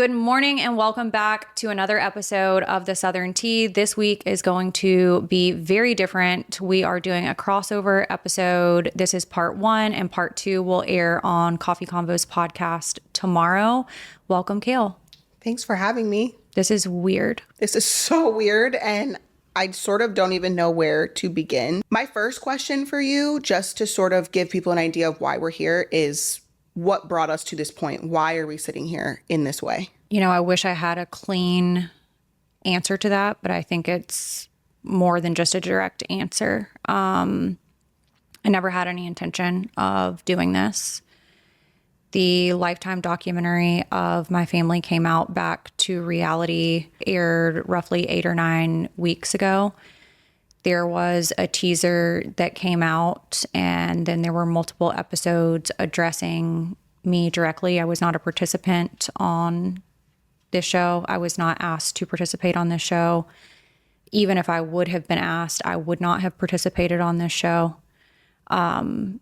Good morning and welcome back to another episode of The Southern Tea. This week is going to be very different. We are doing a crossover episode. This is part one, and part two will air on Coffee Convos podcast tomorrow. Welcome, Kail. Thanks for having me. This is weird. This is so weird, and I sort of don't even know where to begin. My first question for you, just to sort of give people an idea of why we're here, is what brought us to this point? Why are we sitting here in this way? You know, I wish I had a clean answer to that, but I think it's more than just a direct answer. I never had any intention of doing this. The Lifetime documentary of my family came out back to reality, aired roughly 8 or 9 weeks ago. There was a teaser that came out, and then there were multiple episodes addressing me directly. I was not a participant on this show. I was not asked to participate on this show. Even if I would have been asked, I would not have participated on this show. And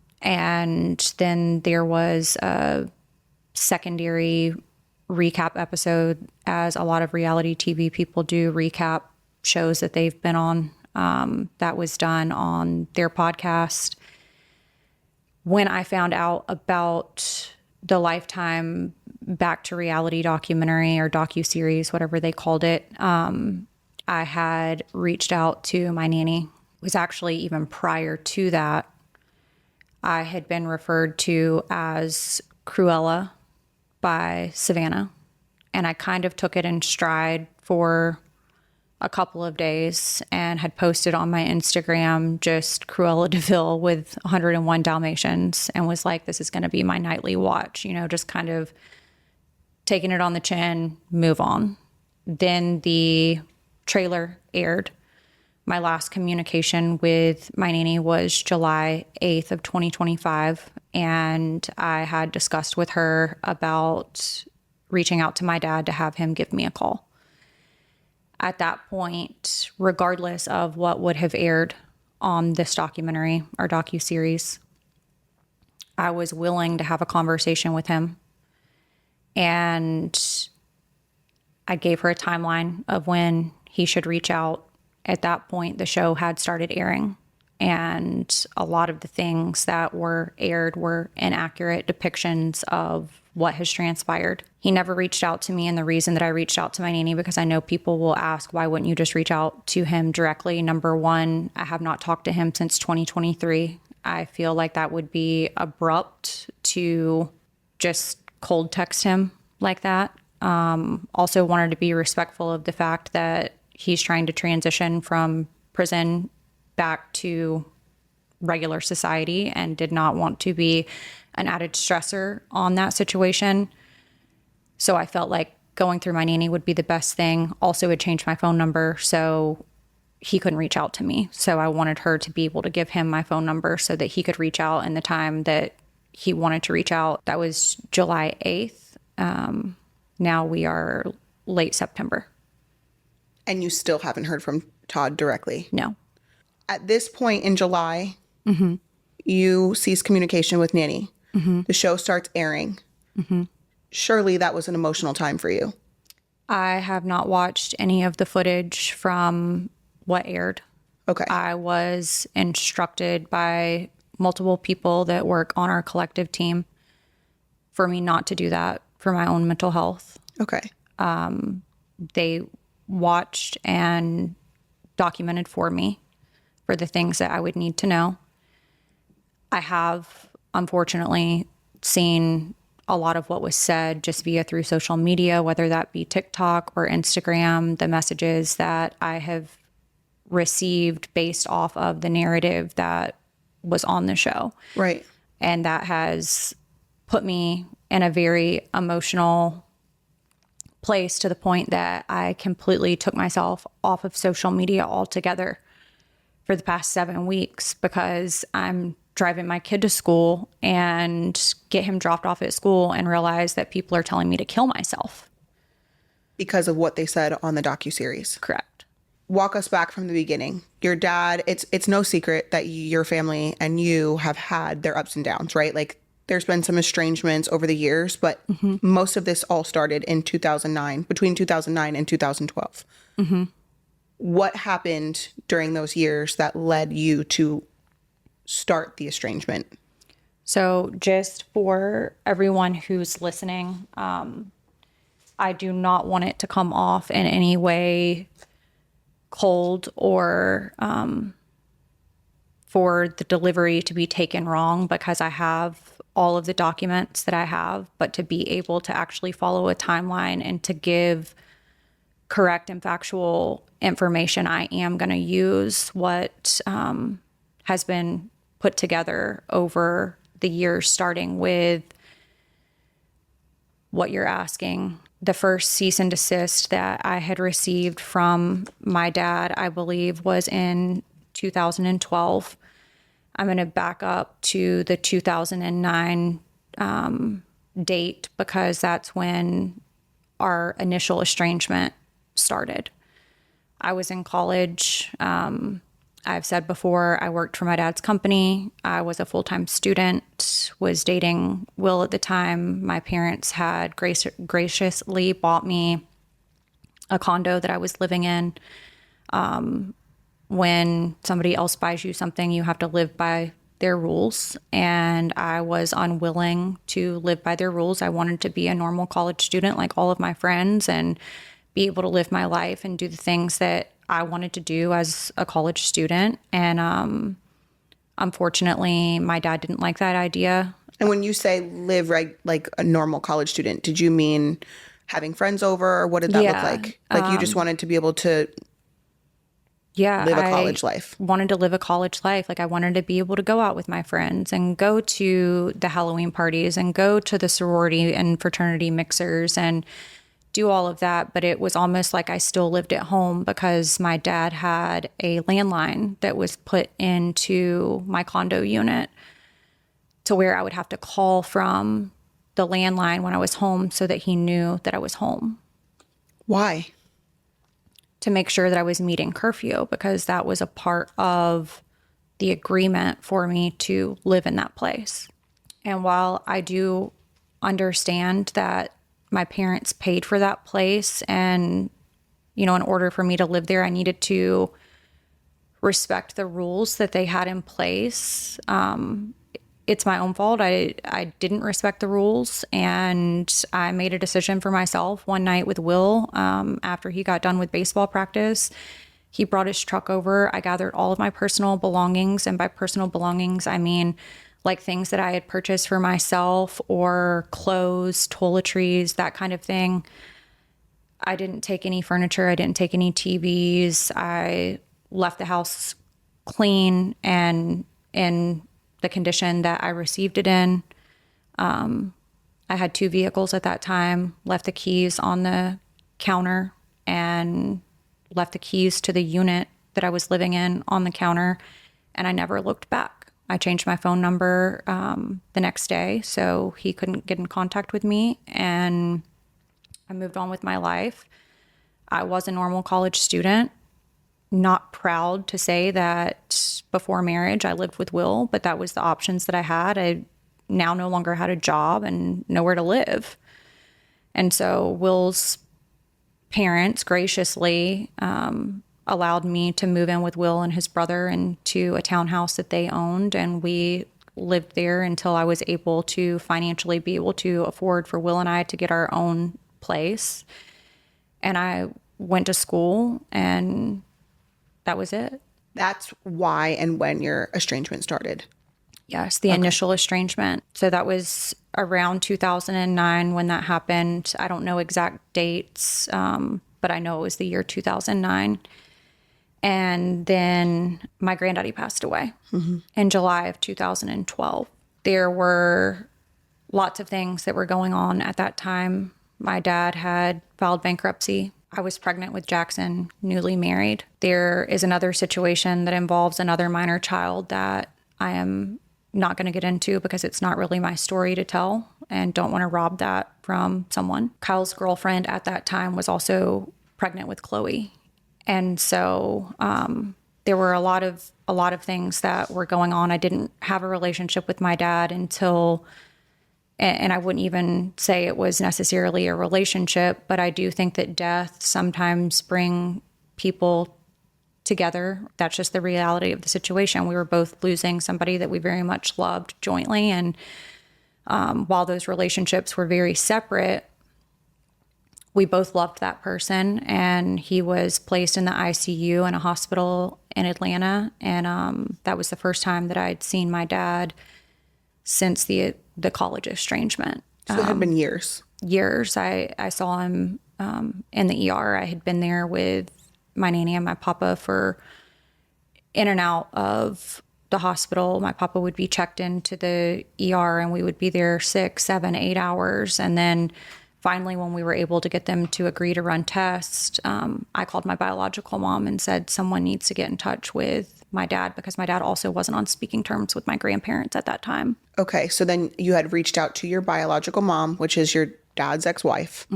then there was a secondary recap episode, as a lot of reality TV people do recap shows that they've been on. That was done on their podcast. When I found out about the Lifetime Back to Reality documentary or docuseries, whatever they called it, I had reached out to my nanny. It was actually even prior to that. I had been referred to as Cruella by Savannah, and I kind of took it in stride for a couple of days and had posted on my Instagram just Cruella DeVille with 101 Dalmatians and was like, this is going to be my nightly watch, you know, just kind of taking it on the chin, move on. Then the trailer aired. My last communication with my nanny was July 8th of 2025, and I had discussed with her about reaching out to my dad to have him give me a call. At that point, regardless of what would have aired on this documentary or docuseries, I was willing to have a conversation with him. And I gave her a timeline of when he should reach out. At that point, the show had started airing, and a lot of the things that were aired were inaccurate depictions of what has transpired. He never reached out to me, and the reason that I reached out to my nanny, because I know people will ask, why wouldn't you just reach out to him directly? Number one, I have not talked to him since 2023. I feel like that would be abrupt to just cold text him like that. Also wanted to be respectful of the fact that he's trying to transition from prison back to regular society and did not want to be an added stressor on that situation. So I felt like going through my nanny would be the best thing. Also, had changed my phone number, so he couldn't reach out to me. So I wanted her to be able to give him my phone number so that he could reach out in the time that he wanted to reach out. That was July 8th. Now we are late September. And you still haven't heard from Todd directly? No. At this point in July, you cease communication with nanny. The show starts airing. Surely that was an emotional time for you. I have not watched any of the footage from what aired. Okay. I was instructed by multiple people that work on our collective team for me not to do that for my own mental health. Okay. They watched and documented for me for the things that I would need to know. I have, unfortunately, seen a lot of what was said just through social media, whether that be TikTok or Instagram, the messages that I have received based off of the narrative that was on the show. Right. And that has put me in a very emotional place to the point that I completely took myself off of social media altogether for the past 7 weeks, because I'm driving my kid to school and get him dropped off at school and realize that people are telling me to kill myself. Because of what they said on the docuseries. Correct. Walk us back from the beginning. Your dad, it's no secret that your family and you have had their ups and downs, right? Like, there's been some estrangements over the years, but most of this all started in 2009, between 2009 and 2012. What happened during those years that led you to start the estrangement? So just for everyone who's listening, I do not want it to come off in any way cold or for the delivery to be taken wrong, because I have all of the documents that I have, but to be able to actually follow a timeline and to give correct and factual information, I am going to use what has been put together over the years, starting with what you're asking. The first cease and desist that I had received from my dad, I believe, was in 2012. I'm going to back up to the 2009 date, because that's when our initial estrangement started. I was in college. I've said before, I worked for my dad's company. I was a full-time student, was dating Will at the time. My parents had graciously bought me a condo that I was living in. When somebody else buys you something, you have to live by their rules. And I was unwilling to live by their rules. I wanted to be a normal college student like all of my friends and be able to live my life and do the things that I wanted to do as a college student. And unfortunately, my dad didn't like that idea. And when you say live like a normal college student, did you mean having friends over, or what did that look like? Like you just wanted to be able to live a college life? Wanted to live a college life. Like I wanted to be able to go out with my friends and go to the Halloween parties and go to the sorority and fraternity mixers and do all of that. But it was almost like I still lived at home, because my dad had a landline that was put into my condo unit to where I would have to call from the landline when I was home so that he knew that I was home. Why? To make sure that I was meeting curfew, because that was a part of the agreement for me to live in that place. And while I do understand that my parents paid for that place, and, you know, in order for me to live there, I needed to respect the rules that they had in place. It's my own fault. I didn't respect the rules, and I made a decision for myself one night with Will. After he got done with baseball practice, he brought his truck over. I gathered all of my personal belongings, and by personal belongings, I mean like things that I had purchased for myself, or clothes, toiletries, that kind of thing. I didn't take any furniture. I didn't take any TVs. I left the house clean and in the condition that I received it in. I had 2 vehicles at that time, left the keys on the counter, and left the keys to the unit that I was living in on the counter, and I never looked back. I changed my phone number the next day so he couldn't get in contact with me, and I moved on with my life. I was a normal college student. Not proud to say that before marriage I lived with Will, but that was the options that I had. I now no longer had a job and nowhere to live. And so Will's parents graciously allowed me to move in with Will and his brother into a townhouse that they owned. And we lived there until I was able to financially be able to afford for Will and I to get our own place. And I went to school, and that was it. That's why and when your estrangement started. Yes, the initial estrangement. So that was around 2009 when that happened. I don't know exact dates, but I know it was the year 2009. And then my granddaddy passed away in July of 2012. There were lots of things that were going on at that time. My dad had filed bankruptcy. I was pregnant with Jackson, newly married. There is another situation that involves another minor child that I am not going to get into because it's not really my story to tell, and don't want to rob that from someone. Kail's girlfriend at that time was also pregnant with Chloe. And so there were a lot of things that were going on. I didn't have a relationship with my dad until and I wouldn't even say it was necessarily a relationship, but I do think that death sometimes bring people together. That's just the reality of the situation. We were both losing somebody that we very much loved jointly. And while those relationships were very separate, we both loved that person. And he was placed in the ICU in a hospital in Atlanta. And that was the first time that I'd seen my dad since the college estrangement. So it had been years. Years. I saw him in the ER. I had been there with my nanny and my papa for in and out of the hospital. My papa would be checked into the ER and we would be there 6, 7, 8 hours. And then finally, when we were able to get them to agree to run tests, I called my biological mom and said, someone needs to get in touch with my dad, because my dad also wasn't on speaking terms with my grandparents at that time. Okay. So then you had reached out to your biological mom, which is your dad's ex-wife,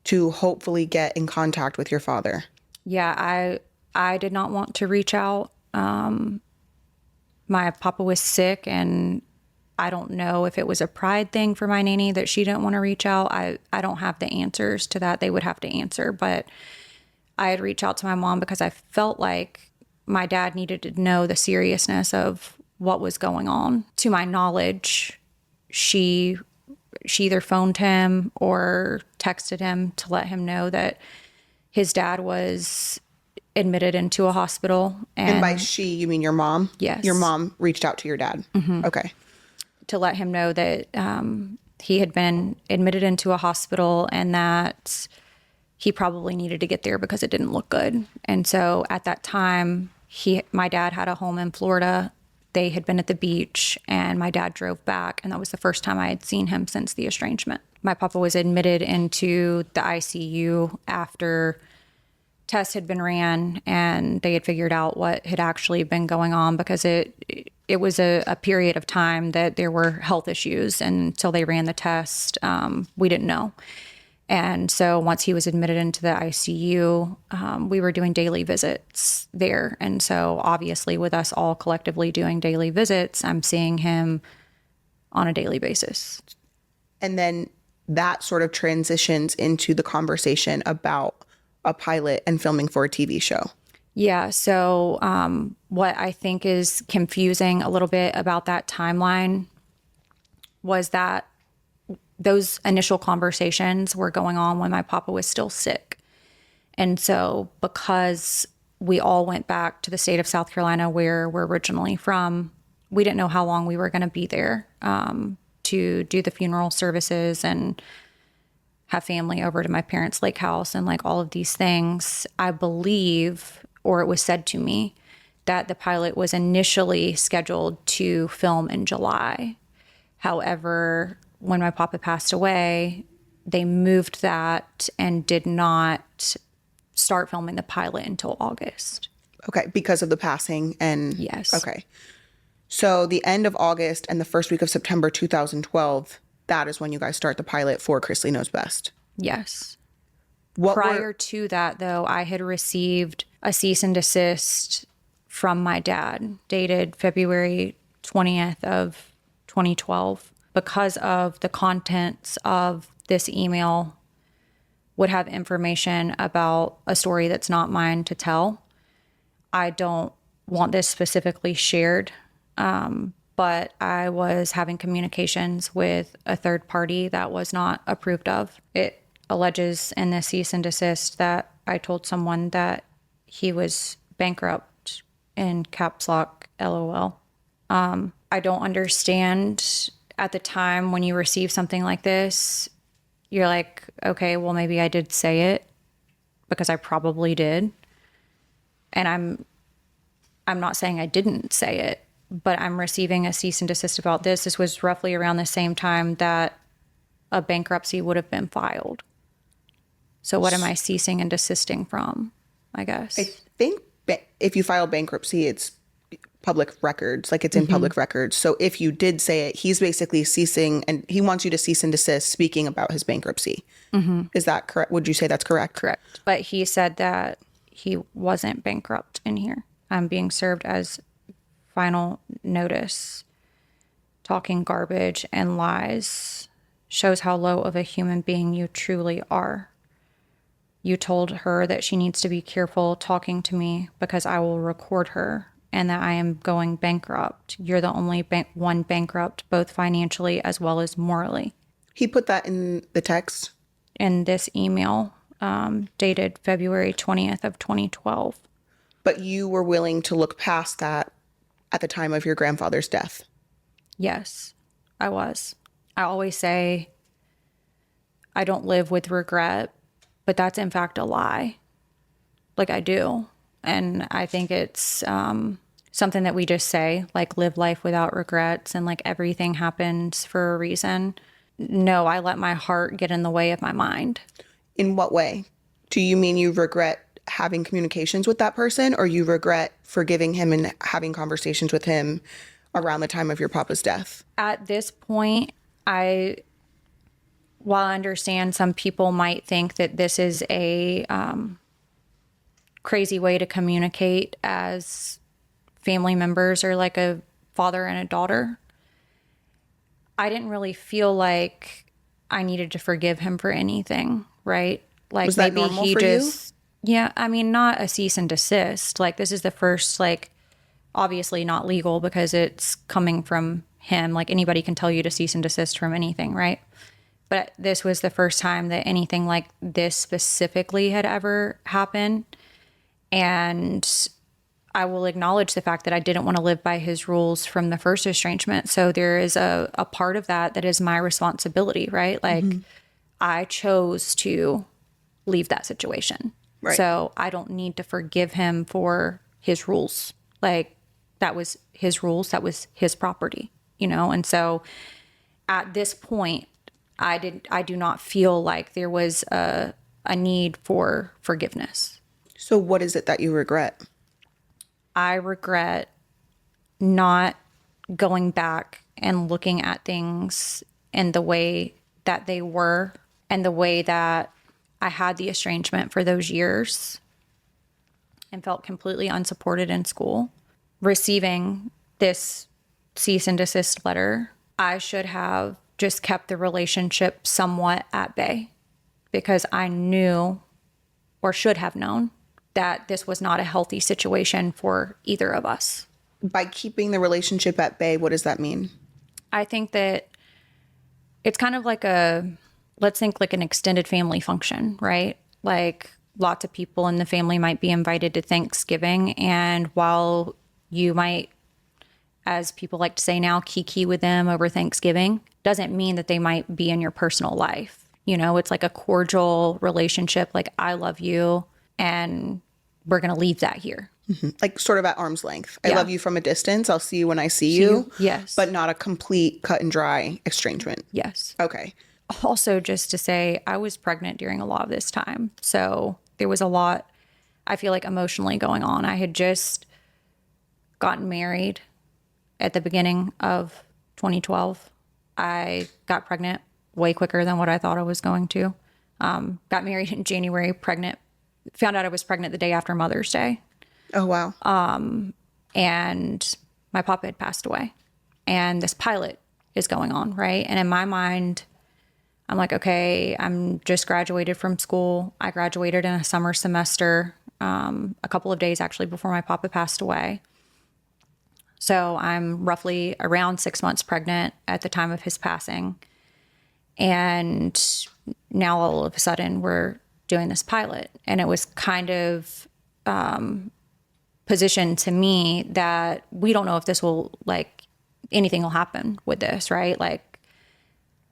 to hopefully get in contact with your father. Yeah, I did not want to reach out. My papa was sick, and I don't know if it was a pride thing for my nanny that she didn't want to reach out. I don't have the answers to that. They would have to answer. But I had reached out to my mom because I felt like my dad needed to know the seriousness of what was going on. To my knowledge, she either phoned him or texted him to let him know that his dad was admitted into a hospital. And by she, you mean your mom? Yes. Your mom reached out to your dad? Okay. To let him know that he had been admitted into a hospital and that he probably needed to get there because it didn't look good. And so at that time, my dad had a home in Florida. They had been at the beach, and my dad drove back, and that was the first time I had seen him since the estrangement. My papa was admitted into the ICU after tests had been ran and they had figured out what had actually been going on, because it was a period of time that there were health issues, and until they ran the test, we didn't know. And so once he was admitted into the ICU, we were doing daily visits there. And so obviously with us all collectively doing daily visits, I'm seeing him on a daily basis. And then that sort of transitions into the conversation about a pilot and filming for a TV show. Yeah. So what I think is confusing a little bit about that timeline was that those initial conversations were going on when my papa was still sick. And so because we all went back to the state of South Carolina, where we're originally from, we didn't know how long we were going to be there to do the funeral services and have family over to my parents' lake house and like all of these things. I believe, or it was said to me, that the pilot was initially scheduled to film in July. However, when my papa passed away, they moved that and did not start filming the pilot until August. Okay, because of the passing and... Yes. Okay. So the end of August and the first week of September 2012, that is when you guys start the pilot for Chrisley Knows Best. Yes. Prior to that, though, I had received a cease and desist from my dad, dated February 20th of 2012. Because of the contents of this email would have information about a story that's not mine to tell. I don't want this specifically shared, but I was having communications with a third party that was not approved of. It alleges in the cease and desist that I told someone that he was bankrupt, in caps lock, LOL. I don't understand. At the time when you receive something like this, you're like, okay, well, maybe I did say it, because I probably did. And I'm not saying I didn't say it, but I'm receiving a cease and desist about this. This was roughly around the same time that a bankruptcy would have been filed. So what am I ceasing and desisting from, I guess? I think if you file bankruptcy, it's public records, like it's in public records. So if you did say it, he's basically ceasing, and he wants you to cease and desist speaking about his bankruptcy. Is that correct? Would you say that's correct? Correct. But he said that he wasn't bankrupt in here. I'm being served as final notice. talking garbage and lies shows how low of a human being you truly are. You told her that she needs to be careful talking to me because I will record her and that I am going bankrupt. You're the only one bankrupt, both financially as well as morally. He put that in the text? In this email dated February 20th of 2012. But you were willing to look past that at the time of your grandfather's death? Yes, I was. I always say I don't live with regret, but that's in fact a lie. Like I do. And I think it's something that we just say, like live life without regrets and like everything happens for a reason. No, I let my heart get in the way of my mind. In what way? Do you mean you regret having communications with that person, or you regret forgiving him and having conversations with him around the time of your papa's death? At this point, while I understand some people might think that this is a crazy way to communicate as family members or like a father and a daughter, I didn't really feel like I needed to forgive him for anything, right? Like was that maybe normal he for just, yeah, I mean, not a cease and desist. Like this is the first, like, obviously not legal because it's coming from him. Like anybody can tell you to cease and desist from anything, right? But this was the first time that anything like this specifically had ever happened. And I will acknowledge the fact that I didn't want to live by his rules from the first estrangement. So there is a part of that is my responsibility, right? Like I chose to leave that situation. Right. So I don't need to forgive him for his rules. Like that was his rules. That was his property, you know? And so at this point, I do not feel like there was a need for forgiveness. So what is it that you regret? I regret not going back and looking at things in the way that they were and the way that I had the estrangement for those years and felt completely unsupported in school. Receiving this cease and desist letter, I should have just kept the relationship somewhat at bay because I knew or should have known that this was not a healthy situation for either of us. By keeping the relationship at bay, what does that mean? I think that it's kind of like let's think like an extended family function, right? Like lots of people in the family might be invited to Thanksgiving. And while you might, as people like to say now, kiki with them over Thanksgiving, doesn't mean that they might be in your personal life. You know, it's like a cordial relationship. Like, I love you and we're going to leave that here. Mm-hmm. Like sort of at arm's length. I Yeah. love you from a distance. I'll see you when I see you. Yes. But not a complete cut and dry estrangement. Yes. Okay. Also, just to say, I was pregnant during a lot of this time. So there was a lot, I feel like, emotionally going on. I had just gotten married at the beginning of 2012. I got pregnant way quicker than what I thought I was going to. Got married in January, pregnant. Found out I was pregnant the day after Mother's Day. Oh, wow. And my papa had passed away. And this pilot is going on, right? And in my mind, I'm like, okay, I'm just graduated from school. I graduated in a summer semester, a couple of days actually before my papa passed away. So I'm roughly around 6 months pregnant at the time of his passing. And now all of a sudden we're doing this pilot. And it was kind of positioned to me that we don't know if this will, like, anything will happen with this, right? Like,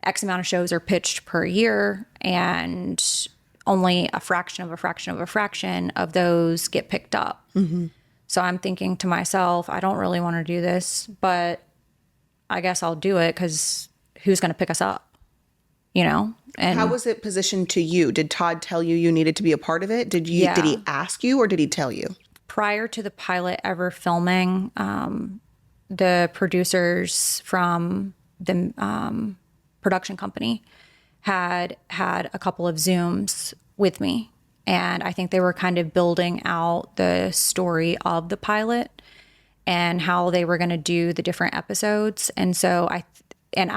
X amount of shows are pitched per year, and only a fraction of a fraction of a fraction of those get picked up. Mm-hmm. So I'm thinking to myself, I don't really want to do this, but I guess I'll do it because who's going to pick us up, you know? And how was it positioned to you? Did Todd tell you you needed to be a part of it? Did he ask you or did he tell you? Prior to the pilot ever filming, the producers from the production company had a couple of Zooms with me. And I think they were kind of building out the story of the pilot. and how they were going to do the different episodes. And so I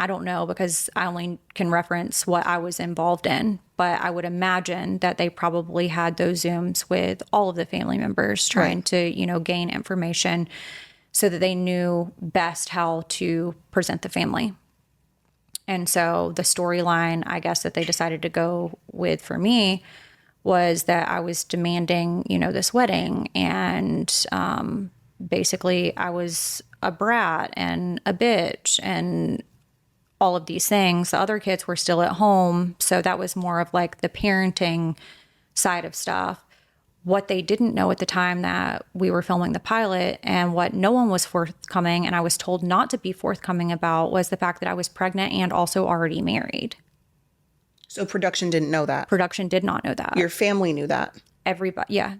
don't know because I only can reference what I was involved in, but I would imagine that they probably had those Zooms with all of the family members trying to, gain information so that they knew best how to present the family. And so the storyline, I guess, that they decided to go with for me was that I was demanding, this wedding. And basically I was a brat and a bitch and all of these things. The other kids were still at home. So that was more of like the parenting side of stuff. What they didn't know at the time that we were filming the pilot and what no one was forthcoming, and I was told not to be forthcoming about, was the fact that I was pregnant and also already married. So production didn't know that? Production did not know that. Your family knew that? Everybody, yeah.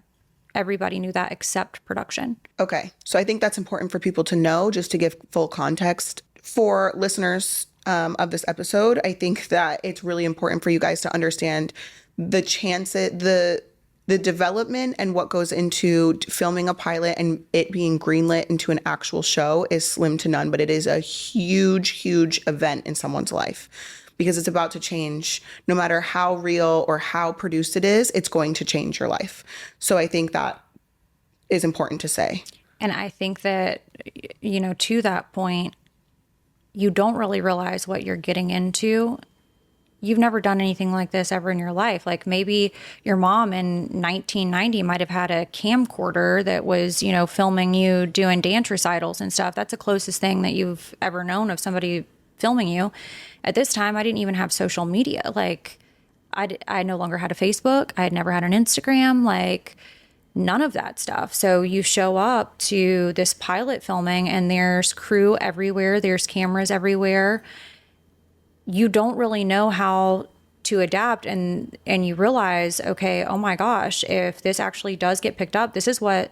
Everybody knew that except production. Okay. So I think that's important for people to know, just to give full context. For listeners of this episode, I think that it's really important for you guys to understand the the development and what goes into filming a pilot and it being greenlit into an actual show is slim to none, but it is a huge, huge event in someone's life because it's about to change. No matter how real or how produced it is, it's going to change your life. So I think that is important to say. And I think that, to that point, you don't really realize what you're getting into. You've never done anything like this ever in your life. Like maybe your mom in 1990 might have had a camcorder that was, filming you doing dance recitals and stuff. That's the closest thing that you've ever known of somebody filming you. At this time, I didn't even have social media. Like I no longer had a Facebook. I had never had an Instagram, like none of that stuff. So you show up to this pilot filming and there's crew everywhere. There's cameras everywhere. You don't really know how to adapt and you realize, okay, oh my gosh, if this actually does get picked up, this is what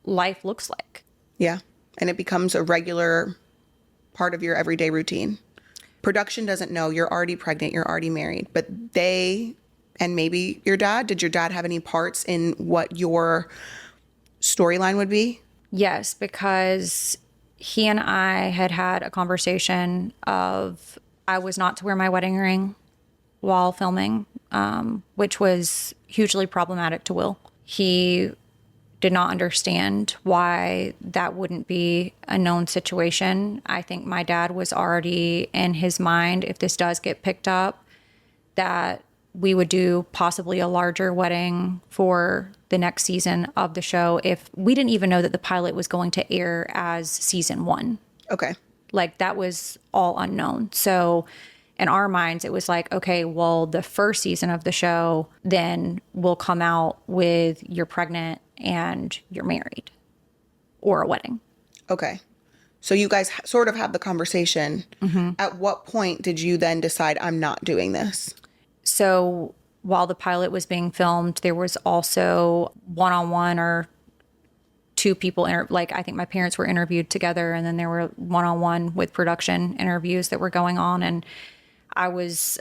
life looks like. Yeah. And it becomes a regular part of your everyday routine. Production doesn't know you're already pregnant, you're already married, but they, and maybe your dad, did your dad have any parts in what your storyline would be? Yes, because he and I had a conversation of I was not to wear my wedding ring while filming, which was hugely problematic to Will. He did not understand why that wouldn't be a known situation. I think my dad was already in his mind, if this does get picked up, that we would do possibly a larger wedding for the next season of the show if we didn't even know that the pilot was going to air as season 1. Okay. Like that was all unknown. So in our minds, it was like, okay, well, the first season of the show then will come out with you're pregnant and you're married or a wedding. Okay. So you guys sort of had the conversation. Mm-hmm. At what point did you then decide I'm not doing this? So while the pilot was being filmed, there was also one-on-one or two people, I think my parents were interviewed together and then there were one-on-one with production interviews that were going on. And I was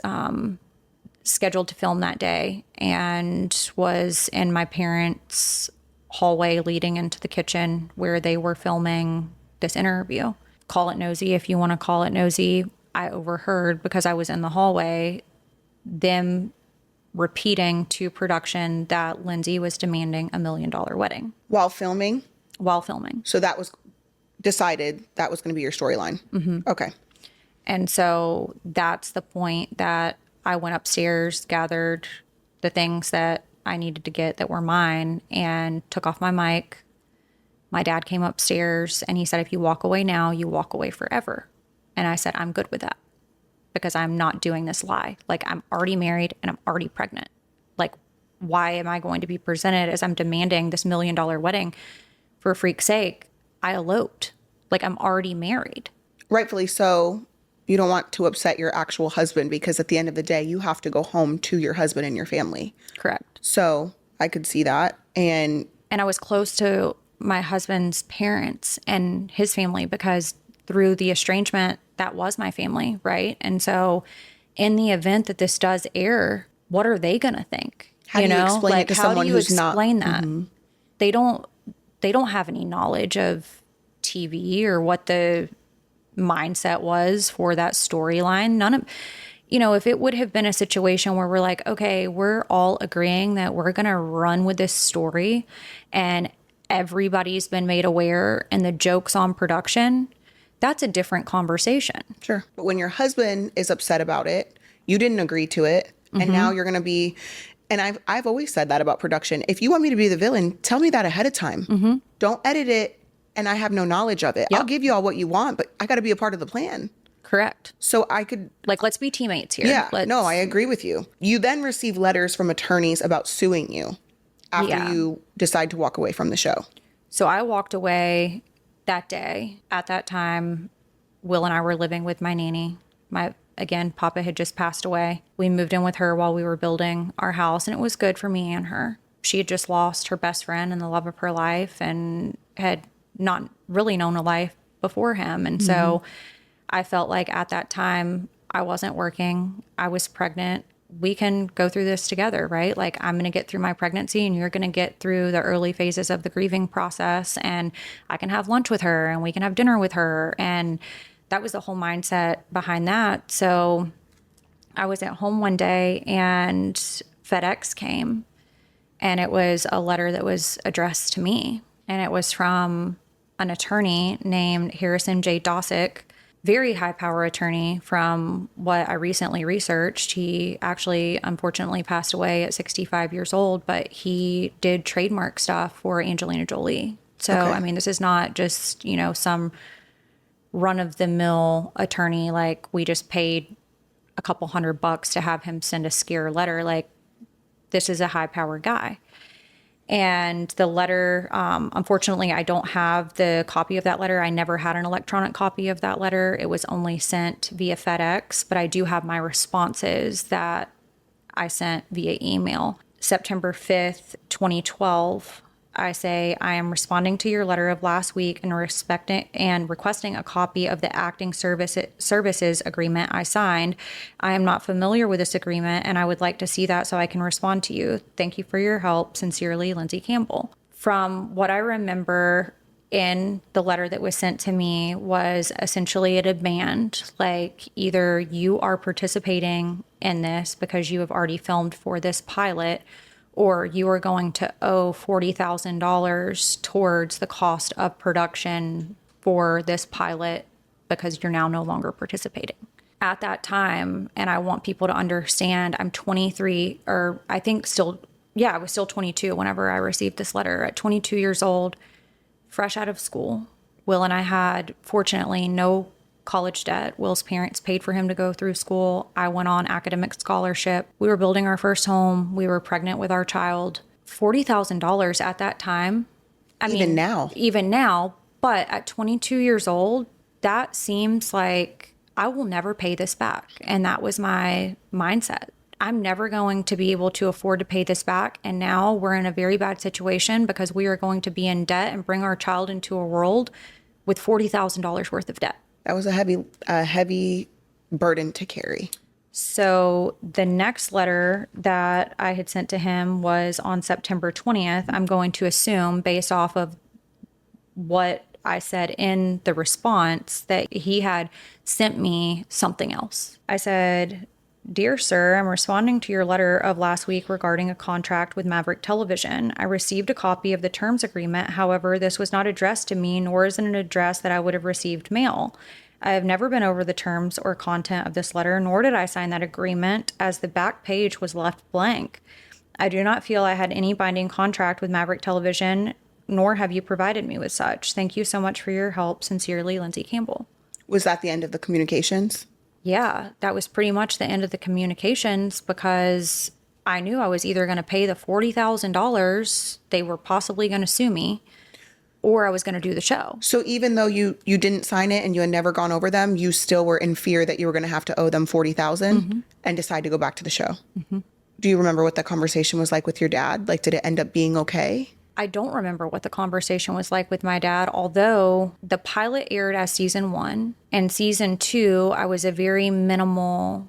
scheduled to film that day and was in my parents' hallway leading into the kitchen where they were filming this interview. Call it nosy if you want to call it nosy. I overheard, because I was in the hallway, them repeating to production that Lindsie was demanding $1 million wedding. While filming? While filming. So that was decided that was going to be your storyline. Mm-hmm. Okay. And so that's the point that I went upstairs, gathered the things that I needed to get that were mine, and took off my mic. My dad came upstairs and he said, if you walk away now, you walk away forever. And I said, I'm good with that because I'm not doing this lie. Like, I'm already married and I'm already pregnant. Like, why am I going to be presented as I'm demanding this $1 million wedding? For freak's sake, I eloped. Like, I'm already married. Rightfully so. You don't want to upset your actual husband because at the end of the day, you have to go home to your husband and your family. Correct. So I could see that. And I was close to my husband's parents and his family because through the estrangement, that was my family, right? And so in the event that this does air, what are they going to think? How do you explain it to someone who's not? How do you explain that? Mm-hmm. They don't have any knowledge of TV or what the mindset was for that storyline. None of, if it would have been a situation where we're like, okay, we're all agreeing that we're going to run with this story and everybody's been made aware and the joke's on production, that's a different conversation. Sure. But when your husband is upset about it, you didn't agree to it, and now you're going to be, and I've always said that about production. If you want me to be the villain, tell me that ahead of time. Don't edit it and I have no knowledge of it. Yep. I'll give you all what you want, but I got to be a part of the plan. Correct. So I could... Like, let's be teammates here. Yeah, no, I agree with you. You then receive letters from attorneys about suing you after you decide to walk away from the show. So I walked away that day. At that time, Will and I were living with my nanny. Again, Papa had just passed away. We moved in with her while we were building our house, and it was good for me and her. She had just lost her best friend and the love of her life and had not really known a life before him. And so I felt like at that time I wasn't working. I was pregnant. We can go through this together, right? Like, I'm going to get through my pregnancy and you're going to get through the early phases of the grieving process, and I can have lunch with her and we can have dinner with her. And that was the whole mindset behind that. So I was at home one day and FedEx came, and it was a letter that was addressed to me. And it was from an attorney named Harrison J. Dosick, very high power attorney from what I recently researched. He actually, unfortunately, passed away at 65 years old, but he did trademark stuff for Angelina Jolie. So, Okay. I mean, this is not just, some run-of-the-mill attorney. Like, we just paid a couple $100 to have him send a scare letter. Like, this is a high-powered guy. And the letter, unfortunately, I don't have the copy of that letter. I never had an electronic copy of that letter. It was only sent via FedEx, but I do have my responses that I sent via email. September 5th, 2012, I say, I am responding to your letter of last week and requesting a copy of the acting services agreement I signed. I am not familiar with this agreement, and I would like to see that so I can respond to you. Thank you for your help. Sincerely, Lindsie Campbell. From what I remember in the letter that was sent to me was essentially a demand, like, either you are participating in this because you have already filmed for this pilot, or you are going to owe $40,000 towards the cost of production for this pilot because you're now no longer participating. At that time, and I want people to understand, I'm 23, or I think still, I was still 22 whenever I received this letter. At 22 years old, fresh out of school, Will and I had, fortunately, no college debt. Will's parents paid for him to go through school. I went on academic scholarship. We were building our first home. We were pregnant with our child. $40,000 at that time. Even now, but at 22 years old, that seems like I will never pay this back. And that was my mindset. I'm never going to be able to afford to pay this back. And now we're in a very bad situation because we are going to be in debt and bring our child into a world with $40,000 worth of debt. That was a heavy burden to carry. So the next letter that I had sent to him was on September 20th. I'm going to assume, based off of what I said in the response, that he had sent me something else. I said, "Dear sir, I'm responding to your letter of last week regarding a contract with Maverick Television. I received a copy of the terms agreement. However, this was not addressed to me, nor is it an address that I would have received mail. I have never been over the terms or content of this letter, nor did I sign that agreement, as the back page was left blank. I do not feel I had any binding contract with Maverick Television, nor have you provided me with such. Thank you so much for your help. Sincerely, Lindsie Campbell." Was that the end of the communications? Yeah, that was pretty much the end of the communications, because I knew I was either going to pay the $40,000, they were possibly going to sue me, or I was going to do the show. So even though you didn't sign it and you had never gone over them, you still were in fear that you were going to have to owe them $40,000 and decide to go back to the show. Do you remember what that conversation was like with your dad? Like, did it end up being okay? I don't remember what the conversation was like with my dad, although the pilot aired as season 1. And season 2, I was a very minimal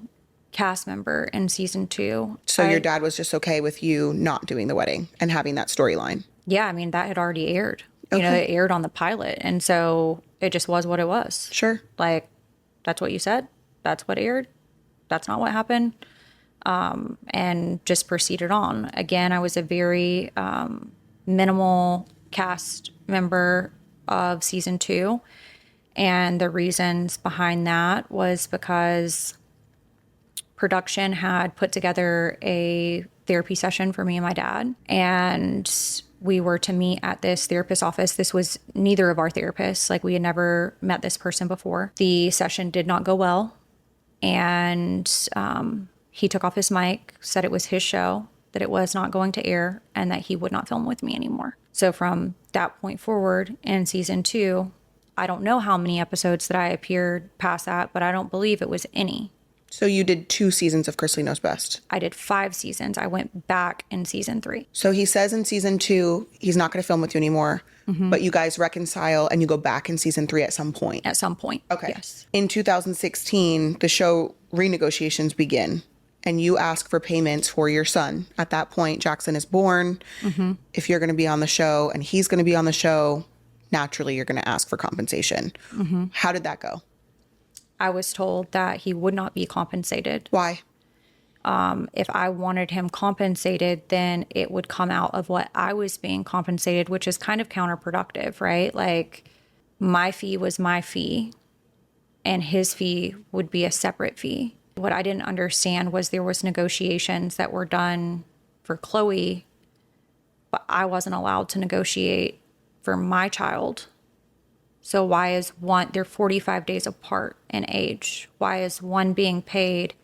cast member in season 2. So your dad was just okay with you not doing the wedding and having that storyline? Yeah, I mean, that had already aired. You know, it aired on the pilot. And so it just was what it was. Sure. Like, that's what you said. That's what aired. That's not what happened. And just proceeded on. Again, I was a very minimal cast member of season 2. And the reasons behind that was because production had put together a therapy session for me and my dad. And we were to meet at this therapist's office. This was neither of our therapists. Like, we had never met this person before. The session did not go well. And he took off his mic, said it was his show, that it was not going to air, and that he would not film with me anymore. So from that point forward in season 2, I don't know how many episodes that I appeared past that, but I don't believe it was any. So you did 2 seasons of Chrisley Knows Best. I did 5 seasons. I went back in season 3. So he says in season 2, he's not going to film with you anymore, but you guys reconcile and you go back in season 3 at some point. At some point. Okay. Yes. In 2016, the show renegotiations begin and you ask for payments for your son. At that point, Jackson is born. If you're going to be on the show and he's going to be on the show, naturally you're going to ask for compensation. How did that go? I was told that he would not be compensated. Why? If I wanted him compensated, then it would come out of what I was being compensated, which is kind of counterproductive, right? Like, my fee was my fee and his fee would be a separate fee. What I didn't understand was there was negotiations that were done for Chloe, but I wasn't allowed to negotiate for my child. So why is one, they're 45 days apart in age. Why is one being paid?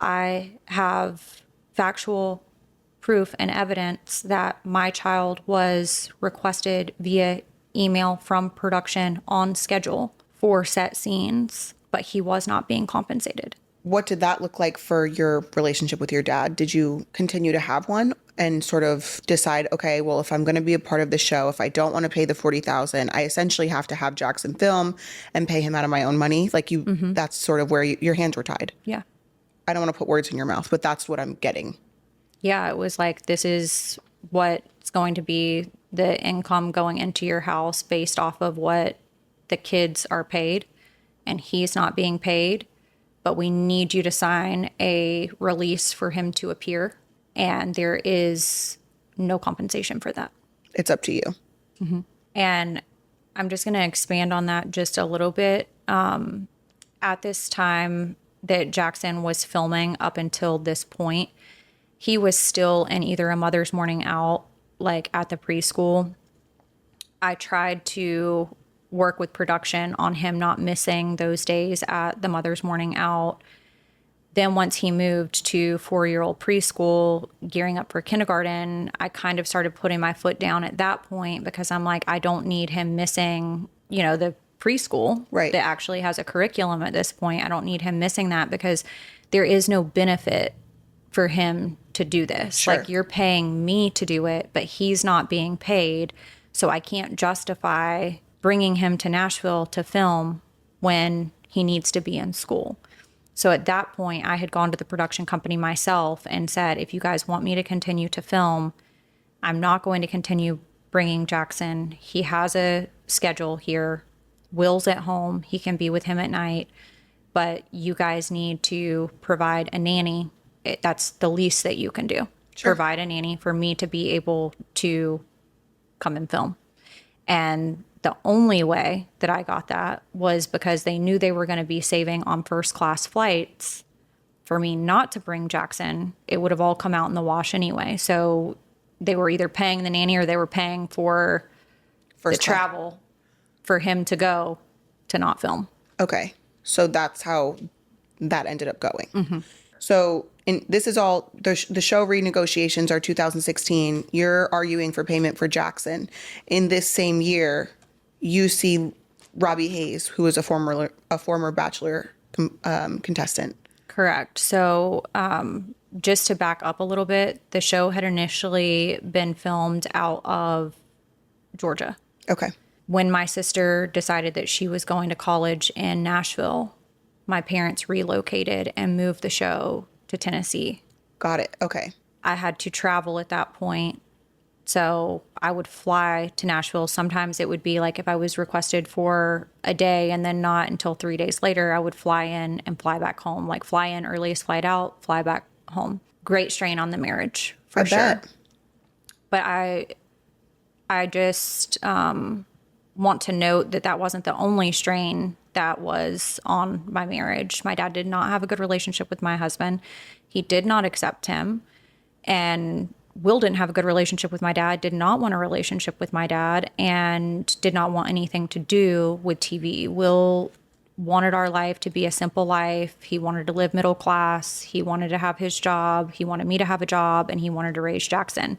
I have factual proof and evidence that my child was requested via email from production on schedule for set scenes, but he was not being compensated. What did that look like for your relationship with your dad? Did you continue to have one and sort of decide, okay, well, if I'm going to be a part of the show, if I don't want to pay the $40,000, I essentially have to have Jackson film and pay him out of my own money? Like, you, that's sort of where your hands were tied. Yeah. I don't want to put words in your mouth, but that's what I'm getting. Yeah, it was like, this is what's going to be the income going into your house based off of what the kids are paid, and he's not being paid, but we need you to sign a release for him to appear, and there is no compensation for that. It's up to you. And I'm just going to expand on that just a little bit. At this time that Jackson was filming up until this point, he was still in either a mother's morning out, like at the preschool. I tried to work with production on him not missing those days at the mother's morning out. Then once he moved to 4-year-old preschool, gearing up for kindergarten, I kind of started putting my foot down at that point, because I'm like, I don't need him missing, you know, the preschool Right. that actually has a curriculum at this point. I don't need him missing that, because there is no benefit for him to do this. Sure. Like, you're paying me to do it, but he's not being paid. So I can't justify bringing him to Nashville to film when he needs to be in school. So at that point, I had gone to the production company myself and said, if you guys want me to continue to film, I'm not going to continue bringing Jackson. He has a schedule here. Will's at home. He can be with him at night. But you guys need to provide a nanny. That's the least that you can do. Sure. Provide a nanny for me to be able to come and film. And the only way that I got that was because they knew they were going to be saving on first class flights for me not to bring Jackson. It would have all come out in the wash anyway. So they were either paying the nanny or they were paying for First the class. travel for him to go to not film. Okay. So that's how that ended up going. So this is all, the show renegotiations are 2016. You're arguing for payment for Jackson. In this same year, you see Robbie Hayes, who is a former Bachelor contestant. Correct. So just to back up a little bit, the show had initially been filmed out of Georgia. Okay. When my sister decided that she was going to college in Nashville, my parents relocated and moved the show to Tennessee. Got it. Okay. I had to travel at that point So I would fly to Nashville. Sometimes it would be like if I was requested for a day and then not until 3 days later, I would fly in and fly back home. Like fly in earliest flight out, fly back home. Great strain on the marriage for I sure. bet. But I just want to note that that wasn't the only strain that was on my marriage. My dad did not have a good relationship with my husband. He did not accept him. And Will didn't have a good relationship with my dad, did not want a relationship with my dad, and did not want anything to do with TV. Will wanted our life to be a simple life. He wanted to live middle class. He wanted to have his job. He wanted me to have a job, and he wanted to raise Jackson.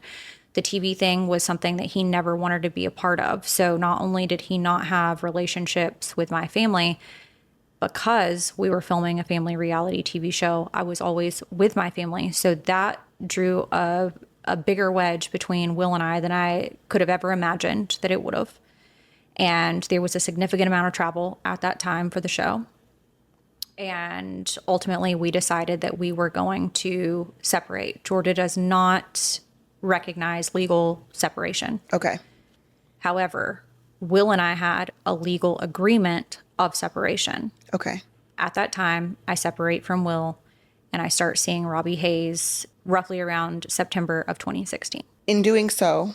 The TV thing was something that he never wanted to be a part of. So not only did he not have relationships with my family, because we were filming a family reality TV show, I was always with my family. So that drew a bigger wedge between Will and I than I could have ever imagined that it would have. And there was a significant amount of travel at that time for the show. And ultimately, we decided that we were going to separate. Georgia does not recognize legal separation. Okay. However, Will and I had a legal agreement of separation. Okay. At that time, I separate from Will and I start seeing Robbie Hayes roughly around September of 2016. In doing so,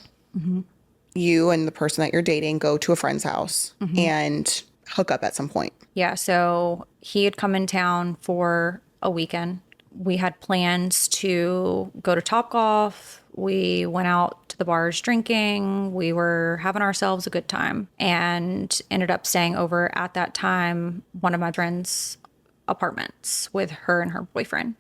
you and the person that you're dating go to a friend's house and hook up at some point. Yeah, so he had come in town for a weekend. We had plans to go to Topgolf. We went out to the bars drinking. We were having ourselves a good time and ended up staying over at that time one of my friend's apartments with her and her boyfriend.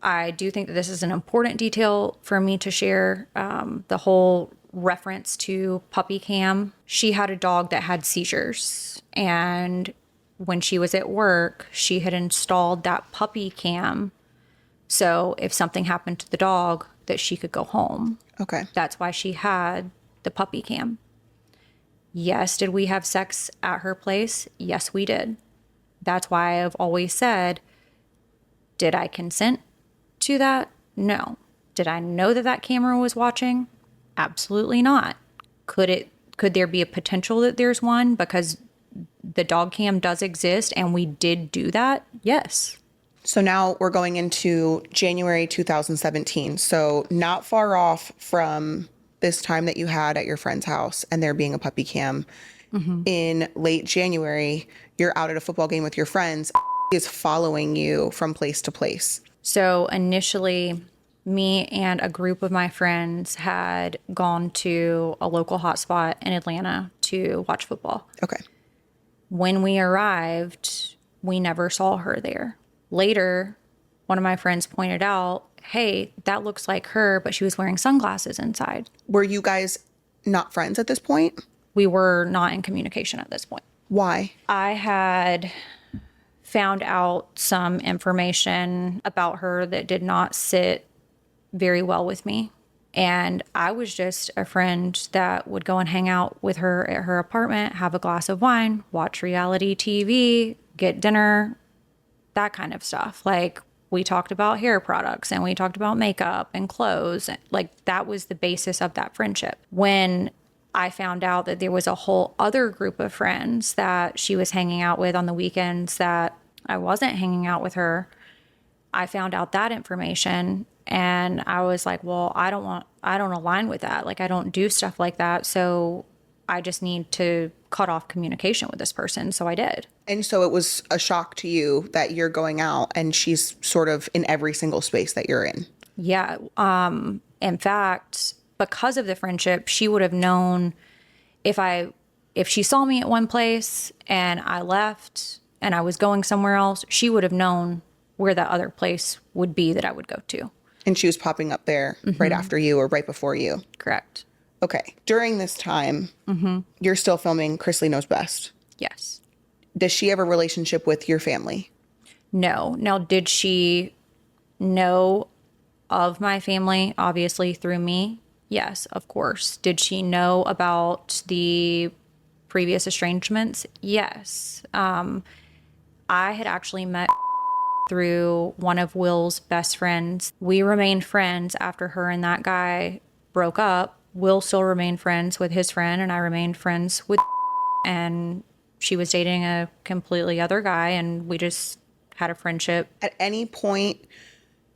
I do think that this is an important detail for me to share. The whole reference to puppy cam. She had a dog that had seizures, and when she was at work, she had installed that puppy cam so if something happened to the dog, that she could go home. Okay. That's why she had the puppy cam. Yes, did we have sex at her place? Yes, we did. That's why I've always said, did I consent to that? No. Did I know that that camera was watching? Absolutely not. Could there be a potential that there's one because the dog cam does exist and we did do that? Yes. So now we're going into January 2017. So not far off from this time that you had at your friend's house and there being a puppy cam. In late January, you're out at a football game with your friends. Is following you from place to place. So initially, me and a group of my friends had gone to a local hotspot in Atlanta to watch football. Okay. When we arrived, we never saw her there. Later, one of my friends pointed out, hey, that looks like her, but she was wearing sunglasses inside. Were you guys not friends at this point? We were not in communication at this point. Why? I had found out some information about her that did not sit very well with me. And I was just a friend that would go and hang out with her at her apartment, have a glass of wine, watch reality TV, get dinner, that kind of stuff. Like we talked about hair products and we talked about makeup and clothes. Like that was the basis of that friendship. When I found out that there was a whole other group of friends that she was hanging out with on the weekends that I wasn't hanging out with her, I found out that information and I was like, well, I don't align with that. Like I don't do stuff like that. So I just need to cut off communication with this person. So I did. And so it was a shock to you that you're going out and she's sort of in every single space that you're in. Yeah. In fact, because of the friendship, she would have known if she saw me at one place and I left and I was going somewhere else, she would have known where that other place would be that I would go to. And she was popping up there right after you or right before you. Correct. Okay. During this time, you're still filming Chrisley Knows Best. Yes. Does she have a relationship with your family? No. Now, did she know of my family, obviously through me? Yes, of course. Did she know about the previous estrangements? Yes. I had actually met through one of Will's best friends. We remained friends after her and that guy broke up. will still remain friends with his friend, and I remained friends with, and she was dating a completely other guy, and we just had a friendship. At any point,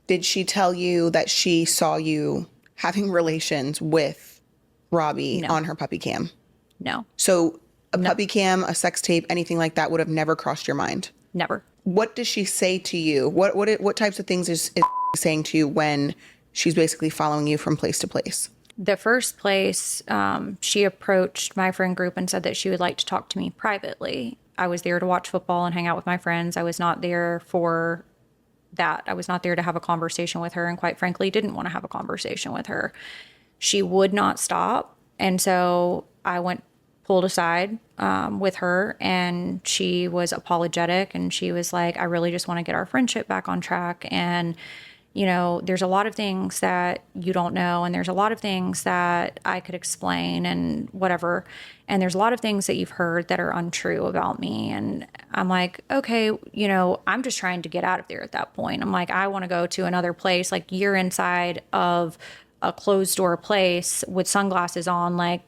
did she tell you that she saw you having relations with Robbie No. on her puppy cam? No, So a puppy cam, a sex tape, anything like that would have never crossed your mind? never. What does she say to you? What types of things is saying to you when she's basically following you from place to place? The first place, she approached my friend group and said that she would like to talk to me privately. I was there to watch football and hang out with my friends. I was not there for that. I was not there to have a conversation with her, and quite frankly, didn't want to have a conversation with her. She would not stop. And so I went pulled aside with her, and she was apologetic, and she was like, I really just want to get our friendship back on track. And you know, there's a lot of things that you don't know, and there's a lot of things that I could explain and whatever. And there's a lot of things that you've heard that are untrue about me. And I'm like, okay, you know, I'm just trying to get out of there at that point. I'm like, I want to go to another place. Like, you're inside of a closed door place with sunglasses on. Like,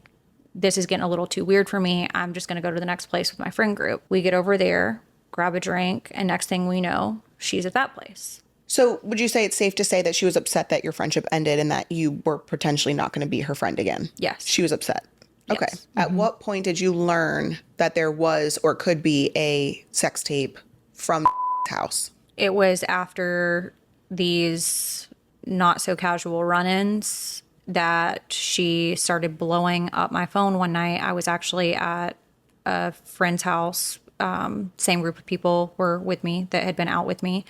this is getting a little too weird for me. I'm just going to go to the next place with my friend group. We get over there, grab a drink, and next thing we know, she's at that place. So would you say it's safe to say that she was upset that your friendship ended and that you were potentially not going to be her friend again? Yes. She was upset. Yes. Okay. At what point did you learn that there was or could be a sex tape from house? It was after these not so casual run-ins that she started blowing up my phone one night. I was actually at a friend's house. Same group of people were with me that had been out with me.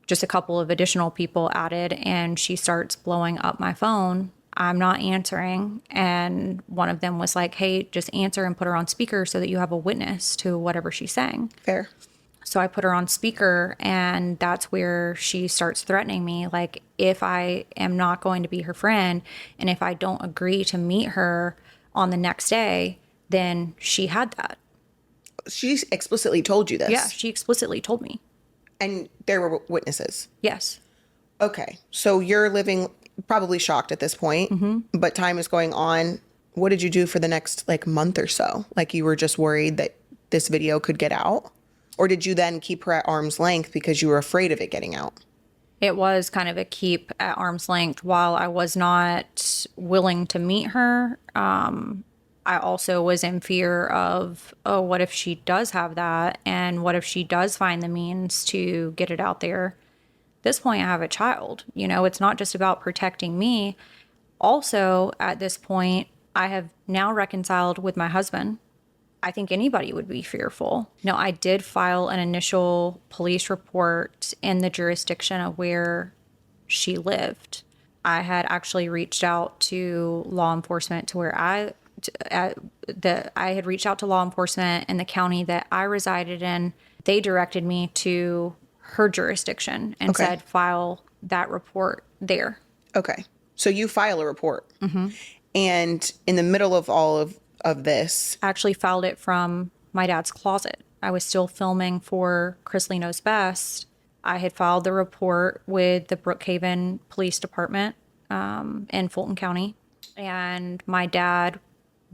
Just a couple of additional people added, and she starts blowing up my phone. I'm not answering. And one of them was like, hey, just answer and put her on speaker so that you have a witness to whatever she's saying. Fair. So I put her on speaker, and that's where she starts threatening me. Like, if I am not going to be her friend, and if I don't agree to meet her on the next day, then she had that. She explicitly told you this? Yeah, she explicitly told me. And there were witnesses? Yes. Okay. So you're living probably shocked at this point, but time is going on. What did you do for the next month or so? Like, you were just worried that this video could get out? Or did you then keep her at arm's length because you were afraid of it getting out? It was kind of a keep at arm's length. While I was not willing to meet her, I also was in fear of, oh, what if she does have that? And what if she does find the means to get it out there? At this point, I have a child. You know, it's not just about protecting me. Also, at this point, I have now reconciled with my husband. I think anybody would be fearful. No, I did file an initial police report in the jurisdiction of where she lived. I had actually reached out to law enforcement to where I had reached out to law enforcement in the county that I resided in. They directed me to her jurisdiction and said, file that report there. Okay. So you file a report. And in the middle of all of this, I actually filed it from my dad's closet. I was still filming for Chrisley Knows Best. I had filed the report with the Brookhaven Police Department in Fulton County. And my dad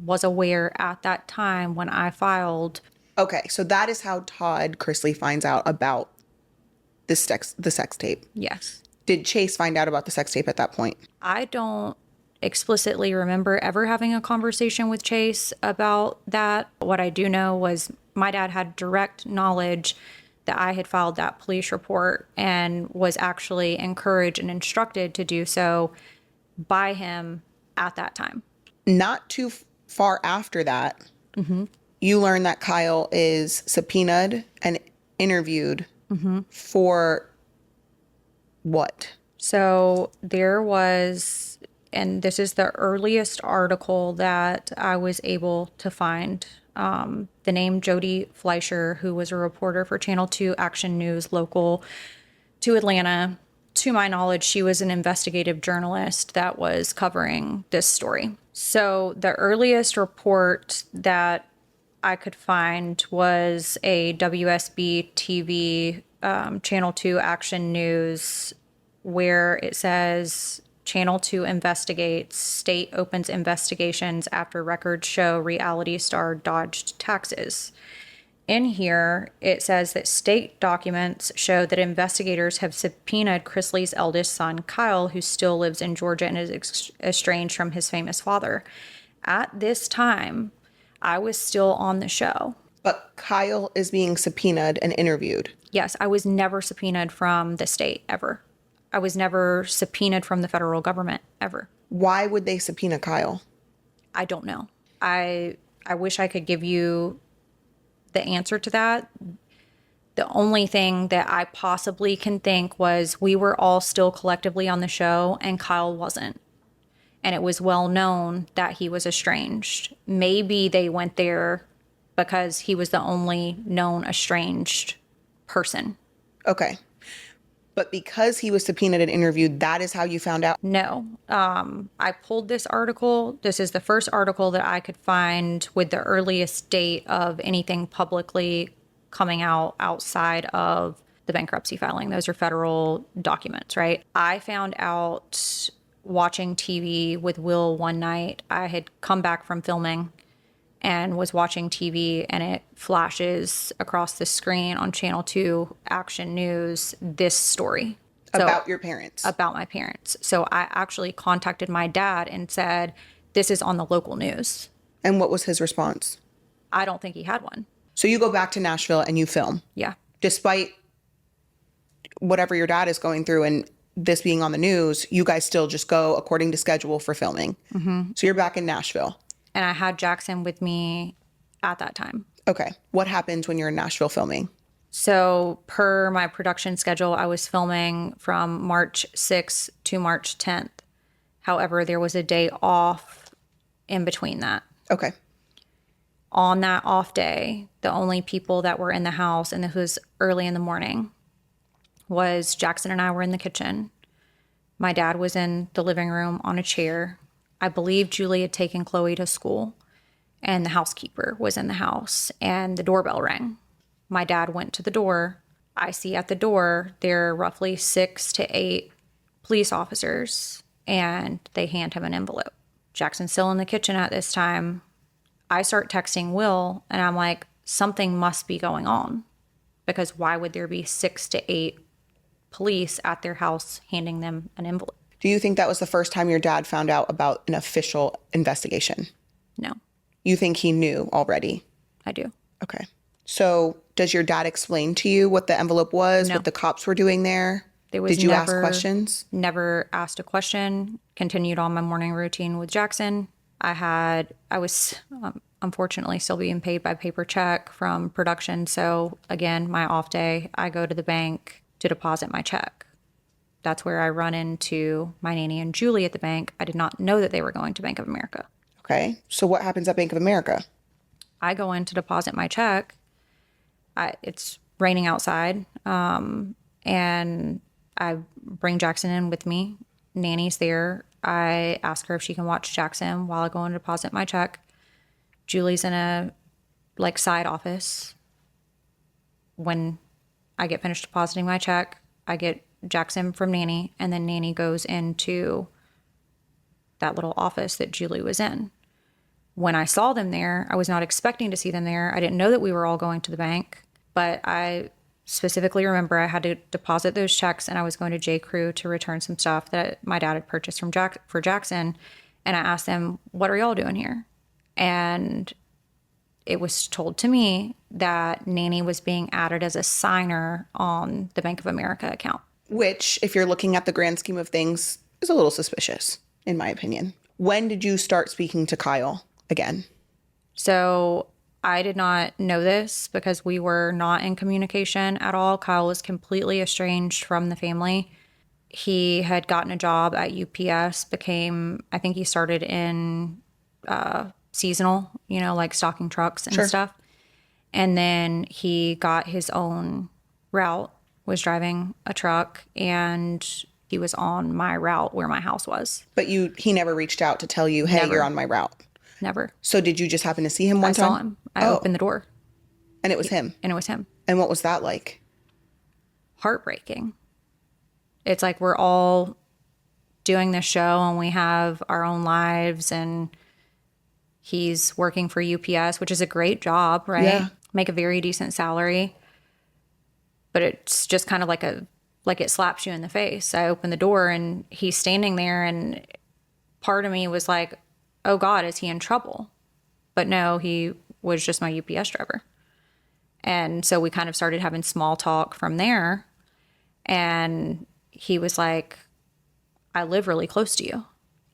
was aware at that time when I filed. Okay, so that is how Todd Chrisley finds out about the sex tape. Yes. Did Chase find out about the sex tape at that point? I don't explicitly remember ever having a conversation with Chase about that. What I do know was my dad had direct knowledge that I had filed that police report and was actually encouraged and instructed to do so by him at that time. Not too far after that, you learn that Kail is subpoenaed and interviewed for what? So there was, and this is the earliest article that I was able to find, the name Jody Fleischer, who was a reporter for Channel 2 Action News local to Atlanta. To my knowledge, she was an investigative journalist that was covering this story. So the earliest report that I could find was a WSB TV Channel 2 Action News where it says Channel 2 investigates. State opens investigations after records show reality star dodged taxes. In here, it says that state documents show that investigators have subpoenaed Chrisley's eldest son, Kail, who still lives in Georgia and is estranged from his famous father. At this time, I was still on the show. But Kail is being subpoenaed and interviewed. Yes, I was never subpoenaed from the state, ever. I was never subpoenaed from the federal government, ever. Why would they subpoena Kail? I don't know. I wish I could give you the answer to that. The only thing that I possibly can think was we were all still collectively on the show and Kail wasn't. And it was well known that he was estranged. Maybe they went there because he was the only known estranged person. Okay. But because he was subpoenaed and interviewed, that is how you found out? No. I pulled this article. This is the first article that I could find with the earliest date of anything publicly coming out outside of the bankruptcy filing. Those are federal documents, right? I found out watching TV with Will one night. I had come back from filming and was watching TV, and it flashes across the screen on Channel 2 Action News this story. About your parents? About my parents. So I actually contacted my dad and said, this is on the local news. And what was his response? I don't think he had one. So you go back to Nashville and you film? Yeah. Despite whatever your dad is going through and this being on the news, you guys still just go according to schedule for filming. Mm-hmm. So you're back in Nashville. And I had Jackson with me at that time. Okay. What happens when you're in Nashville filming? So per my production schedule, I was filming from March 6th to March 10th. However, there was a day off in between that. Okay. On that off day, the only people that were in the house, and this was early in the morning, was Jackson and I were in the kitchen. My dad was in the living room on a chair. I believe Julie had taken Chloe to school, and the housekeeper was in the house, and the doorbell rang. My dad went to the door. I see at the door there are roughly 6 to 8 police officers, and they hand him an envelope. Jackson's still in the kitchen at this time. I start texting Will, and I'm like, something must be going on, because why would there be 6 to 8 police at their house handing them an envelope? Do you think that was the first time your dad found out about an official investigation? No. You think he knew already? I do. Okay. So does your dad explain to you what the envelope was, No. what the cops were doing there? Did you ask questions? Never asked a question. Continued on my morning routine with Jackson. I was unfortunately still being paid by paper check from production. So again, my off day, I go to the bank to deposit my check. That's where I run into my nanny and Julie at the bank. I did not know that they were going to Bank of America. Okay. So what happens at Bank of America? I go in to deposit my check. It's raining outside. And I bring Jackson in with me. Nanny's there. I ask her if she can watch Jackson while I go in to deposit my check. Julie's in a side office. When I get finished depositing my check, I get Jackson from Nanny, and then Nanny goes into that little office that Julie was in. When I saw them there, I was not expecting to see them there. I didn't know that we were all going to the bank, but I specifically remember I had to deposit those checks, and I was going to J. Crew to return some stuff that my dad had purchased for Jackson. And I asked them, what are y'all doing here? And it was told to me that Nanny was being added as a signer on the Bank of America account. Which, if you're looking at the grand scheme of things, is a little suspicious, in my opinion. When did you start speaking to Kail again? So I did not know this because we were not in communication at all. Kail was completely estranged from the family. He had gotten a job at UPS, I think he started in seasonal, like stocking trucks and stuff. And then he got his own route, was driving a truck, and he was on my route where my house was. But he never reached out to tell you, hey, you're on my route? Never. So did you just happen to see him one time? I saw him. I opened the door. And it was him? And it was him. And what was that like? Heartbreaking. It's like we're all doing this show and we have our own lives, and he's working for UPS, which is a great job, right? Yeah. Make a very decent salary. But it's just kind of like it slaps you in the face. I open the door and he's standing there, and part of me was like, oh God, is he in trouble? But no, he was just my UPS driver. And so we kind of started having small talk from there. And he was like, I live really close to you.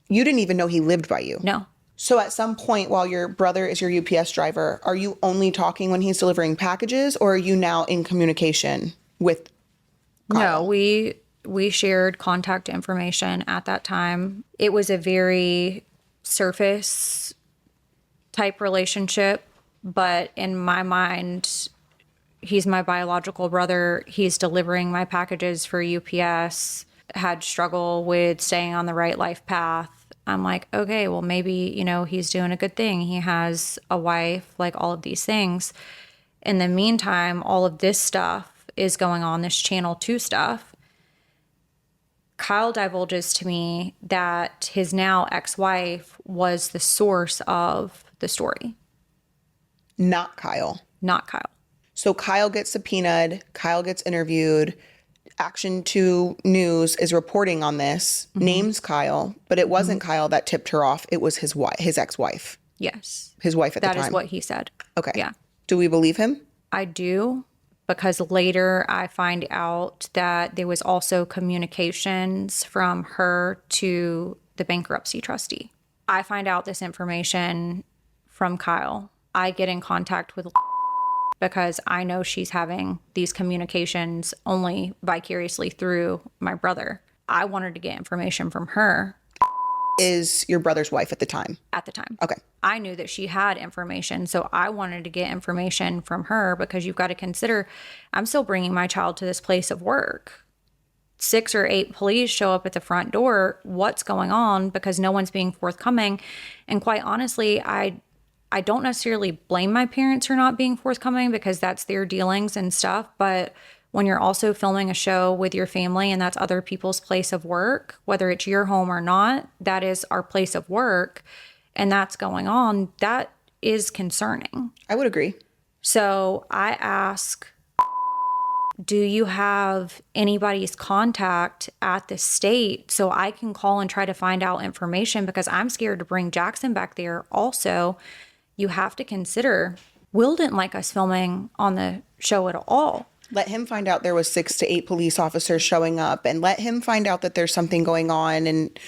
You didn't even know he lived by you? No. So at some point while your brother is your UPS driver, are you only talking when he's delivering packages, or are you now in communication with Kyle? No, we shared contact information at that time. It was a very surface type relationship, but in my mind, he's my biological brother. He's delivering my packages for UPS, had struggle with staying on the right life path. I'm like, okay, well, maybe, he's doing a good thing. He has a wife, like all of these things. In the meantime, all of this stuff is going on, this Channel 2 stuff. Kyle divulges to me that his now ex-wife was the source of the story. Not Kyle. Not Kyle. So Kyle gets subpoenaed. Kyle gets interviewed. Action 2 News is reporting on this, names Kyle, but it wasn't Kyle that tipped her off. It was his wife, his ex-wife. Yes. His wife at the time. That is what he said. Okay. Yeah. Do we believe him? I do, because later I find out that there was also communications from her to the bankruptcy trustee. I find out this information from Kyle. I get in contact with because I know she's having these communications only vicariously through my brother. I wanted to get information from her. Is your brother's wife at the time? At the time. Okay. I knew that she had information, so I wanted to get information from her, because you've got to consider, I'm still bringing my child to this place of work. 6 or 8 police show up at the front door. What's going on? Because no one's being forthcoming. And quite honestly, I don't necessarily blame my parents for not being forthcoming, because that's their dealings and stuff. But when you're also filming a show with your family and that's other people's place of work, whether it's your home or not, that is our place of work, and that's going on, that is concerning. I would agree. So I ask, do you have anybody's contact at the state so I can call and try to find out information, because I'm scared to bring Jackson back there. Also, you have to consider, Will didn't like us filming on the show at all. Let him find out there was 6 to 8 police officers showing up, and let him find out that there's something going on, and,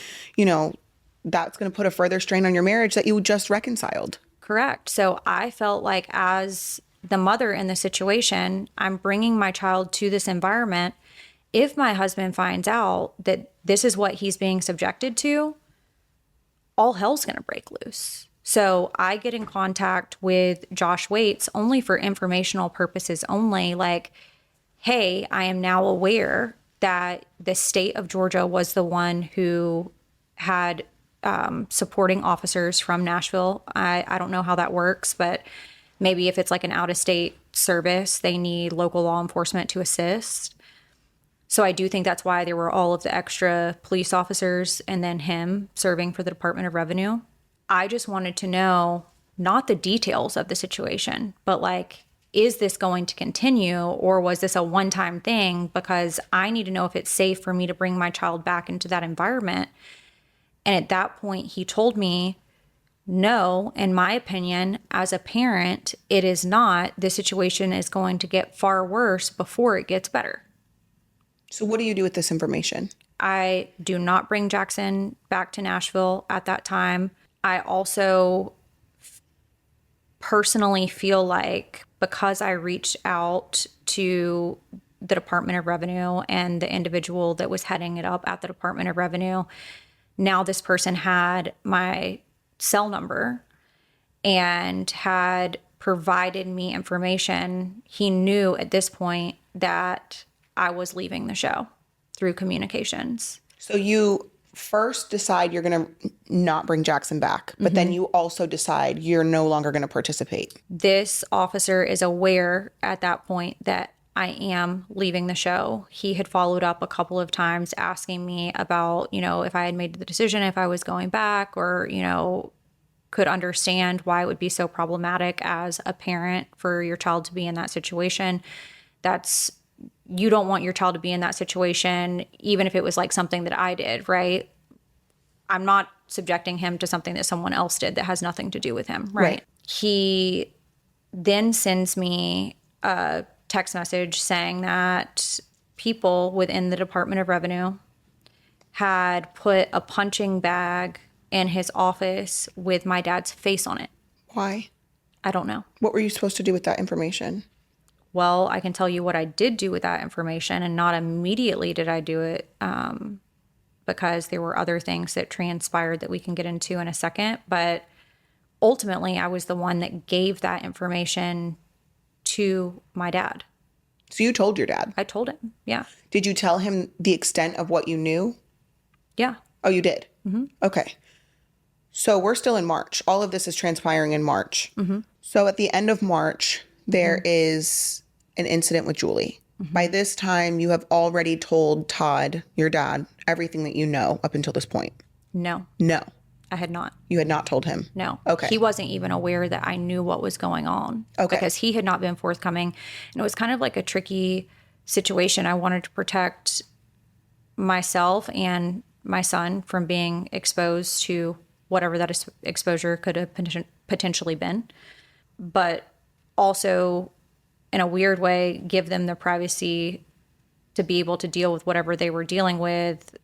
that's going to put a further strain on your marriage that you just reconciled. Correct. So I felt like, as the mother in the situation, I'm bringing my child to this environment. If my husband finds out that this is what he's being subjected to, all hell's going to break loose. So I get in contact with Josh Waits only for informational purposes only. Like, hey, I am now aware that the state of Georgia was the one who had supporting officers from Nashville. I don't know how that works, but maybe if it's like an out-of-state service, they need local law enforcement to assist. So I do think that's why there were all of the extra police officers and then him serving for the Department of Revenue. I just wanted to know, not the details of the situation, but like, is this going to continue, or was this a one-time thing? Because I need to know if it's safe for me to bring my child back into that environment. And at that point, he told me, no, in my opinion, as a parent, it is not. The situation is going to get far worse before it gets better. So what do you do with this information? I do not bring Jackson back to Nashville at that time. I also personally feel like, because I reached out to the Department of Revenue and the individual that was heading it up at the Department of Revenue, now this person had my cell number and had provided me information. He knew at this point that I was leaving the show through communications. So you first decide you're going to not bring Jackson back, but then you also decide you're no longer going to participate. This officer is aware at that point that I am leaving the show. He had followed up a couple of times asking me about, if I had made the decision, if I was going back, or, could understand why it would be so problematic as a parent for your child to be in that situation. You don't want your child to be in that situation, even if it was like something that I did, right? I'm not subjecting him to something that someone else did that has nothing to do with him, right? He then sends me a text message saying that people within the Department of Revenue had put a punching bag in his office with my dad's face on it. Why? I don't know. What were you supposed to do with that information? Well, I can tell you what I did do with that information, and not immediately did I do it because there were other things that transpired that we can get into in a second. But ultimately, I was the one that gave that information to my dad. So you told your dad? I told him, yeah. Did you tell him the extent of what you knew? Yeah. Oh, you did? Mm-hmm. Okay. So we're still in March. All of this is transpiring in March. Mm-hmm. So at the end of March, there is an incident with Julie. Mm-hmm. By this time, you have already told Todd, your dad, everything that you know up until this point. No. No. I had not. You had not told him? No. Okay. He wasn't even aware that I knew what was going on. Okay. Because he had not been forthcoming. And it was kind of like a tricky situation. I wanted to protect myself and my son from being exposed to whatever that exposure could have potentially been. But also, in a weird way, give them the privacy to be able to deal with whatever they were dealing with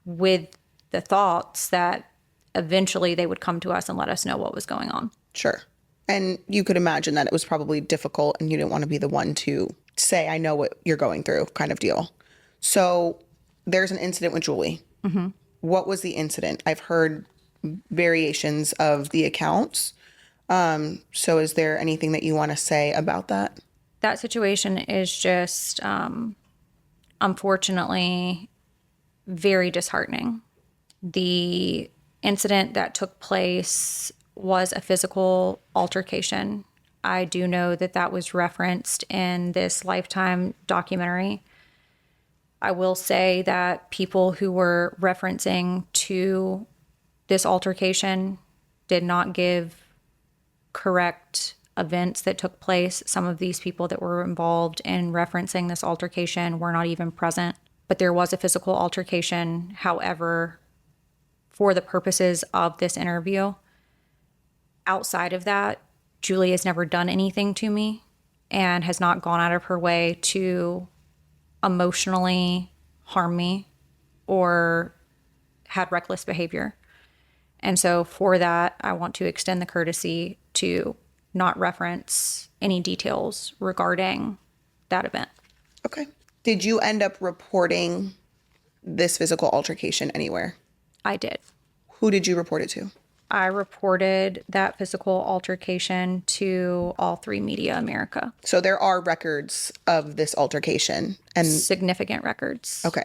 the thoughts that eventually they would come to us and let us know what was going on. Sure. And you could imagine that it was probably difficult and you didn't want to be the one to say, I know what you're going through kind of deal. So there's an incident with Julie. Mm-hmm. What was the incident? I've heard variations of the accounts. So is there anything that you want to say about that? That situation is just, unfortunately, very disheartening. The incident that took place was a physical altercation. I do know that that was referenced in this Lifetime documentary. I will say that people who were referencing to this altercation did not give correct events that took place. Some of these people that were involved in referencing this altercation were not even present. But there was a physical altercation. However, for the purposes of this interview, outside of that, Julie has never done anything to me and has not gone out of her way to emotionally harm me or had reckless behavior. And so for that, I want to extend the courtesy to not reference any details regarding that event. Okay. Did you end up reporting this physical altercation anywhere? I did. Who did you report it to? I reported that physical altercation to All 3 Media America. So there are records of this altercation and significant records. Okay.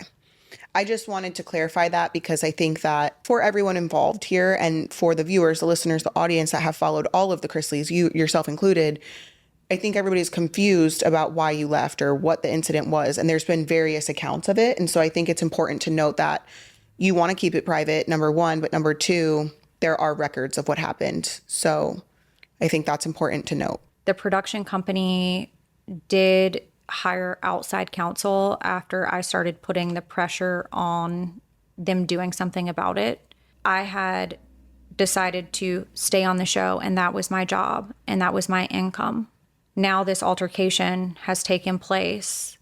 I just wanted to clarify that because I think that for everyone involved here and for the viewers, the listeners, the audience that have followed all of the Chrisleys, you yourself included, I think everybody's confused about why you left or what the incident was. And there's been various accounts of it. And so I think it's important to note that you want to keep it private, number one, but number two, there are records of what happened. So I think that's important to note. The production company did hire outside counsel after I started putting the pressure on them doing something about it. I had decided to stay on the show, and that was my job, and that was my income. Now this altercation has taken place.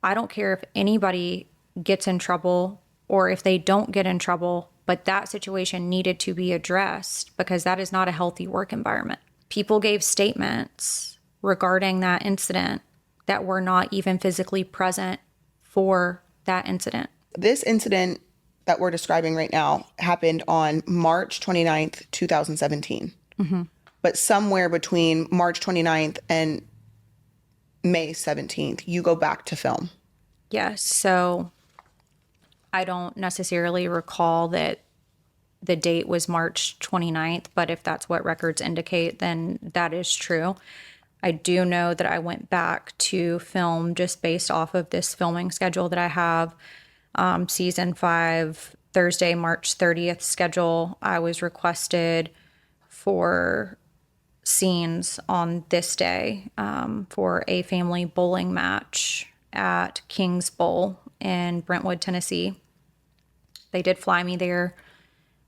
I don't care if anybody gets in trouble or if they don't get in trouble, but that situation needed to be addressed because that is not a healthy work environment. People gave statements regarding that incident that were not even physically present for that incident. This incident that we're describing right now happened on March 29th, 2017. Mm-hmm. But somewhere between March 29th and May 17th, you go back to film. Yes. So I don't necessarily recall that the date was March 29th, but if that's what records indicate, then that is true. I do know that I went back to film just based off of this filming schedule that I have. Season 5, Thursday, March 30th schedule. I was requested for scenes on this day for a family bowling match at King's Bowl in Brentwood, Tennessee. They did fly me there.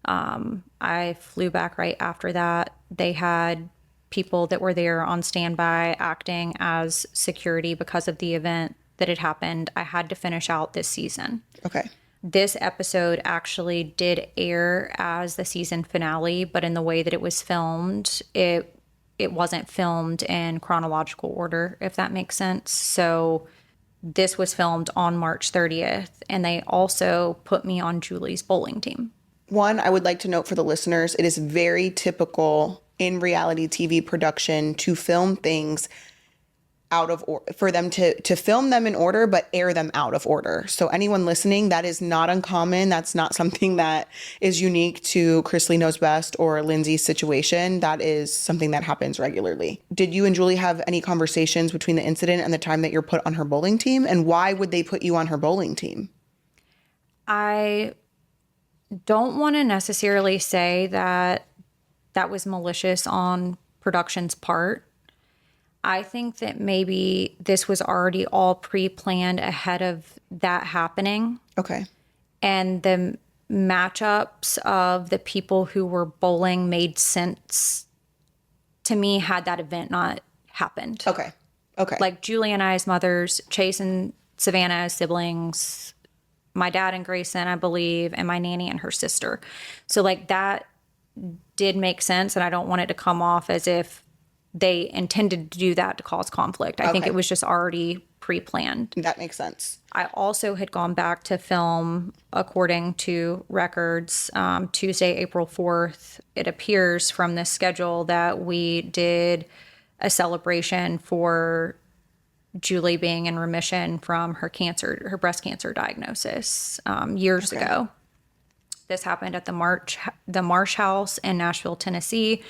I flew back right after that. They had people that were there on standby acting as security because of the event that had happened. I had to finish out this season. Okay. This episode actually did air as the season finale, but in the way that it was filmed, it wasn't filmed in chronological order, if that makes sense. So this was filmed on March 30th, and they also put me on Julie's bowling team. One, I would like to note for the listeners, it is very typical in reality TV production to film things out of order, for them to film them in order, but air them out of order. So anyone listening, that is not uncommon. That's not something that is unique to Chrisley Knows Best or Lindsay's situation. That is something that happens regularly. Did you and Julie have any conversations between the incident and the time that you're put on her bowling team? And why would they put you on her bowling team? I don't want to necessarily say that that was malicious on production's part. I think that maybe this was already all pre-planned ahead of that happening. Okay. And the matchups of the people who were bowling made sense to me had that event not happened. Okay. Okay. Like Julie and I's mothers, Chase and Savannah as siblings, my dad and Grayson, I believe, and my nanny and her sister. So like that did make sense, and I don't want it to come off as if they intended to do that to cause conflict. I think it was just already pre-planned. That makes sense. I also had gone back to film, according to records, Tuesday, April 4th. It appears from this schedule that we did a celebration for Julie being in remission from her breast cancer diagnosis years ago. This happened at the Marsh House in Nashville, Tennessee.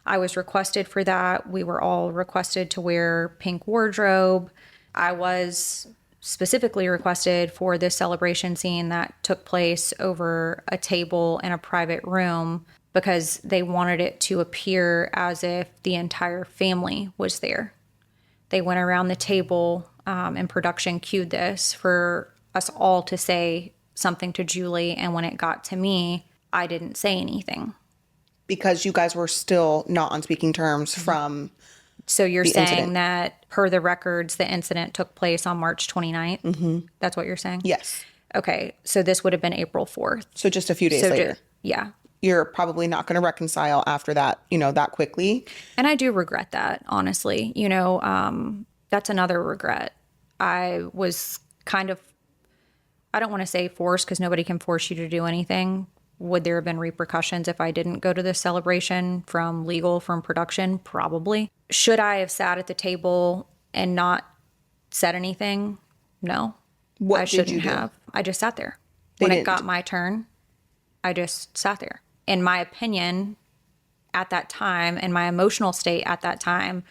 I was requested for that. We were all requested to wear pink wardrobe. I was specifically requested for this celebration scene that took place over a table in a private room because they wanted it to appear as if the entire family was there. They went around the table, and production cued this for us all to say something to Julie, and when it got to me, I didn't say anything. Because you guys were still not on speaking terms from So you're saying incident. that per the records, the incident took place on March 29th? Mm-hmm. That's what you're saying? Yes. Okay, so this would have been April 4th. So just a few days later. Yeah. You're probably not going to reconcile after that, that quickly. And I do regret that, honestly. That's another regret. I was kind of, I don't want to say forced because nobody can force you to do anything. Would there have been repercussions if I didn't go to this celebration from production? Probably. Should I have sat at the table and not said anything? No. What I did shouldn't you do? have. I just sat there. They When it didn't. got my turn, I just sat there. In my opinion, at that time, and my emotional state at that time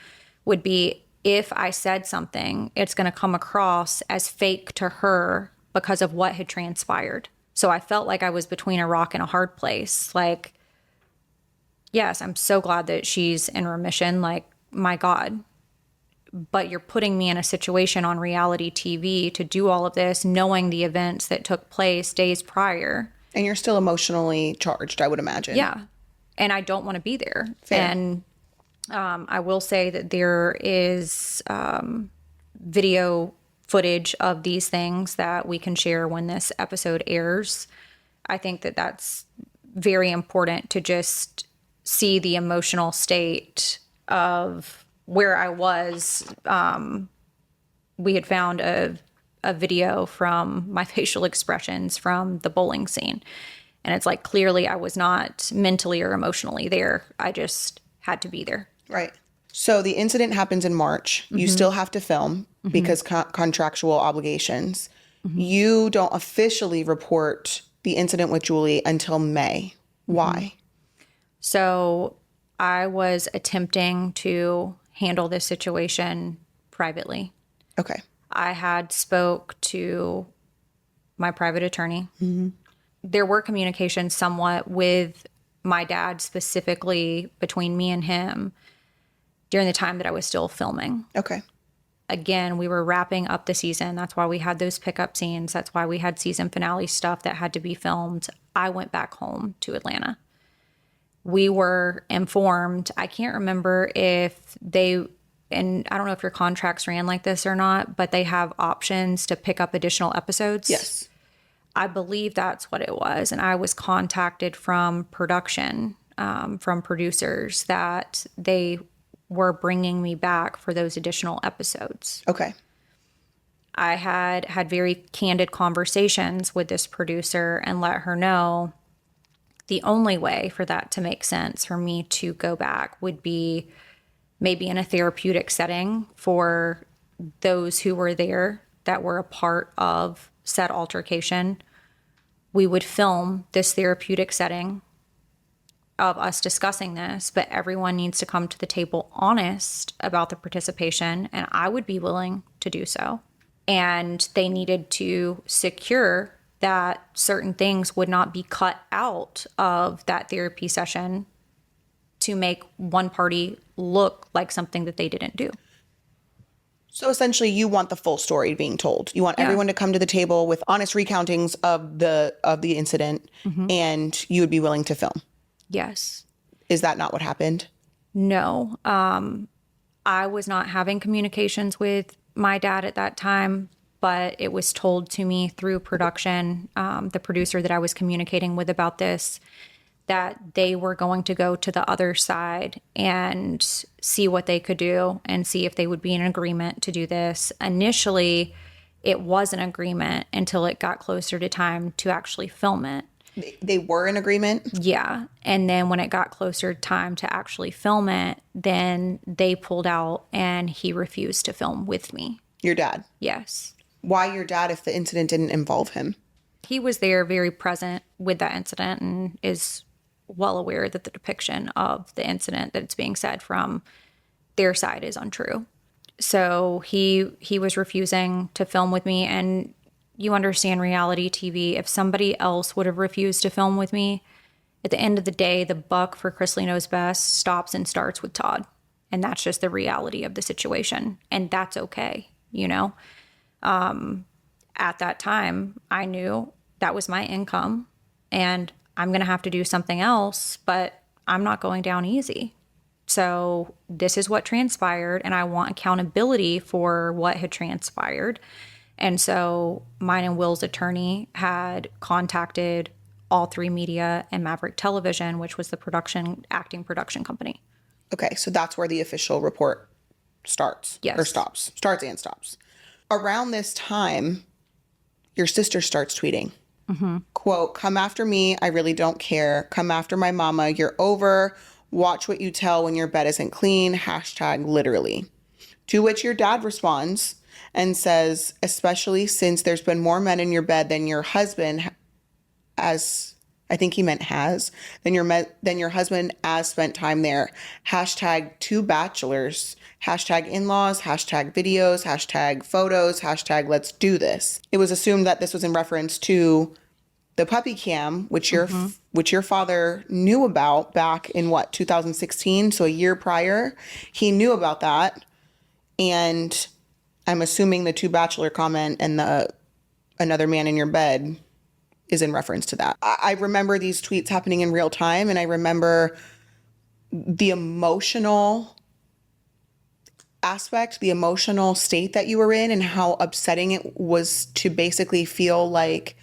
would be, if I said something, it's going to come across as fake to her because of what had transpired. So I felt like I was between a rock and a hard place. Like, yes, I'm so glad that she's in remission. Like, my God. But you're putting me in a situation on reality TV to do all of this, knowing the events that took place days prior. And you're still emotionally charged, I would imagine. Yeah. And I don't want to be there. Fair. And I will say that there is video footage of these things that we can share when this episode airs. I think that that's very important to just see the emotional state of where I was. We had found a video from my facial expressions from the bowling scene. And it's like, clearly I was not mentally or emotionally there. I just had to be there. Right. So the incident happens in March. You still have to film because contractual obligations. You don't officially report the incident with Julie until May. Why? So I was attempting to handle this situation privately. Okay. I had spoke to my private attorney. There were communications somewhat with my dad, specifically between me and him, during the time that I was still filming. Okay. Again, we were wrapping up the season. That's why we had those pickup scenes. That's why we had season finale stuff that had to be filmed. I went back home to Atlanta. We were informed. I can't remember if they, and I don't know if your contracts ran like this or not, but they have options to pick up additional episodes. Yes. I believe that's what it was. And I was contacted from production, from producers, that they were bringing me back for those additional episodes. Okay. I had very candid conversations with this producer and let her know the only way for that to make sense for me to go back would be maybe in a therapeutic setting for those who were there that were a part of said altercation. We would film this therapeutic setting of us discussing this, but everyone needs to come to the table honest about the participation, and I would be willing to do so. And they needed to secure that certain things would not be cut out of that therapy session to make one party look like something that they didn't do. So essentially you want the full story being told. You want everyone to come to the table with honest recountings of the incident, and you would be willing to film. Yes. Is that not what happened? No. I was not having communications with my dad at that time, but it was told to me through production, the producer that I was communicating with about this, that they were going to go to the other side and see what they could do and see if they would be in agreement to do this. Initially, it was an agreement until it got closer to time to actually film it. They were in agreement? Yeah. And then when it got closer time to actually film it, then they pulled out and he refused to film with me. Your dad? Yes. Why your dad if the incident didn't involve him? He was there very present with that incident and is well aware that the depiction of the incident that's being said from their side is untrue. So he was refusing to film with me. And you understand reality TV. If somebody else would have refused to film with me, at the end of the day, the buck for Chrisley Knows Best stops and starts with Todd. And that's just the reality of the situation. And that's okay, you know? At that time, I knew that was my income and I'm going to have to do something else, but I'm not going down easy. So this is what transpired, and I want accountability for what had transpired. And so mine and Will's attorney had contacted All 3 Media and Maverick Television, which was the acting production company. Okay, so that's where the official report starts. Yes. Or stops. Starts and stops. Around this time, your sister starts tweeting. Quote, "Come after me. I really don't care. Come after my mama. You're over. Watch what you tell when your bed isn't clean. Hashtag literally." To which your dad responds and says, "Especially since there's been more men in your bed than your husband as," I think he meant has, than your husband as spent time there. Hashtag 2 bachelors. Hashtag in-laws. Hashtag videos. Hashtag photos. Hashtag let's do this. It was assumed that this was in reference to the puppy cam, which your father knew about back in 2016, so a year prior. He knew about that, and I'm assuming the 2 bachelor comment and the another man in your bed is in reference to that. I remember these tweets happening in real time, and I remember the emotional aspect, the emotional state that you were in, and how upsetting it was to basically feel like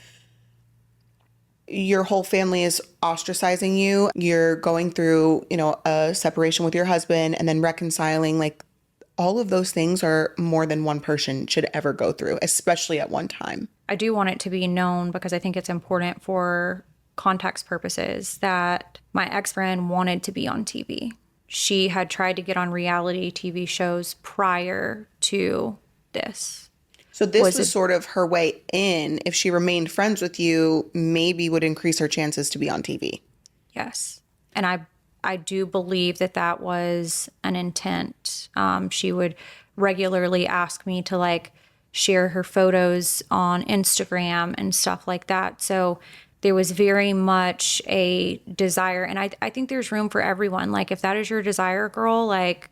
your whole family is ostracizing you. You're going through, a separation with your husband and then reconciling. Like, all of those things are more than one person should ever go through, especially at one time. I do want it to be known, because I think it's important for context purposes, that my ex-friend wanted to be on TV. She had tried to get on reality TV shows prior to this. So this was sort of her way in. If she remained friends with you, maybe would increase her chances to be on TV. Yes. And I I do believe that that was an intent. She would regularly ask me to like share her photos on Instagram and stuff like that. So there was very much a desire. And I think there's room for everyone. Like, if that is your desire, girl, like,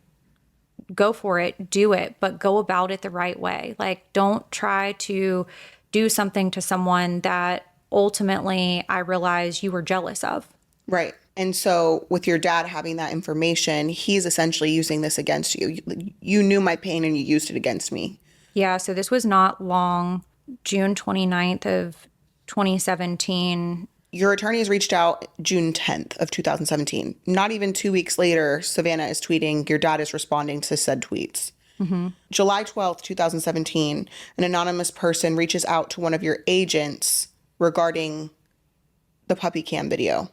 go for it, do it, but go about it the right way. Like, don't try to do something to someone that ultimately I realize you were jealous of. Right. And so with your dad having that information, he's essentially using this against you. You knew my pain and you used it against me. Yeah, so this was not long. June 29th of 2017. Your attorney has reached out June 10th of 2017. Not even 2 weeks later, Savannah is tweeting, your dad is responding to said tweets. July 12th, 2017, an anonymous person reaches out to one of your agents regarding the puppy cam video.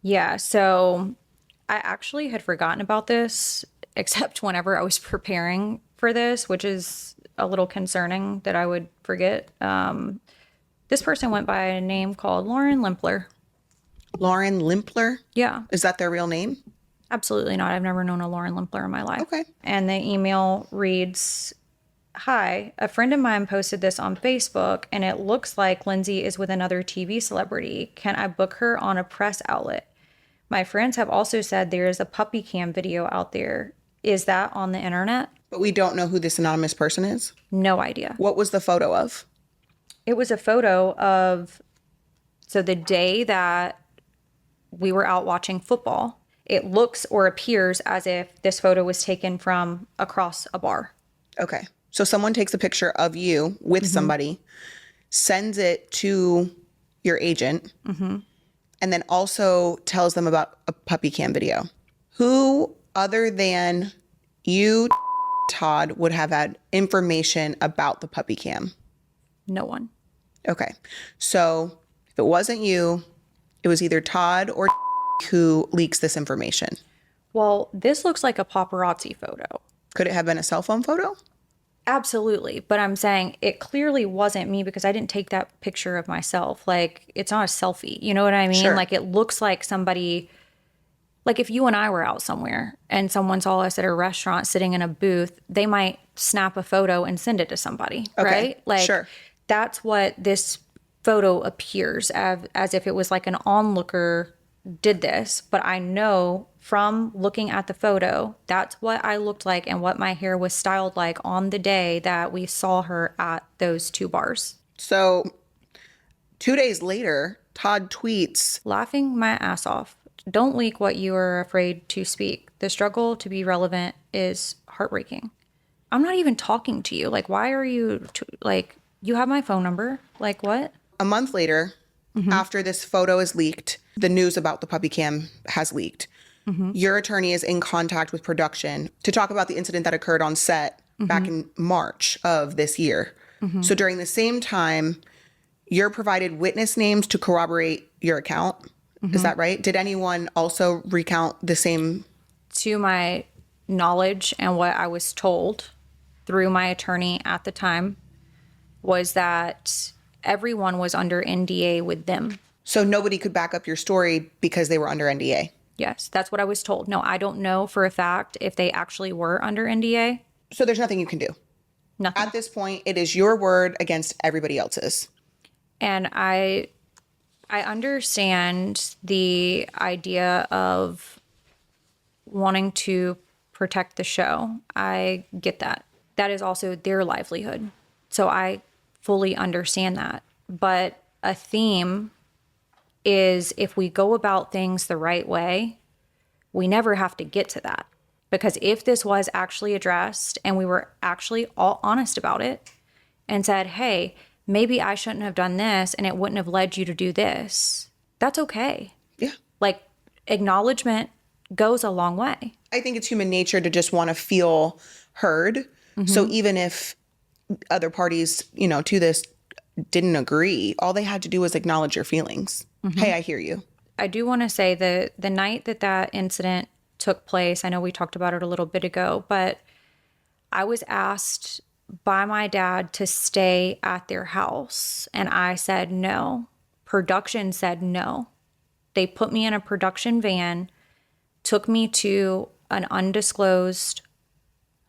Yeah, so I actually had forgotten about this, except whenever I was preparing for this, which is a little concerning that I would forget. This person went by a name called Lauren Limpler. Lauren Limpler? Yeah, Is that their real name? absolutely not. I've never known a Lauren Limpler in my life. Okay. And the email reads, "Hi, a friend of mine posted this on Facebook and it looks like Lindsie is with another TV celebrity. Can I book her on a press outlet? My friends have also said there is a puppy cam video out there. Is that on the internet?" But we don't know who this anonymous person is. No idea. What was the photo of? It was a photo of, so the day that we were out watching football, it looks or appears as if this photo was taken from across a bar. Okay. So someone takes a picture of you with somebody, sends it to your agent, and then also tells them about a puppy cam video. Who other than you, Todd, would have had information about the puppy cam? No one. Okay. So if it wasn't you, it was either Todd or who leaks this information. Well, this looks like a paparazzi photo. Could it have been a cell phone photo? Absolutely. But I'm saying it clearly wasn't me because I didn't take that picture of myself. Like, it's not a selfie. You know what I mean? Sure. Like, it looks like somebody, like if you and I were out somewhere and someone saw us at a restaurant sitting in a booth, they might snap a photo and send it to somebody, Okay. right? Like, Sure. that's what this photo appears as if it was like an onlooker did this. But I know from looking at the photo, that's what I looked like and what my hair was styled like on the day that we saw her at those two bars. So 2 days later, Todd tweets, Laughing my ass off. Don't leak what you are afraid to speak. The struggle to be relevant is heartbreaking. I'm not even talking to you. Like, why are you, like, you have my phone number? Like, what? a month later, after this photo is leaked, the news about the puppy cam has leaked. Your attorney is in contact with production to talk about the incident that occurred on set back in March of this year. So during the same time, you're provided witness names to corroborate your account. Is that right? Did anyone also recount the same? To my knowledge and what I was told through my attorney at the time was that everyone was under NDA with them. So nobody could back up your story because they were under NDA. Yes, that's what I was told. No, I don't know for a fact if they actually were under NDA. So there's nothing you can do. Nothing. At this point, it is your word against everybody else's. And I understand the idea of wanting to protect the show. I get that. That is also their livelihood. So I fully understand that. But a theme is if we go about things the right way, we never have to get to that. Because if this was actually addressed and we were actually all honest about it and said, hey, maybe I shouldn't have done this and it wouldn't have led you to do this, that's okay. Yeah. Like, acknowledgement goes a long way. I think it's human nature to just want to feel heard. So even if other parties, to this didn't agree, all they had to do was acknowledge your feelings. Hey, I hear you. I do want to say the night that incident took place, I know we talked about it a little bit ago, but I was asked by my dad to stay at their house. And I said no. Production said no. They put me in a production van took me to an undisclosed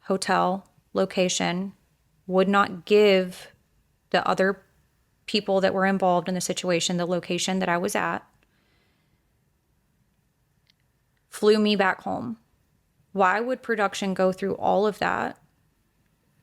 hotel location, would not give the other people that were involved in the situation the location that I was at, flew me back home. Why would production go through all of that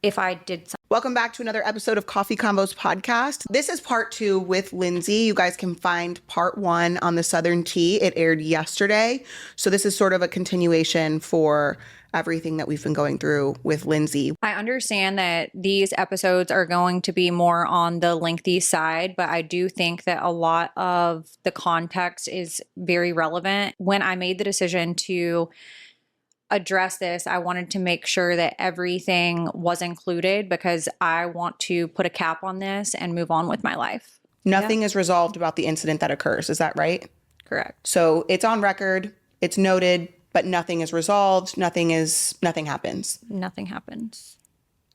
if I did something? Welcome back to another episode of Coffee Combos podcast. This is part 2 with Lindsie. You guys can find part 1 on the Southern Tea. It aired yesterday. So this is sort of a continuation for everything that we've been going through with Lindsie. I understand that these episodes are going to be more on the lengthy side, but I do think that a lot of the context is very relevant. When I made the decision to address this, I wanted to make sure that everything was included because I want to put a cap on this and move on with my life. Nothing is resolved about the incident that occurs. Is that right? Correct. So it's on record, it's noted, but nothing is resolved. Nothing happens. Nothing happens.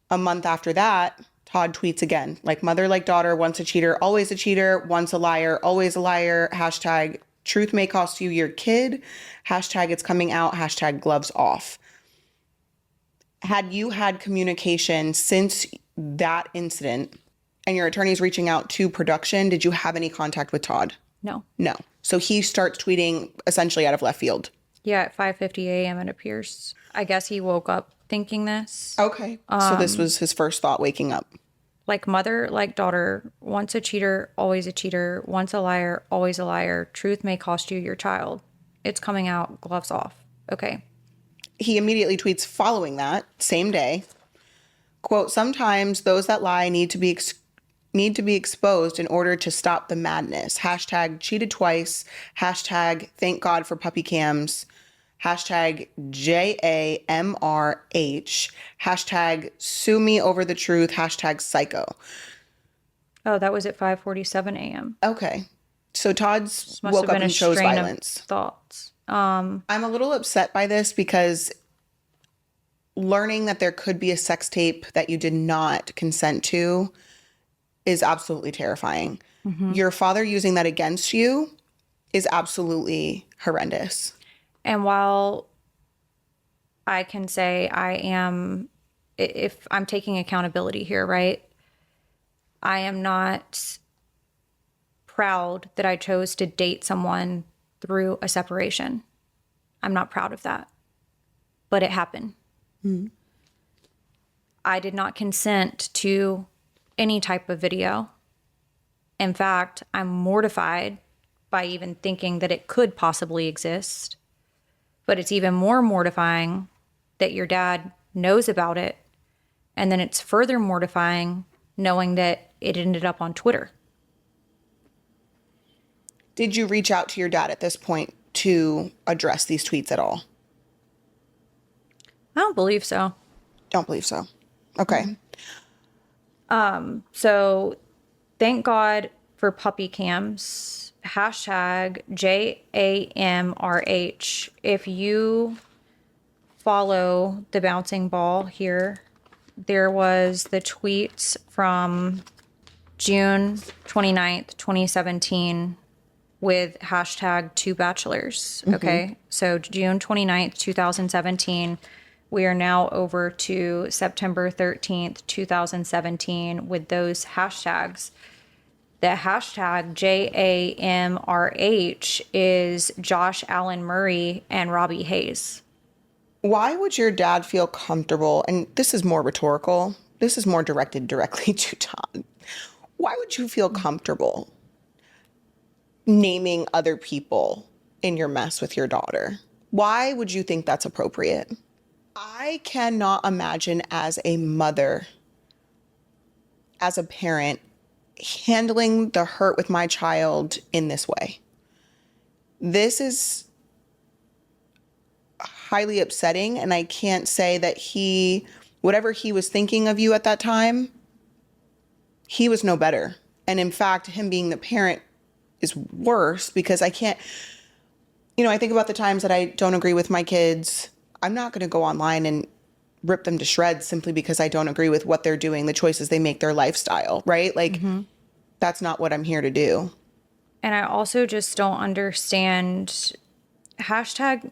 A month after that, Todd tweets again, like mother, like daughter, once a cheater, always a cheater, once a liar, always a liar, hashtag truth may cost you your kid, hashtag it's coming out, hashtag gloves off. Had you had communication since that incident and your attorney's reaching out to production, did you have any contact with Todd? No. No. So he starts tweeting essentially out of left field. Yeah, at 5:50 a.m. it appears. I guess he woke up thinking this. Okay. So this was his first thought waking up. Like mother, like daughter, once a cheater, always a cheater, once a liar, always a liar. Truth may cost you your child. It's coming out, gloves off. Okay. He immediately tweets following that, same day, quote, sometimes those that lie need to be exposed in order to stop the madness. Hashtag cheated twice. Hashtag thank God for puppy cams. Hashtag JAMRH. Hashtag sue me over the truth. Hashtag psycho. Oh, that was at 5:47 a.m. Okay. So Todd's Must woke have up been and a chose strain violence. of thoughts. I'm a little upset by this because learning that there could be a sex tape that you did not consent to is absolutely terrifying. Mm-hmm. Your father using that against you is absolutely horrendous. And while I can say if I'm taking accountability here, right? I am not proud that I chose to date someone through a separation. I'm not proud of that. But it happened. Mm-hmm. I did not consent to any type of video. In fact, I'm mortified by even thinking that it could possibly exist. But it's even more mortifying that your dad knows about it. And then it's further mortifying knowing that it ended up on Twitter. Did you reach out to your dad at this point to address these tweets at all? I don't believe so. Don't believe so. Okay. So thank God for puppy cams. Hashtag JAMRH. If you follow the bouncing ball here, there was the tweets from June 29th, 2017 with hashtag 2bachelors. Mm-hmm. Okay. So June 29th, 2017. We are now over to September 13th, 2017 with those hashtags. The hashtag JAMRH is Josh Allen Murray and Robbie Hayes. Why would your dad feel comfortable? And this is more rhetorical. This is more directed directly to Todd. Why would you feel comfortable naming other people in your mess with your daughter? Why would you think that's appropriate? I cannot imagine as a mother, as a parent, handling the hurt with my child in this way. This is highly upsetting, and I can't say that whatever he was thinking of you at that time, he was no better. And in fact, him being the parent is worse because I can't, I think about the times that I don't agree with my kids. I'm not going to go online and rip them to shreds simply because I don't agree with what they're doing, the choices they make, their lifestyle, right? Like, mm-hmm. That's not what I'm here to do. And I also just don't understand hashtag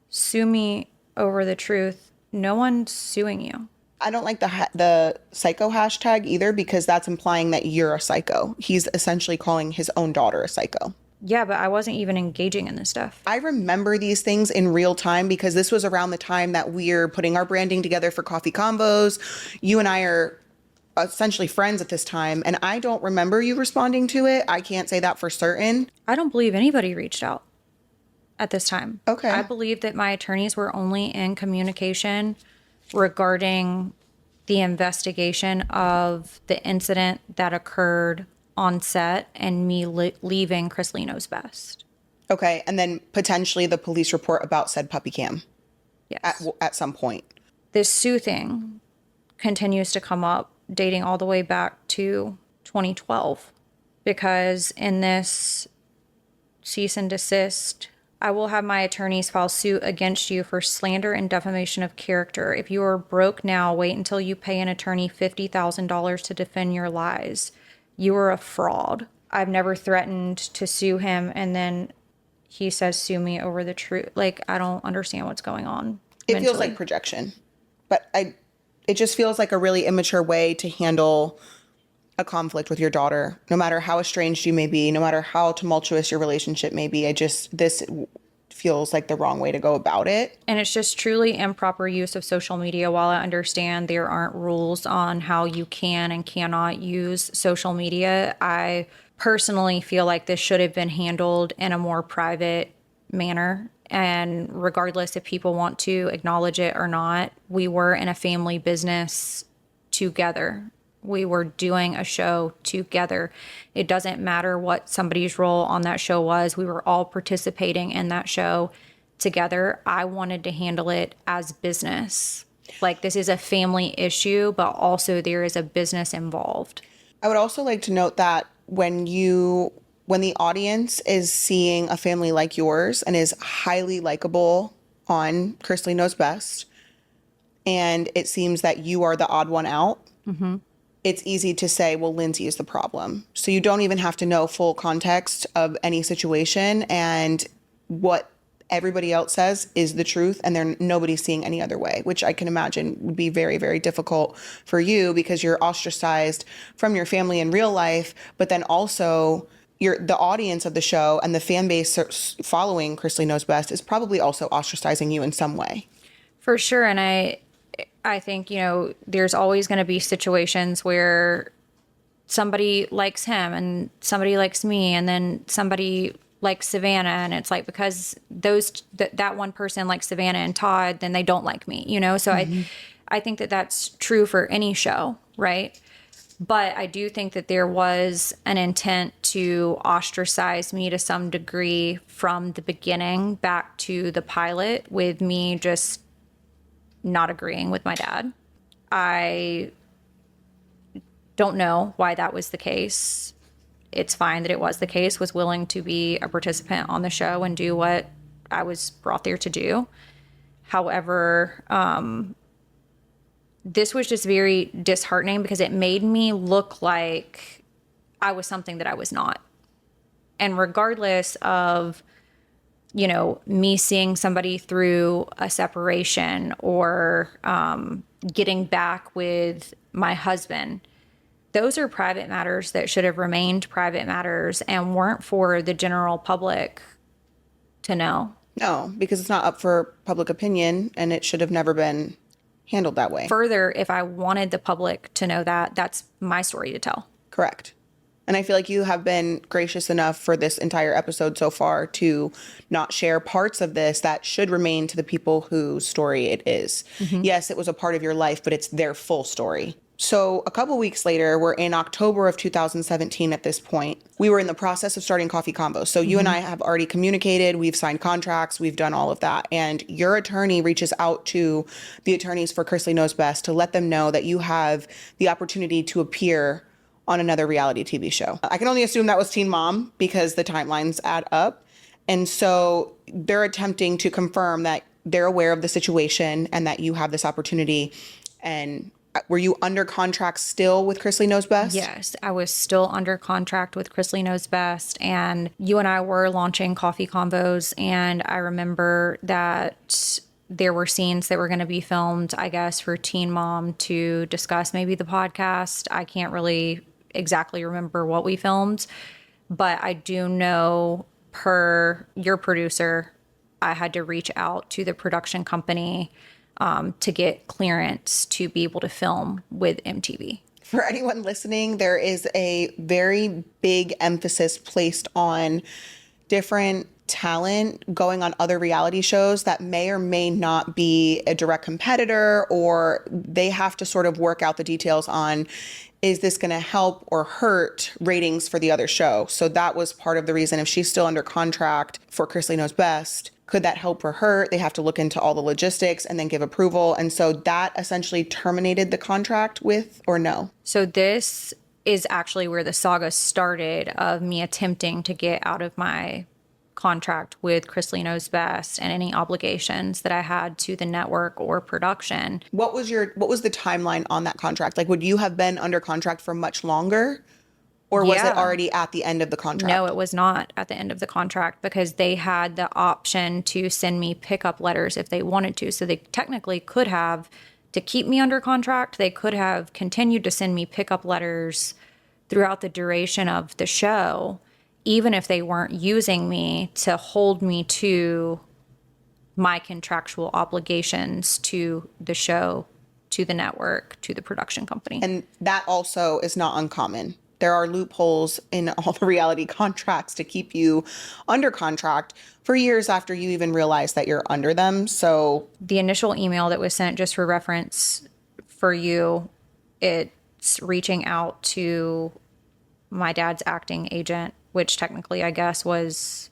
sue me over the truth. No one's suing you. I don't like the psycho hashtag either, because that's implying that you're a psycho. He's essentially calling his own daughter a psycho. Yeah, but I wasn't even engaging in this stuff. I remember these things in real time because this was around the time that we're putting our branding together for Coffee Convos. You and I are essentially friends at this time, and I don't remember you responding to it. I can't say that for certain. I don't believe anybody reached out at this time. Okay. I believe that my attorneys were only in communication regarding the investigation of the incident that occurred on set and me leaving Chris Lee Knows Best. Okay, and then potentially the police report about said puppy cam. Yes. At some point. This Sue thing continues to come up, dating all the way back to 2012, because in this cease and desist, I will have my attorneys file suit against you for slander and defamation of character. If you are broke now, wait until you pay an attorney $50,000 to defend your lies. You are a fraud. I've never threatened to sue him, and then he says sue me over the truth. Like, I don't understand what's going on. It feels like projection, but it just feels like a really immature way to handle a conflict with your daughter, no matter how estranged you may be, no matter how tumultuous your relationship may be. This feels like the wrong way to go about it. And it's just truly improper use of social media. While I understand there aren't rules on how you can and cannot use social media, I personally feel like this should have been handled in a more private manner. And regardless if people want to acknowledge it or not, we were in a family business together. We were doing a show together. It doesn't matter what somebody's role on that show was. We were all participating in that show together. I wanted to handle it as business. Like, this is a family issue, but also there is a business involved. I would also like to note that when the audience is seeing a family like yours and is highly likable on Chris Lee Knows Best, and it seems that you are the odd one out, it's easy to say, well, Lindsie is the problem. So you don't even have to know full context of any situation, and what everybody else says is the truth, and nobody's seeing any other way, which I can imagine would be very, very difficult for you because you're ostracized from your family in real life, but then also the audience of the show and the fan base following Chris Lee Knows Best is probably also ostracizing you in some way. For sure. And I think, there's always going to be situations where somebody likes him and somebody likes me, and then somebody likes Savannah, and it's like, because that one person likes Savannah and Todd, then they don't like me, So I think that that's true for any show, right? But I do think that there was an intent to ostracize me to some degree from the beginning back to the pilot, with me just not agreeing with my dad. I don't know why that was the case. It's fine that it was the case. Was willing to be a participant on the show and do what I was brought there to do. However, this was just very disheartening because it made me look like I was something that I was not. And regardless of, me seeing somebody through a separation or getting back with my husband, those are private matters that should have remained private matters and weren't for the general public to know. No, because it's not up for public opinion, and it should have never been handled that way. Further, if I wanted the public to know that, that's my story to tell. Correct. And I feel like you have been gracious enough for this entire episode so far to not share parts of this that should remain to the people whose story it is. Yes, it was a part of your life, but it's their full story. So a couple weeks later, we're in October of 2017 at this point. We were in the process of starting Coffee Convos. So you and I have already communicated. We've signed contracts. We've done all of that. And your attorney reaches out to the attorneys for Chris Lee Knows Best to let them know that you have the opportunity to appear on another reality TV show. I can only assume that was Teen Mom because the timelines add up. And so they're attempting to confirm that they're aware of the situation and that you have this opportunity. And were you under contract still with Chrisley Knows Best? Yes, I was still under contract with Chrisley Knows Best, and you and I were launching coffee convos, and I remember that there were scenes that were going to be filmed, I guess, for Teen Mom to discuss maybe the podcast. I can't really exactly remember what we filmed, but I do know per your producer, I had to reach out to the production company to get clearance to be able to film with MTV. For anyone listening, there is a very big emphasis placed on different talent going on other reality shows that may or may not be a direct competitor, or they have to sort of work out the details on, is this going to help or hurt ratings for the other show? So that was part of the reason. If she's still under contract for Chrisley Knows Best, could that help or hurt? They have to look into all the logistics and then give approval. And so that essentially terminated the contract with, or no? So this is actually where the saga started of me attempting to get out of my contract with Chrisley Knows Best and any obligations that I had to the network or production. What was the timeline on that contract? Like, would you have been under contract for much longer? Or was it already at the end of the contract? No, it was not at the end of the contract because they had the option to send me pickup letters if they wanted to. So they technically could have, to keep me under contract, they could have continued to send me pickup letters throughout the duration of the show, even if they weren't using me to hold me to my contractual obligations to the show, to the network, to the production company. And that also is not uncommon. There are loopholes in all the reality contracts to keep you under contract for years after you even realize that you're under them. So the initial email that was sent, just for reference for you, it's reaching out to my dad's acting agent, which technically I guess was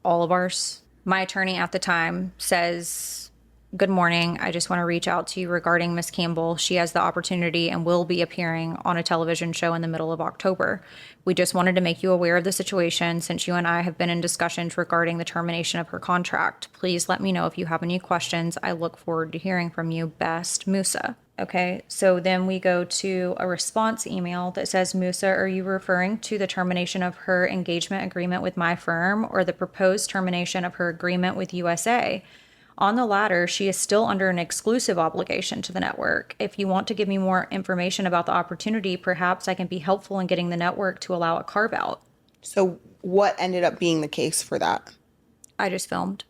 all of ours. My attorney at the time says, "Good morning. I just want to reach out to you regarding Miss Campbell. She has the opportunity and will be appearing on a television show in the middle of October. We just wanted to make you aware of the situation since you and I have been in discussions regarding the termination of her contract. Please let me know if you have any questions. I look forward to hearing from you. Best, Musa." Okay, so then we go to a response email that says, "Musa, are you referring to the termination of her engagement agreement with my firm or the proposed termination of her agreement with USA? On the latter, she is still under an exclusive obligation to the network. If you want to give me more information about the opportunity, perhaps I can be helpful in getting the network to allow a carve out." So what ended up being the case for that? I just filmed.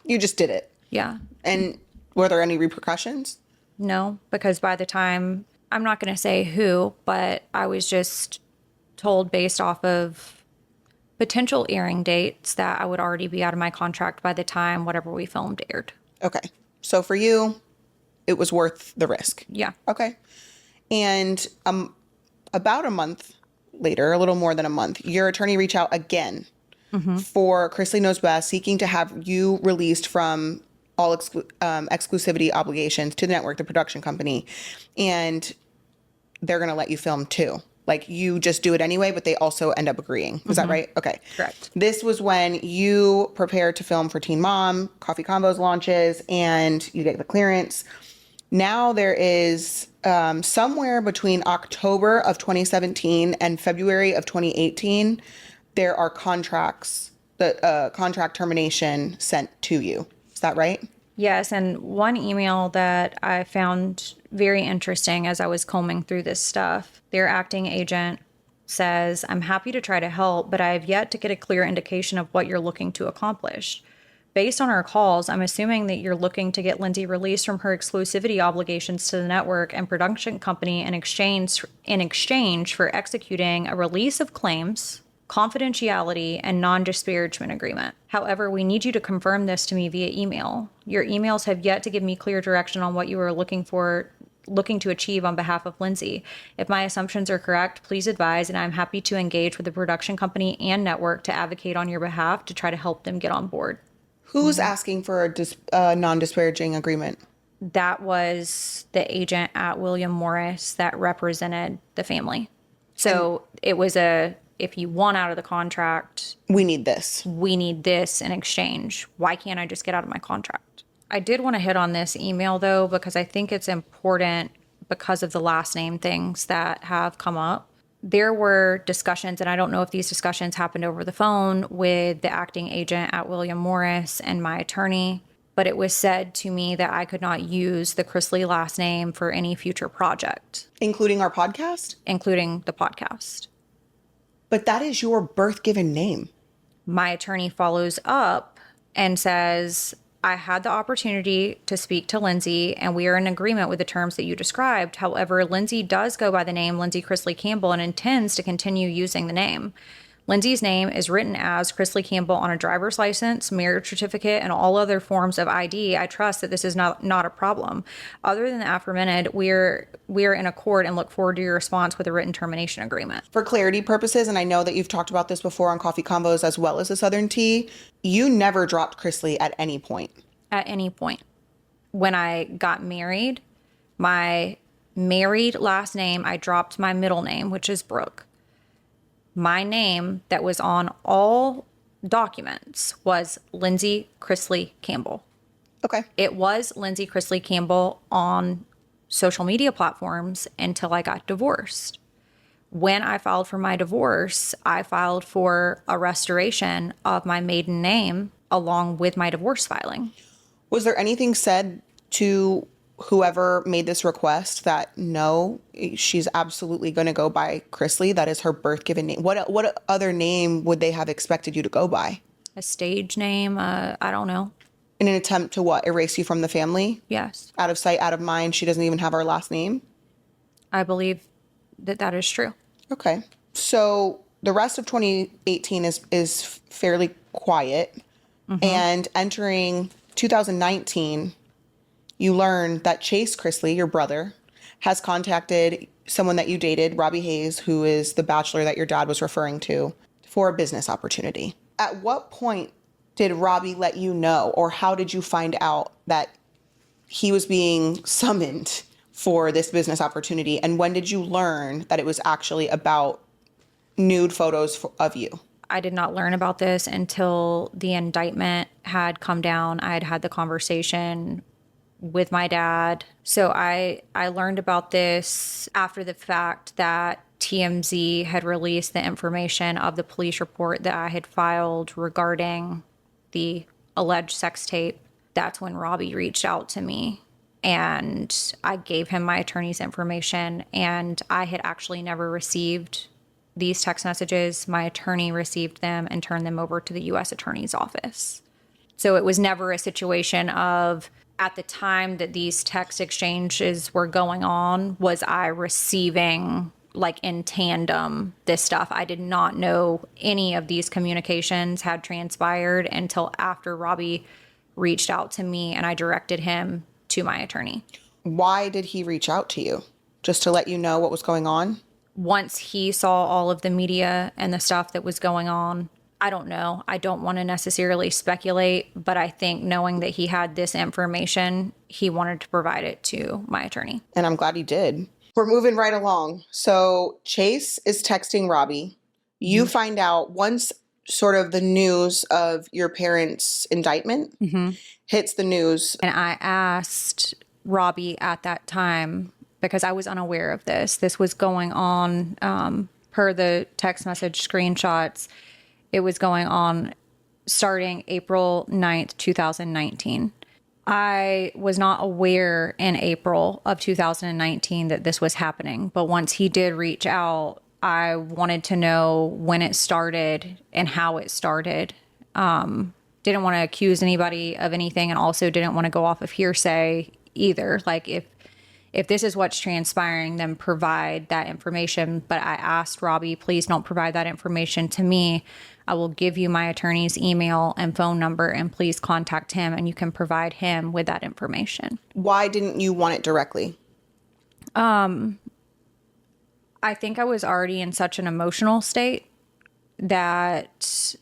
You just did it. Yeah. And were there any repercussions? No, because by the time, I'm not going to say who, but I was just told based off of potential airing dates that I would already be out of my contract by the time whatever we filmed aired. Okay. So for you, it was worth the risk. Yeah. Okay. And about a month later, a little more than a month, your attorney reached out again for Chrisley Knows Best, seeking to have you released from all exclusivity obligations to the network, the production company, and they're going to let you film too. Like, you just do it anyway, but they also end up agreeing. Is that right? Okay. Correct. This was when you prepared to film for Teen Mom, Coffee Combos launches, and you get the clearance. Now there is somewhere between October of 2017 and February of 2018, there are contracts, the contract termination sent to you. Is that right? Yes, and one email that I found very interesting as I was combing through this stuff, their acting agent says, "I'm happy to try to help, but I have yet to get a clear indication of what you're looking to accomplish. Based on our calls, I'm assuming that you're looking to get Lindsie released from her exclusivity obligations to the network and production company in exchange for executing a release of claims, confidentiality, and non-disparagement agreement. However, we need you to confirm this to me via email. Your emails have yet to give me clear direction on what you are looking to achieve on behalf of Lindsie. If my assumptions are correct, please advise, and I'm happy to engage with the production company and network to advocate on your behalf to try to help them get on board." Who's asking for a non-disparaging agreement? That was the agent at William Morris that represented the family. So it was if you want out of the contract, we need this. We need this in exchange. Why can't I just get out of my contract? I did want to hit on this email though, because I think it's important because of the last name things that have come up. There were discussions, and I don't know if these discussions happened over the phone with the acting agent at William Morris and my attorney, but it was said to me that I could not use the Chrisley last name for any future project, Including our podcast? including the podcast. But that is your birth given name. My attorney follows up and says, I had the opportunity to speak to Lindsie, and we are in agreement with the terms that you described. However, Lindsie does go by the name Lindsie Chrisley Campbell and intends to continue using the name. Lindsay's name is written as Chrisley Campbell on a driver's license, marriage certificate, and all other forms of ID. I trust that this is not a problem. Other than the aforementioned, we're in accord and look forward to your response with a written termination agreement. For clarity purposes, and I know that you've talked about this before on Coffee Convos as well as the Southern Tea, you never dropped Chrisley at any point. At any point. When I got married, my married last name, I dropped my middle name, which is Brooke. My name that was on all documents was Lindsie Chrisley Campbell. Okay. It was Lindsie Chrisley Campbell on social media platforms until I got divorced. When I filed for my divorce, I filed for a restoration of my maiden name along with my divorce filing. Was there anything said to whoever made this request that no, she's absolutely going to go by Chrisley? That is her birth given name. What other name would they have expected you to go by? A stage name? I don't know. In an attempt to what? Erase you from the family? Yes. Out of sight, out of mind. She doesn't even have our last name? I believe that is true. Okay. So the rest of 2018 is fairly quiet. Mm-hmm. And entering 2019, you learn that Chase Chrisley, your brother, has contacted someone that you dated, Robbie Hayes, who is the bachelor that your dad was referring to, for a business opportunity. At what point did Robbie let you know, or how did you find out that he was being summoned for this business opportunity? And when did you learn that it was actually about nude photos of you? I did not learn about this until the indictment had come down. I had had the conversation with my dad. So I learned about this after the fact that TMZ had released the information of the police report that I had filed regarding the alleged sex tape. That's when Robbie reached out to me and I gave him my attorney's information, and I had actually never received these text messages. My attorney received them and turned them over to the U.S. Attorney's Office. So it was never a situation of, at the time that these text exchanges were going on, was I receiving, like in tandem, this stuff. I did not know any of these communications had transpired until after Robbie reached out to me and I directed him to my attorney. Why did he reach out to you? Just to let you know what was going on? Once he saw all of the media and the stuff that was going on, I don't know. I don't want to necessarily speculate, but I think knowing that he had this information, he wanted to provide it to my attorney. And I'm glad he did. We're moving right along. So Chase is texting Robbie. You find out once sort of the news of your parents' indictment hits the news. And I asked Robbie at that time, because I was unaware of this. This was going on, per the text message screenshots, it was going on starting April 9th, 2019. I was not aware in April of 2019 that this was happening. But once he did reach out, I wanted to know when it started and how it started. Didn't want to accuse anybody of anything, and also didn't want to go off of hearsay either. Like, if this is what's transpiring, then provide that information. But I asked Robbie, please don't provide that information to me. I will give you my attorney's email and phone number, and please contact him and you can provide him with that information. Why didn't you want it directly? I think I was already in such an emotional state that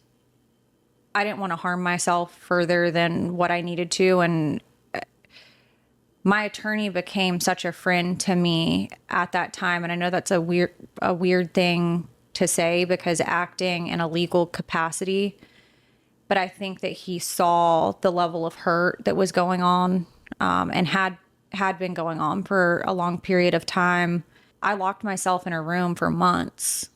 I didn't want to harm myself further than what I needed to. And my attorney became such a friend to me at that time. And I know that's a weird thing to say, because acting in a legal capacity But I think that he saw the level of hurt that was going on, and had been going on for a long period of time. I locked myself in a room for months,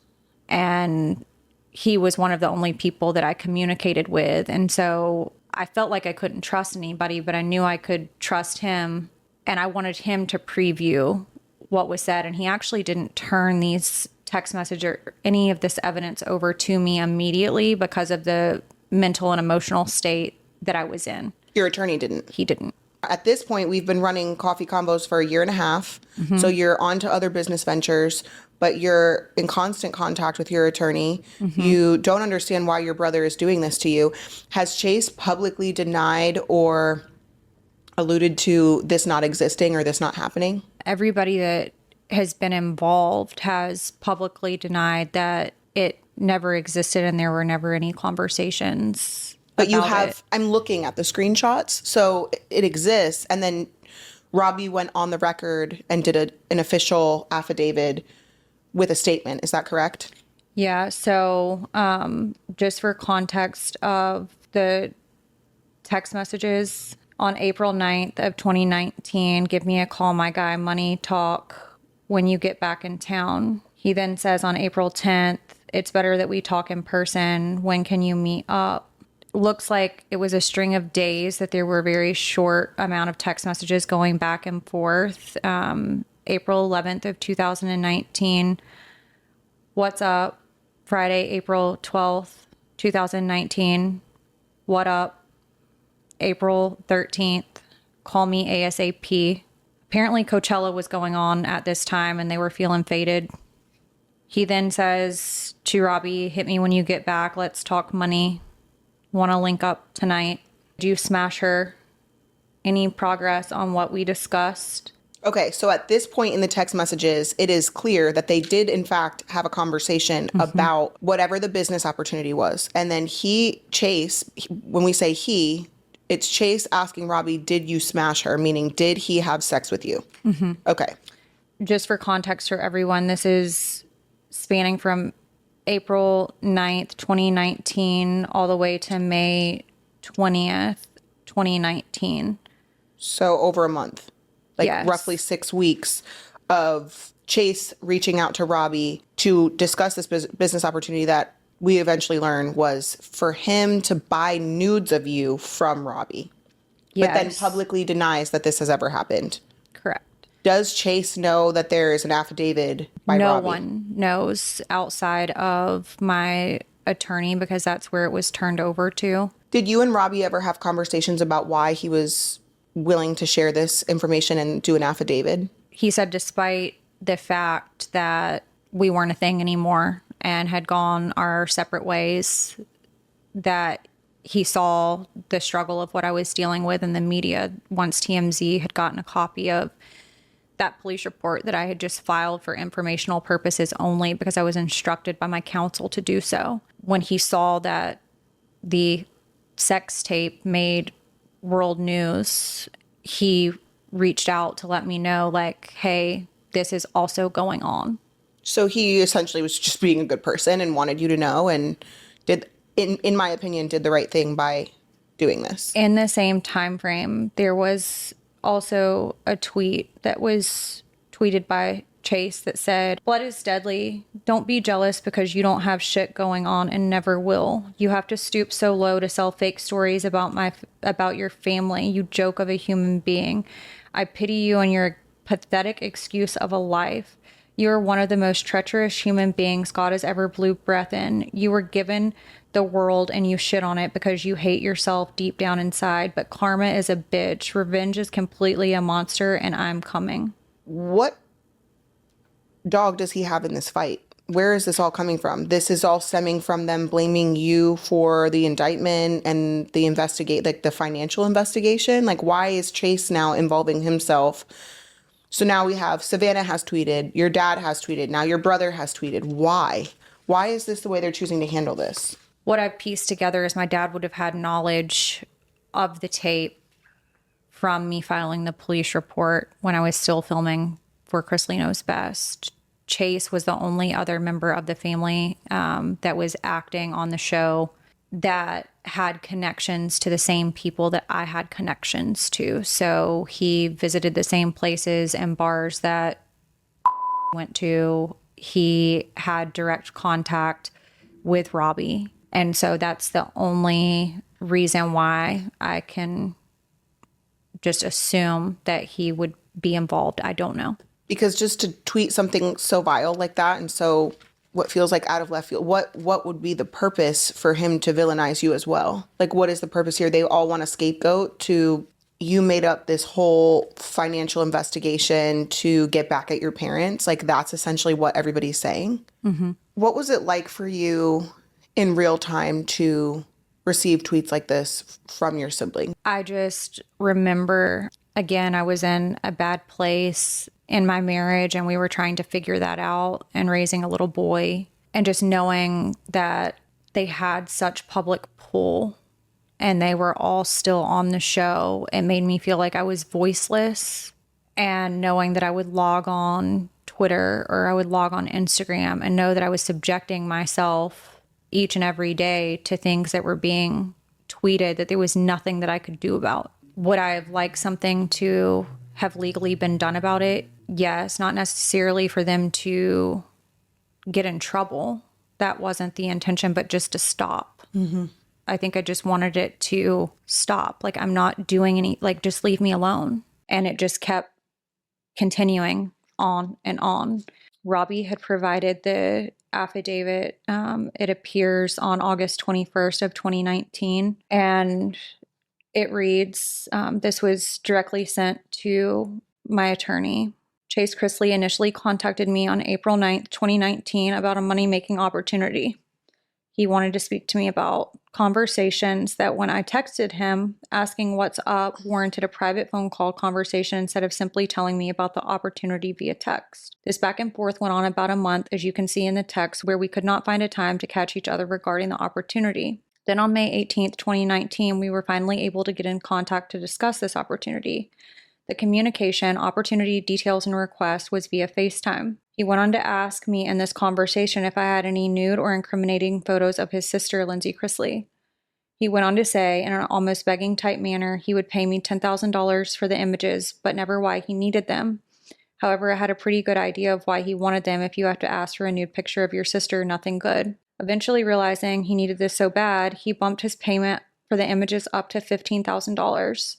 and he was one of the only people that I communicated with. And so I felt like I couldn't trust anybody, but I knew I could trust him. And I wanted him to preview what was said. And he actually didn't turn these text message or any of this evidence over to me immediately because of the mental and emotional state that I was in. Your attorney didn't? He didn't. At this point, we've been running coffee combos for a year and a half. So you're on to other business ventures, but you're in constant contact with your attorney. You don't understand why your brother is doing this to you. Has Chase publicly denied or alluded to this not existing or this not happening? Everybody that has been involved has publicly denied that it never existed and there were never any conversations. But you have, I'm looking at the screenshots, so it exists. And then Robbie went on the record and did an official affidavit with a statement. Is that correct? Yeah. So just for context of the text messages, on April 9th of 2019, give me a call, my guy, money talk when you get back in town. He then says on April 10th, it's better that we talk in person. When can you meet up? Looks like it was a string of days that there were very short amount of text messages going back and forth. April 11th of 2019, what's up? Friday, April 12th, 2019, what up? April 13th, call me ASAP. Apparently Coachella was going on at this time and they were feeling faded. He then says to Robbie, hit me when you get back. Let's talk money. Want to link up tonight? Do you smash her? Any progress on what we discussed? Okay, so at this point in the text messages, it is clear that they did, in fact, have a conversation about whatever the business opportunity was. And then Chase, when we say he, it's Chase asking Robbie, did you smash her? Meaning, did he have sex with you? Okay. Just for context for everyone, this is spanning from April 9th, 2019, all the way to May 20th, 2019. So over a month, like Yes. roughly 6 weeks of Chase reaching out to Robbie to discuss this business opportunity that we eventually learned was for him to buy nudes of you from Robbie. But then publicly denies that this has ever happened. Correct. Does Chase know that there is an affidavit by No Robbie? one knows outside of my attorney because that's where it was turned over to. Did you and Robbie ever have conversations about why he was willing to share this information and do an affidavit? He said despite the fact that we weren't a thing anymore and had gone our separate ways, that he saw the struggle of what I was dealing with in the media once TMZ had gotten a copy of that police report that I had just filed for informational purposes only because I was instructed by my counsel to do so. When he saw that the sex tape made world news, he reached out to let me know, like, hey, this is also going on. So he essentially was just being a good person and wanted you to know, and did, in my opinion, did the right thing by doing this. In the same time frame, there was also a tweet that was tweeted by Chase that said, blood is deadly. Don't be jealous because you don't have shit going on and never will. You have to stoop so low to sell fake stories about your family, you joke of a human being. I pity you and your pathetic excuse of a life. You are one of the most treacherous human beings God has ever blew breath in. You were given the world and you shit on it because you hate yourself deep down inside. But karma is a bitch. Revenge is completely a monster and I'm coming. What dog does he have in this fight? Where is this all coming from? This is all stemming from them blaming you for the indictment and the the financial investigation. Like, why is Chase now involving himself? So now we have Savannah has tweeted, your dad has tweeted, now your brother has tweeted. Why? Why is this the way they're choosing to handle this? What I've pieced together is my dad would have had knowledge of the tape from me filing the police report when I was still filming for Chrisley Knows Best. Chase was the only other member of the family that was acting on the show that had connections to the same people that I had connections to. So he visited the same places and bars that went to. He had direct contact with Robbie. And so that's the only reason why I can just assume that he would be involved. I don't know. Because just to tweet something so vile like that and so what feels like out of left field, what would be the purpose for him to villainize you as well? Like, what is the purpose here? They all want a scapegoat to, you made up this whole financial investigation to get back at your parents. Like, that's essentially what everybody's saying. Mm-hmm. What was it like for you in real time to receive tweets like this from your sibling? I just remember, again, I was in a bad place in my marriage and we were trying to figure that out and raising a little boy, and just knowing that they had such public pull and they were all still on the show. It made me feel like I was voiceless, and knowing that I would log on Twitter or I would log on Instagram and know that I was subjecting myself each and every day to things that were being tweeted that there was nothing that I could do about. Would I have liked something to have legally been done about it? Yes, not necessarily for them to get in trouble. That wasn't the intention, but just to stop. Mm-hmm. I think I just wanted it to stop. Like, I'm not doing any, like, just leave me alone. And it just kept continuing on and on. Robbie had provided the affidavit. It appears on August 21st of 2019. And it reads, this was directly sent to my attorney. Chase Chrisley initially contacted me on April 9th, 2019 about a money-making opportunity. He wanted to speak to me about conversations that, when I texted him asking what's up, warranted a private phone call conversation instead of simply telling me about the opportunity via text. This back and forth went on about a month, as you can see in the text, where we could not find a time to catch each other regarding the opportunity. Then on May 18th, 2019, we were finally able to get in contact to discuss this opportunity. The communication, opportunity, details, and request was via FaceTime. He went on to ask me in this conversation if I had any nude or incriminating photos of his sister, Lindsie Chrisley. He went on to say, in an almost begging type manner, he would pay me $10,000 for the images, but never why he needed them. However, I had a pretty good idea of why he wanted them. If you have to ask for a nude picture of your sister, nothing good. Eventually realizing he needed this so bad, he bumped his payment for the images up to $15,000.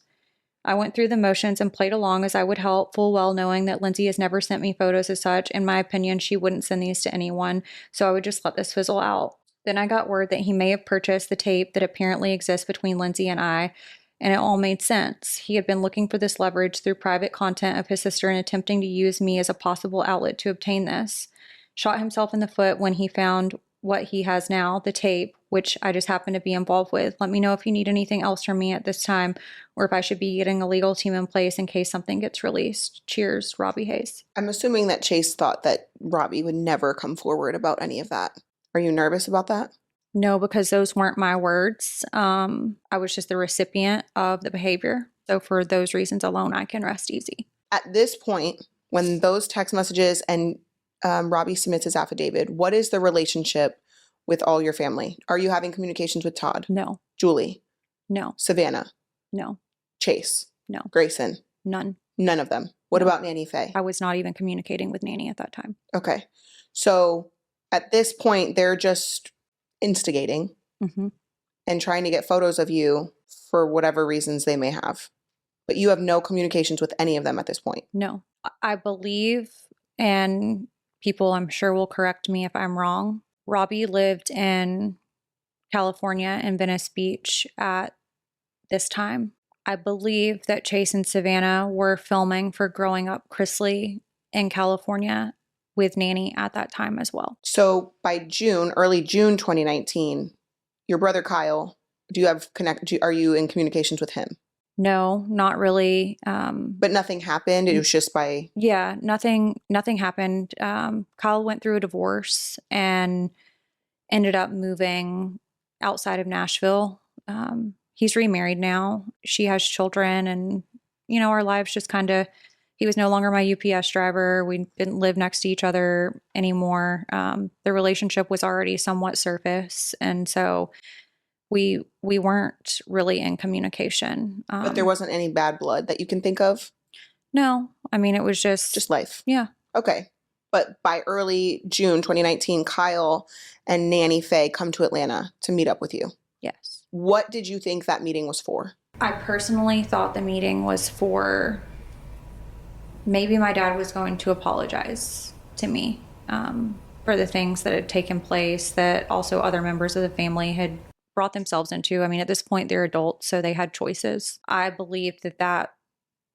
I went through the motions and played along as I would help, full well knowing that Lindsie has never sent me photos as such. In my opinion, she wouldn't send these to anyone, so I would just let this fizzle out. Then I got word that he may have purchased the tape that apparently exists between Lindsie and I, and it all made sense. He had been looking for this leverage through private content of his sister and attempting to use me as a possible outlet to obtain this. Shot himself in the foot when he found what he has now, the tape, which I just happen to be involved with. Let me know if you need anything else from me at this time, or if I should be getting a legal team in place in case something gets released. Cheers, Robbie Hayes. I'm assuming that Chase thought that Robbie would never come forward about any of that. Are you nervous about that? No, because those weren't my words. I was just the recipient of the behavior. So for those reasons alone, I can rest easy. At this point, when those text messages and Robbie submits his affidavit, what is the relationship with all your family? Are you having communications with Todd? No. Julie? No. Savannah? No. Chase? No. Grayson? None. None of them. What No. about Nanny Faye? I was not even communicating with Nanny at that time. Okay. So at this point, they're just instigating and trying to get photos of you for whatever reasons they may have. But you have no communications with any of them at this point. No. I believe, and people I'm sure will correct me if I'm wrong, Robbie lived in California in Venice Beach at this time. I believe that Chase and Savannah were filming for Growing Up Chrisley in California with Nanny at that time as well. So by June, early June 2019, your brother Kail, are you in communications with him? No, not really. But nothing happened. It was just by... Yeah, nothing happened. Kail went through a divorce and ended up moving outside of Nashville. He's remarried now. She has children, and, our lives just kind of, he was no longer my UPS driver. We didn't live next to each other anymore. The relationship was already somewhat surface. And so We weren't really in communication. But there wasn't any bad blood that you can think of? No, I mean, it was just life. Yeah. Okay. But by early June 2019, Kail and Nanny Faye come to Atlanta to meet up with you. Yes. What did you think that meeting was for? I personally thought the meeting was for maybe my dad was going to apologize to me for the things that had taken place that also other members of the family had brought themselves into. I mean, at this point, they're adults, so they had choices. I believed that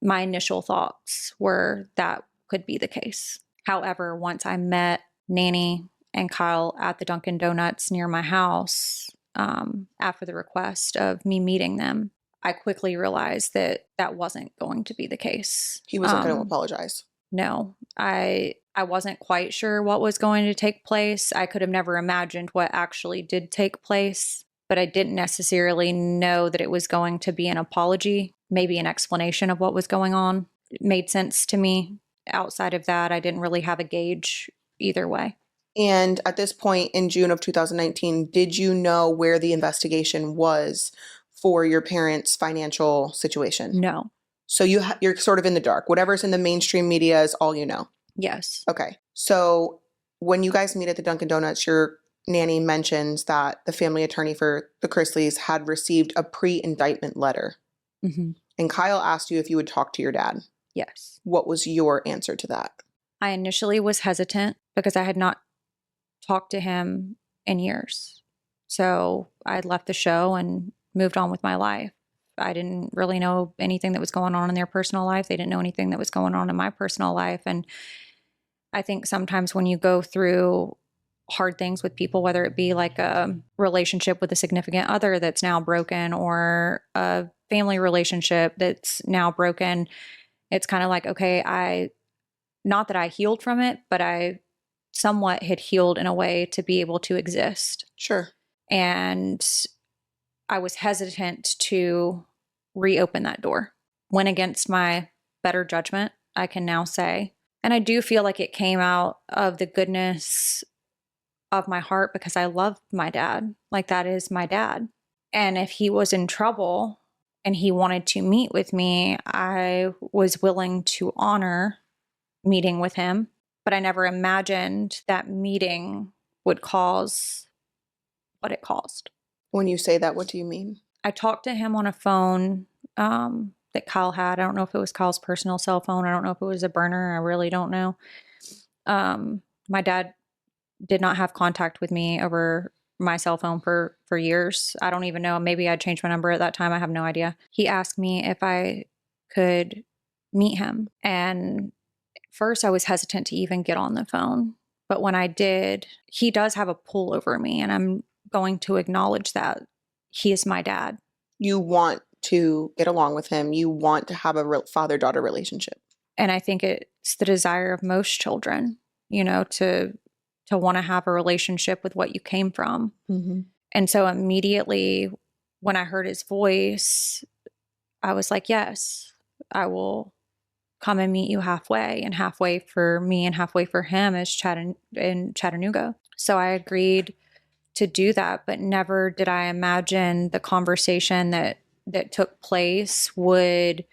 my initial thoughts were that could be the case. However, once I met Nanny and Kail at the Dunkin' Donuts near my house, after the request of me meeting them, I quickly realized that wasn't going to be the case. He wasn't going to apologize. No, I wasn't quite sure what was going to take place. I could have never imagined what actually did take place, but I didn't necessarily know that it was going to be an apology, maybe an explanation of what was going on. It made sense to me. Outside of that, I didn't really have a gauge either way. And at this point in June of 2019, did you know where the investigation was for your parents' financial situation? No. So you're sort of in the dark. Whatever's in the mainstream media is all you know? Yes. Okay. So when you guys meet at the Dunkin' Donuts, your nanny mentions that the family attorney for the Chrisleys had received a pre-indictment letter. Mm-hmm. And Kail asked you if you would talk to your dad. Yes. What was your answer to that? I initially was hesitant because I had not talked to him in years. So I had left the show and moved on with my life. I didn't really know anything that was going on in their personal life. They didn't know anything that was going on in my personal life. And I think sometimes when you go through hard things with people, whether it be like a relationship with a significant other that's now broken or a family relationship that's now broken, it's kind of like, okay, not that I healed from it, but I somewhat had healed in a way to be able to exist. Sure. And I was hesitant to reopen that door. Went against my better judgment, I can now say. And I do feel like it came out of the goodness of my heart because I love my dad. Like, that is my dad. And if he was in trouble and he wanted to meet with me, I was willing to honor meeting with him. But I never imagined that meeting would cause what it caused. When you say that, what do you mean? I talked to him on a phone that Kail had. I don't know if it was Kail's personal cell phone. I don't know if it was a burner. I really don't know. My dad did not have contact with me over my cell phone for years. I don't even know. Maybe I changed my number at that time. I have no idea. He asked me if I could meet him. And first I was hesitant to even get on the phone. But when I did, he does have a pull over me. And I'm going to acknowledge that he is my dad. You want to get along with him. You want to have a father-daughter relationship. And I think it's the desire of most children, to want to have a relationship with what you came from. Mm-hmm. And so immediately when I heard his voice, I was like, yes, I will come and meet you halfway. And halfway for me and halfway for him is in Chattanooga. So I agreed to do that, but never did I imagine the conversation that took place would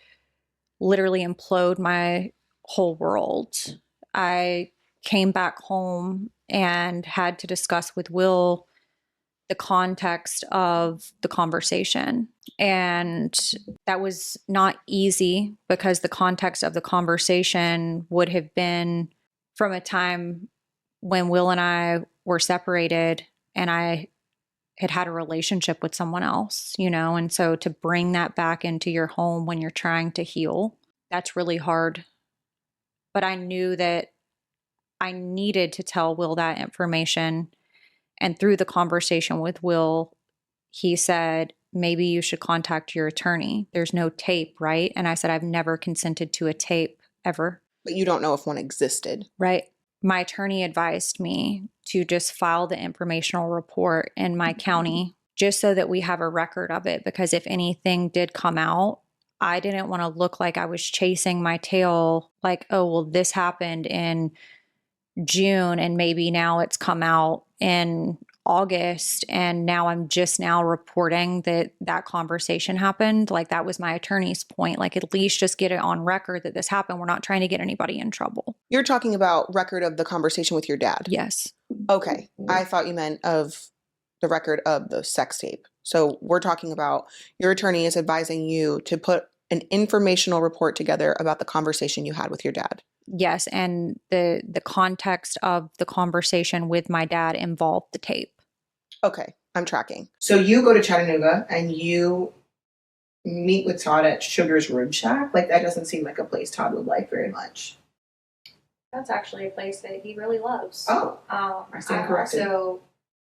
literally implode my whole world. I came back home and had to discuss with Will the context of the conversation. And that was not easy because the context of the conversation would have been from a time when Will and I were separated and I had a relationship with someone else, and so to bring that back into your home when you're trying to heal, that's really hard. But I knew that I needed to tell Will that information. And through the conversation with Will, he said, maybe you should contact your attorney. There's no tape, right? And I said, I've never consented to a tape ever. But you don't know if one existed. Right. My attorney advised me to just file the informational report in my county just so that we have a record of it. Because if anything did come out, I didn't want to look like I was chasing my tail, like, oh, well, this happened in June and maybe now it's come out in August, and now I'm just now reporting that that conversation happened. Like, that was my attorney's point. Like, at least just get it on record that this happened. We're not trying to get anybody in trouble. You're talking about record of the conversation with your dad. Yes. Okay. I thought you meant of the record of the sex tape. So we're talking about your attorney is advising you to put an informational report together about the conversation you had with your dad. Yes, and the context of the conversation with my dad involved the tape. Okay, I'm tracking. So you go to Chattanooga and you meet with Todd at Sugar's Rib Shack. Like, that doesn't seem like a place Todd would like very much. That's actually a place that he really loves. Oh, I stand corrected. also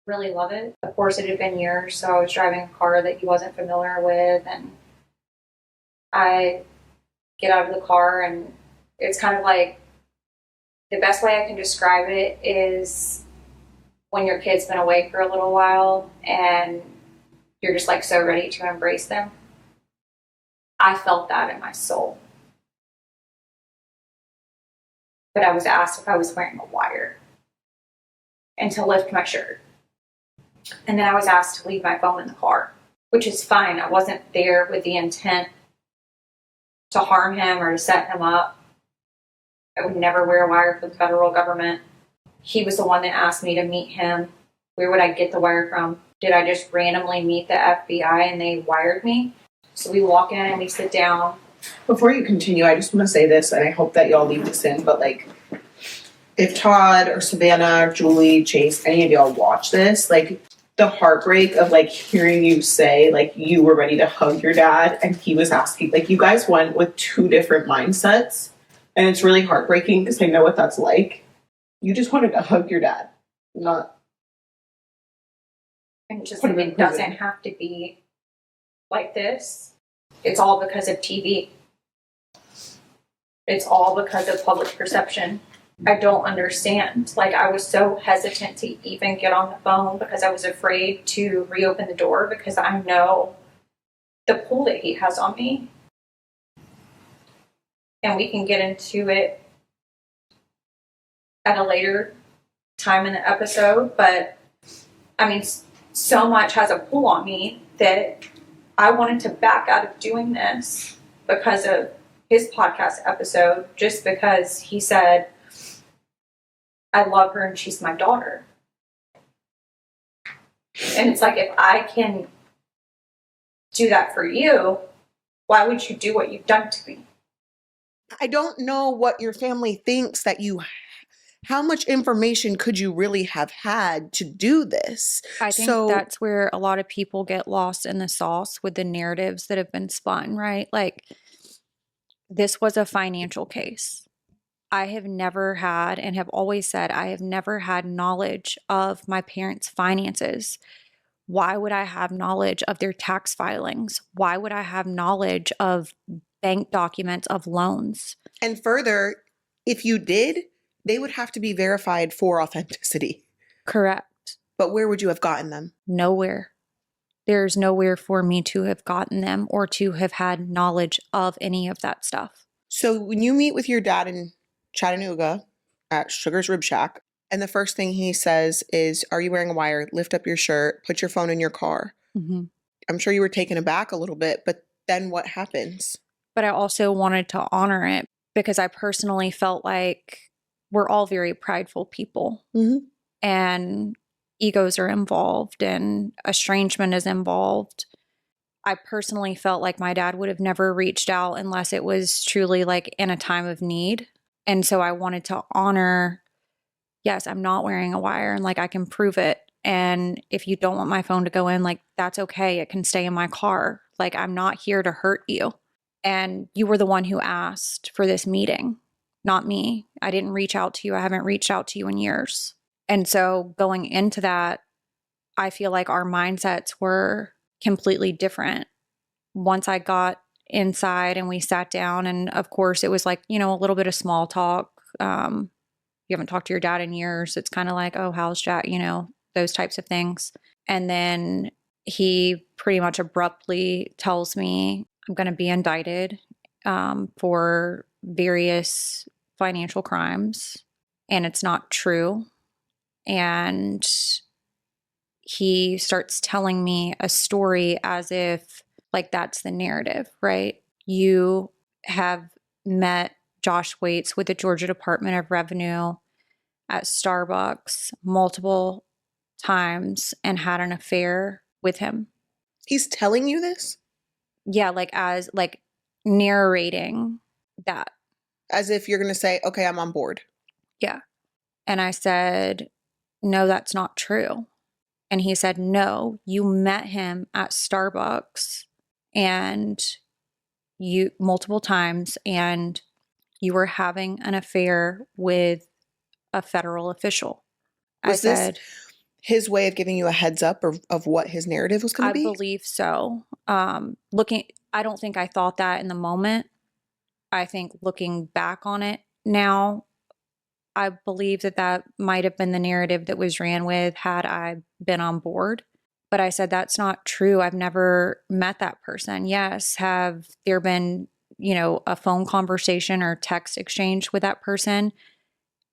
really love it. Of course, it had been years, so I was driving a car that he wasn't familiar with, and I get out of the car, and it's kind of like, the best way I can describe it is when your kid's been away for a little while and you're just like so ready to embrace them. I felt that in my soul. But I was asked if I was wearing a wire and to lift my shirt. And then I was asked to leave my phone in the car, which is fine. I wasn't there with the intent to harm him or to set him up. I would never wear a wire for the federal government. He was the one that asked me to meet him. Where would I get the wire from? Did I just randomly meet the FBI and they wired me? So we walk in and we sit down. Before you continue, I just want to say this, and I hope that y'all leave this in, but like, if Todd or Savannah, Julie, Chase, any of y'all watch this, like, the heartbreak of like hearing you say like you were ready to hug your dad and he was asking, like, you guys went with two different mindsets, and it's really heartbreaking because I know what that's like. You just wanted to hug your dad, not. And just put him in it prison. doesn't have to be like this. It's all because of TV. It's all because of public perception. I don't understand. Like, I was so hesitant to even get on the phone because I was afraid to reopen the door because I know the pull that he has on me. And we can get into it at a later time in the episode, but I mean, so much has a pull on me that I wanted to back out of doing this because of his podcast episode, just because he said, I love her and she's my daughter. And it's like, if I can do that for you, why would you do what you've done to me? I don't know what your family thinks that you. How much information could you really have had to do this? I think that's where a lot of people get lost in the sauce with the narratives that have been spun, right? Like, this was a financial case. I have never had, and have always said, I have never had knowledge of my parents' finances. Why would I have knowledge of their tax filings? Why would I have knowledge of bank documents of loans? And further, if you did, they would have to be verified for authenticity. Correct. But where would you have gotten them? Nowhere. There's nowhere for me to have gotten them or to have had knowledge of any of that stuff. So when you meet with your dad in Chattanooga at Sugar's Rib Shack, and the first thing he says is, are you wearing a wire? Lift up your shirt, put your phone in your car. Mm-hmm. I'm sure you were taken aback a little bit, but then what happens? But I also wanted to honor it because I personally felt like we're all very prideful people. Mm-hmm. And egos are involved and estrangement is involved. I personally felt like my dad would have never reached out unless it was truly like in a time of need. And so I wanted to honor, yes, I'm not wearing a wire and like I can prove it. And if you don't want my phone to go in, like that's okay. It can stay in my car. Like I'm not here to hurt you. And you were the one who asked for this meeting, not me. I didn't reach out to you. I haven't reached out to you in years. And so going into that, I feel like our mindsets were completely different. Once I got inside and we sat down, and of course it was like, you know, a little bit of small talk. You haven't talked to your dad in years. It's kind of like, oh, how's Jack? You know, those types of things. And then he pretty much abruptly tells me I'm going to be indicted for various financial crimes. And it's not true. And he starts telling me a story as if like that's the narrative, right? You have met Josh Waits with the Georgia Department of Revenue at Starbucks multiple times and had an affair with him. He's telling you this? Yeah, like as like narrating that. As if you're going to say, okay, I'm on board. Yeah. And I said, no, that's not true. And he said, no, you met him at Starbucks and you multiple times and you were having an affair with a federal official. Was this his way of giving you a heads up of what his narrative was going to be? I believe so. I don't think I thought that in the moment. I think looking back on it now, I believe that might have been the narrative that was ran with had I been on board. But I said, that's not true. I've never met that person. Yes. Have there been, a phone conversation or text exchange with that person?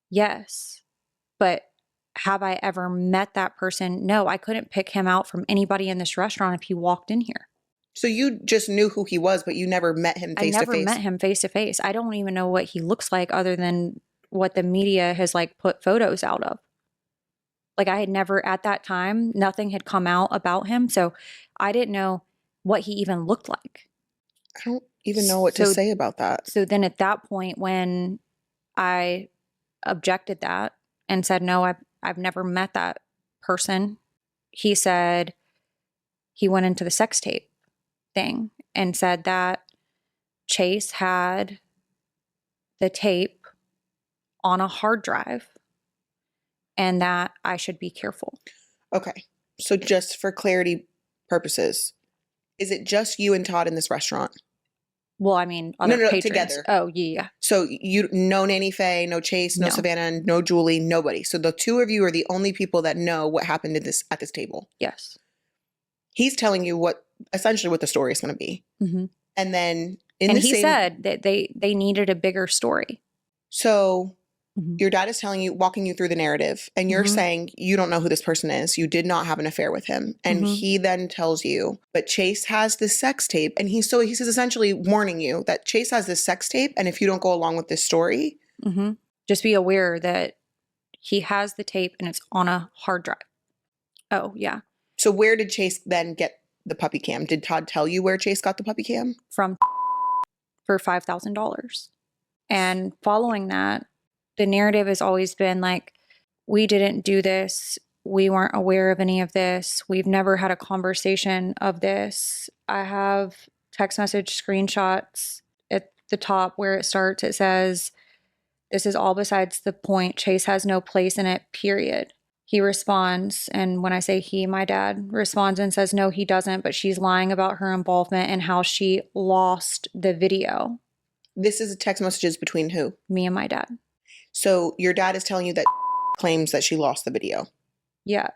Yes. But have I ever met that person? No, I couldn't pick him out from anybody in this restaurant if he walked in here. So you just knew who he was, but you never met him face to face? I never met him face to face. I don't even know what he looks like other than what the media has like put photos out of. Like I had never at that time, nothing had come out about him. So I didn't know what he even looked like. I don't even know what to say about that. So then at that point when I objected that and said, no, I've never met that person. He said he went into the sex tape thing and said that Chase had the tape on a hard drive and that I should be careful. Okay. So just for clarity purposes, is it just you and Todd in this restaurant? Well, I mean, other patrons. Together. Oh, yeah. So no Nanny Faye, no Chase, no Savannah, no Julie, nobody. So the two of you are the only people that know what happened at this table. Yes. He's telling you essentially what the story is going to be. Mm-hmm. And then he said that they needed a bigger story. So your dad is walking you through the narrative, and you're saying you don't know who this person is. You did not have an affair with him. And he then tells you, but Chase has this sex tape. And he says essentially warning you that Chase has this sex tape. And if you don't go along with this story, just be aware that he has the tape and it's on a hard drive. Oh, yeah. So where did Chase then get the puppy cam? Did Todd tell you where Chase got the puppy cam? From for $5,000. And following that, the narrative has always been like, we didn't do this. We weren't aware of any of this. We've never had a conversation of this. I have text message screenshots at the top where it starts. It says, this is all besides the point. Chase has no place in it, period. He responds, and when I say he, my dad responds and says, no, he doesn't, but she's lying about her involvement and how she lost the video. This is text messages between who? Me and my dad. So your dad is telling you that claims that she lost the video. Yeah.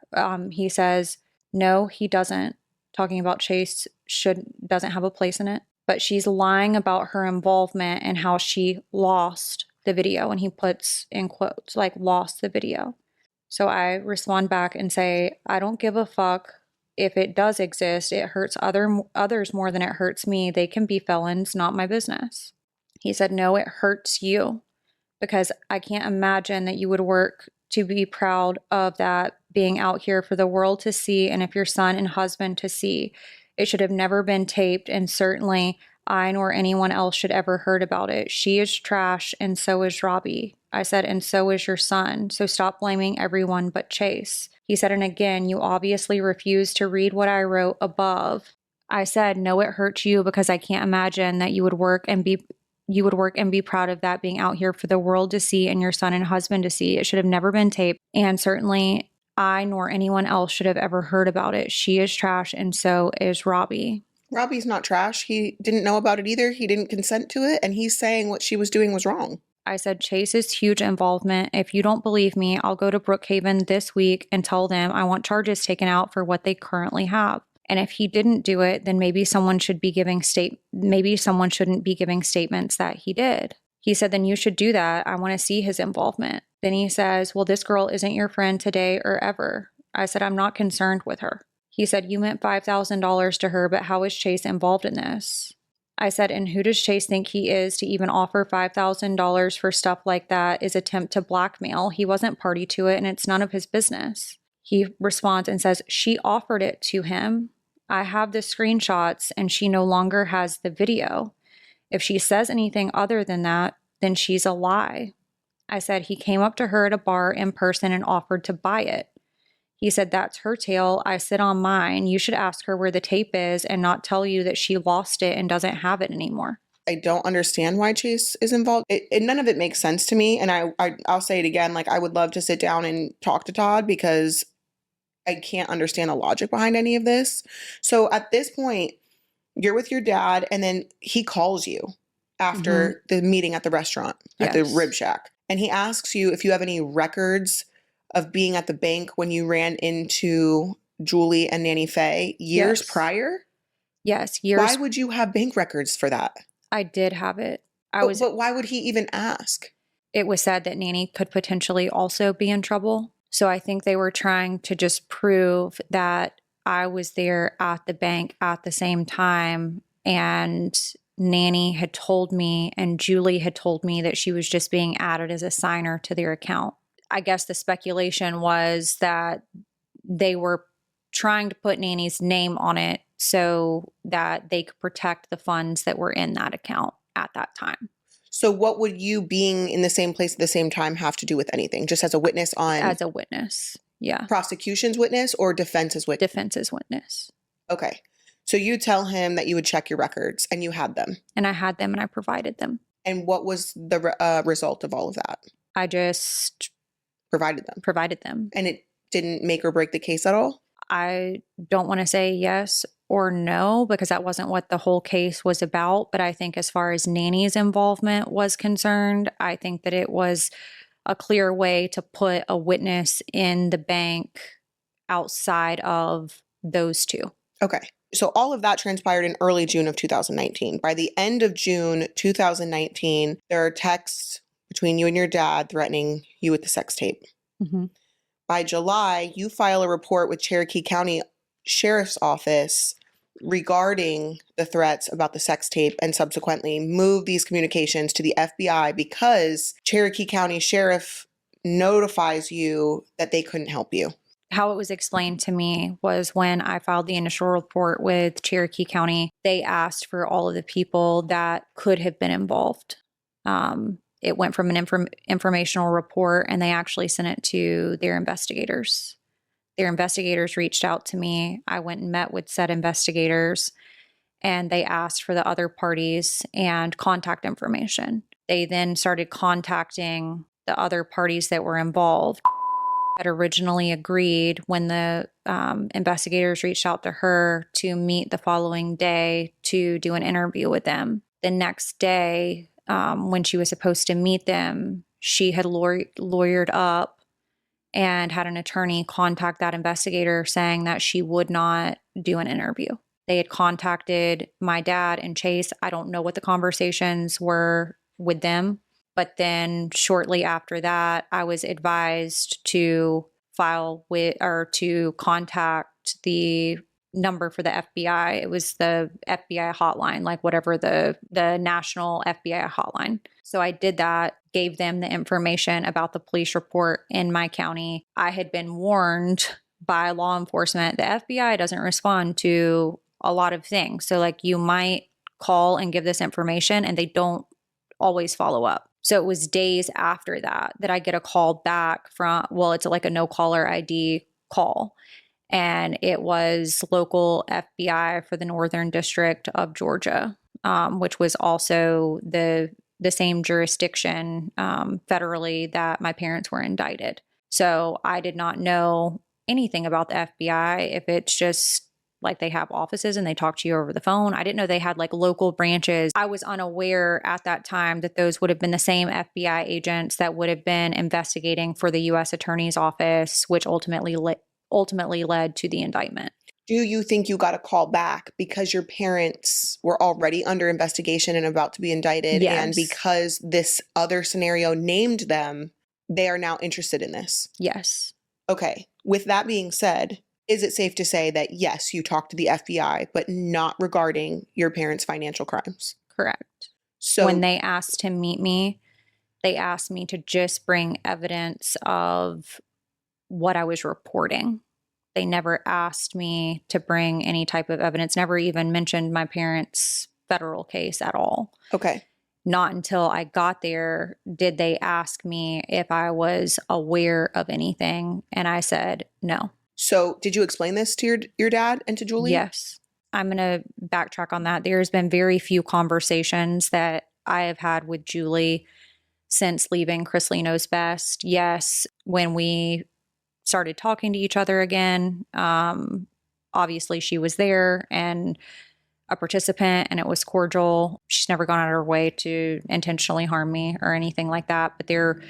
He says, no, he doesn't. Talking about Chase doesn't have a place in it, but she's lying about her involvement and how she lost the video. And he puts in quotes, like lost the video. So I respond back and say, I don't give a fuck if it does exist. It hurts others more than it hurts me. They can be felons, not my business. He said, no, it hurts you because I can't imagine that you would work to be proud of that being out here for the world to see. And if your son and husband to see, it should have never been taped. And certainly I nor anyone else should ever heard about it. She is trash and so is Robbie. I said, and so is your son. So stop blaming everyone but Chase. He said, and again, you obviously refuse to read what I wrote above. I said, no, it hurts you because I can't imagine that you would work and be proud of that being out here for the world to see and your son and husband to see. It should have never been taped. And certainly I nor anyone else should have ever heard about it. She is trash and so is Robbie. Robbie's not trash. He didn't know about it either. He didn't consent to it. And he's saying what she was doing was wrong. I said, Chase's huge involvement. If you don't believe me, I'll go to Brookhaven this week and tell them I want charges taken out for what they currently have. And if he didn't do it, then maybe someone shouldn't be giving statements that he did. He said, then you should do that. I want to see his involvement. Then he says, well, this girl isn't your friend today or ever. I said, I'm not concerned with her. He said, you meant $5,000 to her, but how is Chase involved in this? I said, and who does Chase think he is to even offer $5,000 for stuff like that is attempt to blackmail. He wasn't party to it and it's none of his business. He responds and says, she offered it to him. I have the screenshots and she no longer has the video. If she says anything other than that, then she's a lie. I said, he came up to her at a bar in person and offered to buy it. He said, that's her tale. I sit on mine. You should ask her where the tape is and not tell you that she lost it and doesn't have it anymore. I don't understand why Chase is involved. None of it makes sense to me. And I'll say it again, like I would love to sit down and talk to Todd because I can't understand the logic behind any of this. So at this point, you're with your dad and then he calls you after the meeting at the restaurant, at the Rib Shack. And he asks you if you have any records of being at the bank when you ran into Julie and Nanny Faye years prior? Yes, years. Why would you have bank records for that? I did have it. But why would he even ask? It was said that Nanny could potentially also be in trouble. So I think they were trying to just prove that I was there at the bank at the same time. And Nanny had told me and Julie had told me that she was just being added as a signer to their account. I guess the speculation was that they were trying to put Nanny's name on it so that they could protect the funds that were in that account at that time. So what would you being in the same place at the same time have to do with anything? Just as a witness on? As a witness, yeah. Prosecution's witness or defense's witness? Defense's witness. Okay. So you tell him that you would check your records and you had them. And I had them and I provided them. And what was the result of all of that? I just provided them. And it didn't make or break the case at all? I don't want to say yes or no because that wasn't what the whole case was about. But I think as far as Nanny's involvement was concerned, I think that it was a clear way to put a witness in the bank outside of those two. Okay. So all of that transpired in early June of 2019. By the end of June 2019, there are texts between you and your dad threatening you with the sex tape. Mm-hmm. By July, you file a report with Cherokee County Sheriff's Office regarding the threats about the sex tape and subsequently move these communications to the FBI because Cherokee County Sheriff notifies you that they couldn't help you. How it was explained to me was when I filed the initial report with Cherokee County, they asked for all of the people that could have been involved. It went from an informational report and they actually sent it to their investigators. Their investigators reached out to me. I went and met with said investigators and they asked for the other parties and contact information. They then started contacting the other parties that were involved. Had originally agreed when the investigators reached out to her to meet the following day to do an interview with them. The next day, when she was supposed to meet them, she had lawyered up and had an attorney contact that investigator saying that she would not do an interview. They had contacted my dad and Chase. I don't know what the conversations were with them. But then shortly after that, I was advised to file with or to contact the number for the FBI. It was the FBI hotline, like whatever the national FBI hotline. So I did that, gave them the information about the police report in my county. I had been warned by law enforcement. The FBI doesn't respond to a lot of things. So like you might call and give this information and they don't always follow up. So it was days after that I get a call back from, well, it's like a no caller ID call. And it was local FBI for the Northern District of Georgia, which was also the same jurisdiction federally that my parents were indicted. So I did not know anything about the FBI. If it's just like they have offices and they talk to you over the phone. I didn't know they had like local branches. I was unaware at that time that those would have been the same FBI agents that would have been investigating for the U.S. Attorney's Office, which ultimately led to the indictment. Do you think you got a call back because your parents were already under investigation and about to be indicted? Yes. And because this other scenario named them, they are now interested in this? Yes. Okay. With that being said, is it safe to say that yes, you talked to the FBI, but not regarding your parents' financial crimes? Correct. So When they asked to meet me, they asked me to just bring evidence of what I was reporting. They never asked me to bring any type of evidence, never even mentioned my parents' federal case at all. okay. Not until I got there did they ask me if I was aware of anything. And I said no. So did you explain this to your dad and to Julie? Yes. I'm going to backtrack on that. There's been very few conversations that I have had with Julie since leaving Chrisley Knows Best. Yes, when we started talking to each other again, obviously she was there and a participant, and it was cordial. She's never gone out of her way to intentionally harm me or anything like that. But there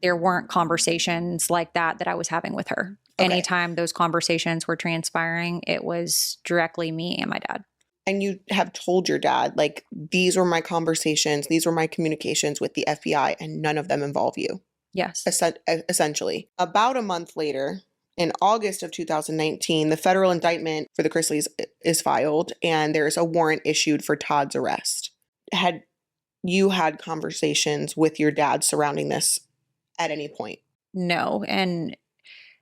weren't conversations like that I was having with her. Okay. Anytime those conversations were transpiring, it was directly me and my dad. And you have told your dad, like, these were my conversations, these were my communications with the FBI, and none of them involve you, Yes. essentially. About a month later, in August of 2019, the federal indictment for the Chrisleys is filed, and there's a warrant issued for Todd's arrest. Had you had conversations with your dad surrounding this at any point? No. And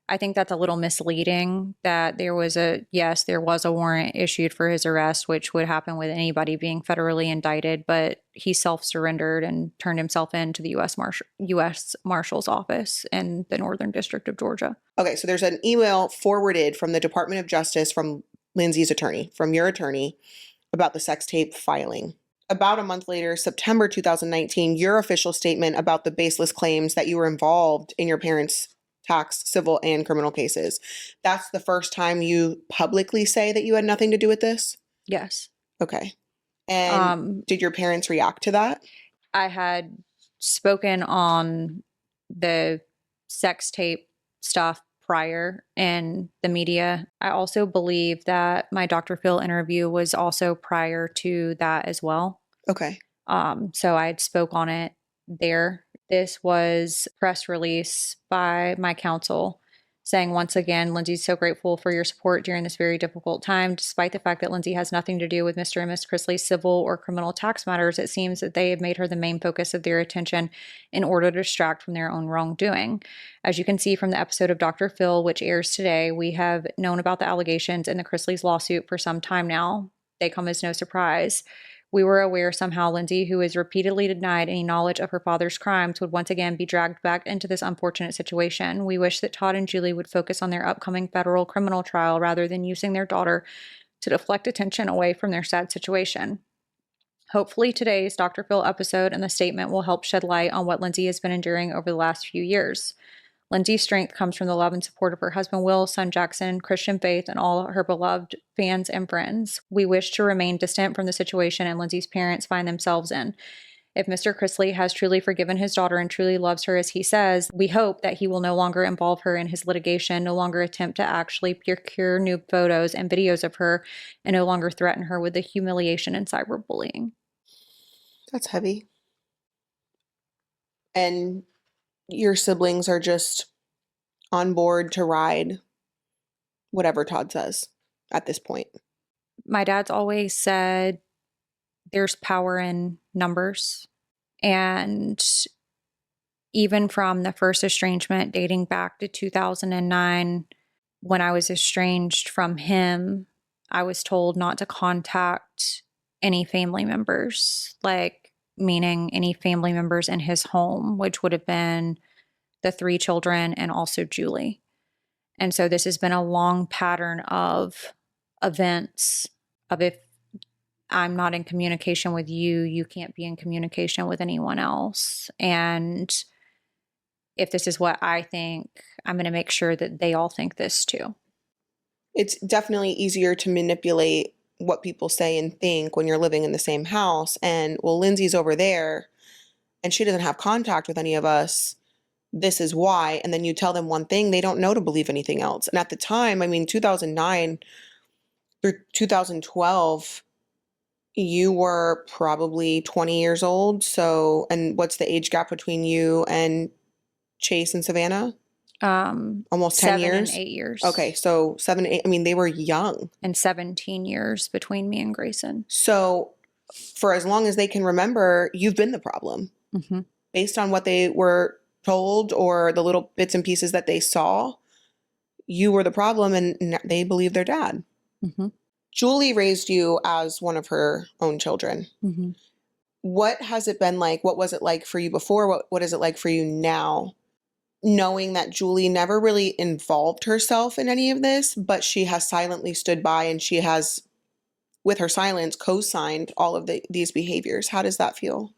I think that's a little misleading that there was a warrant issued for his arrest, which would happen with anybody being federally indicted, but he self-surrendered and turned himself in to the U.S. Marshal's office in the Northern District of Georgia. Okay, so there's an email forwarded from the Department of Justice from Lindsay's attorney, from your attorney, about the sex tape filing. About a month later, September 2019, your official statement about the baseless claims that you were involved in your parents' tax, civil, and criminal cases. That's the first time you publicly say that you had nothing to do with this? Yes. Okay. And did your parents react to that? I had spoken on the sex tape stuff prior in the media. I also believe that my Dr. Phil interview was also prior to that as well. Okay. So I had spoke on it there. This was a press release by my counsel saying, once again, Lindsay's so grateful for your support during this very difficult time. Despite the fact that Lindsay has nothing to do with Mr. and Miss Chrisley's civil or criminal tax matters, it seems that they have made her the main focus of their attention in order to distract from their own wrongdoing. As you can see from the episode of Dr. Phil, which airs today, we have known about the allegations in the Chrisley's lawsuit for some time now. They come as no surprise. We were aware somehow Lindsie, who is repeatedly denied any knowledge of her father's crimes, would once again be dragged back into this unfortunate situation. We wish that Todd and Julie would focus on their upcoming federal criminal trial rather than using their daughter to deflect attention away from their sad situation. Hopefully today's Dr. Phil episode and the statement will help shed light on what Lindsie has been enduring over the last few years. Lindsie's strength comes from the love and support of her husband Will, son Jackson, Christian faith, and all her beloved fans and friends. We wish to remain distant from the situation and Lindsie's parents find themselves in. If Mr. Chrisley has truly forgiven his daughter and truly loves her as he says, we hope that he will no longer involve her in his litigation, no longer attempt to actually procure new photos and videos of her, and no longer threaten her with the humiliation and cyberbullying. That's heavy. And your siblings are just on board to ride whatever Todd says at this point. My dad's always said there's power in numbers. And even from the first estrangement dating back to 2009, when I was estranged from him, I was told not to contact any family members, like meaning any family members in his home, which would have been the 3 children and also Julie. And so this has been a long pattern of events of, if I'm not in communication with you, you can't be in communication with anyone else. And if this is what I think, I'm going to make sure that they all think this too. It's definitely easier to manipulate what people say and think when you're living in the same house. And, well, Lindsay's over there and she doesn't have contact with any of us. This is why. And then you tell them one thing, they don't know to believe anything else. And at the time, 2009 through 2012, you were probably 20 years old. So, and what's the age gap between you and Chase and Savannah? Almost 10 7 years? and 8 years. Okay, so 7, 8, I mean, they were young. And 17 years between me and Grayson. So for as long as they can remember, you've been the problem. Mm-hmm. Based on what they were told or the little bits and pieces that they saw, you were the problem and they believed their dad. Mm-hmm. Julie raised you as one of her own children. Mm-hmm. What has it been like? What was it like for you before? What is it like for you now? Knowing that Julie never really involved herself in any of this, but she has silently stood by and she has, with her silence, co-signed all of these behaviors. How does that feel?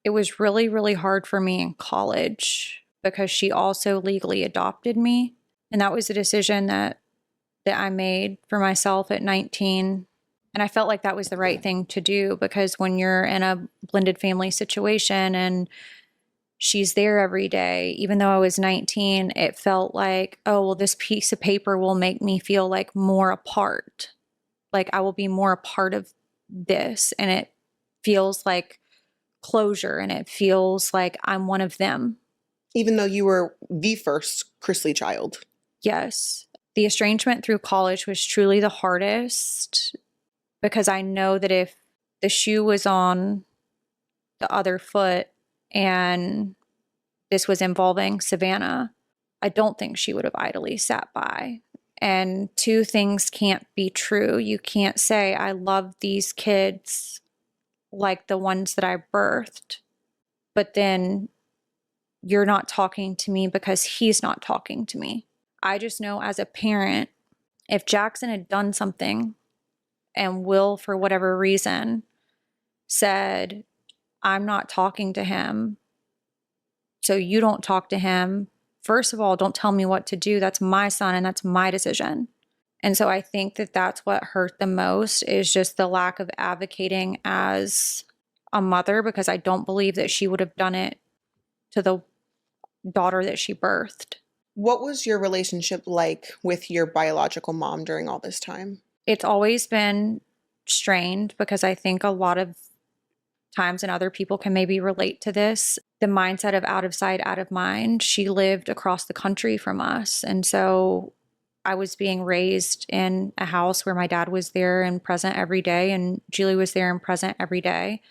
It was really, really hard for me in college because she also legally adopted me. And that was a decision that I made for myself at 19. And I felt like that was the right thing to do because when you're in a blended family situation and she's there every day, even though I was 19, it felt like, oh, well, this piece of paper will make me feel like more a part. Like I will be more a part of this. And it feels like closure and it feels like I'm one of them. Even though you were the first Chrisley child. Yes. The estrangement through college was truly the hardest because I know that if the shoe was on the other foot and this was involving Savannah, I don't think she would have idly sat by. And two things can't be true. You can't say, I love these kids like the ones that I birthed, but then you're not talking to me because he's not talking to me. I just know as a parent, if Jackson had done something and Will, for whatever reason, said, I'm not talking to him, so you don't talk to him. First of all, don't tell me what to do. That's my son and that's my decision. And so I think that that's what hurt the most is just the lack of advocating as a mother because I don't believe that she would have done it to the daughter that she birthed. What was your relationship like with your biological mom during all this time? It's always been strained because I think a lot of times, and other people can maybe relate to this, the mindset of out of sight, out of mind. She lived across the country from us. And so I was being raised in a house where my dad was there and present every day, and Julie was there and present every day.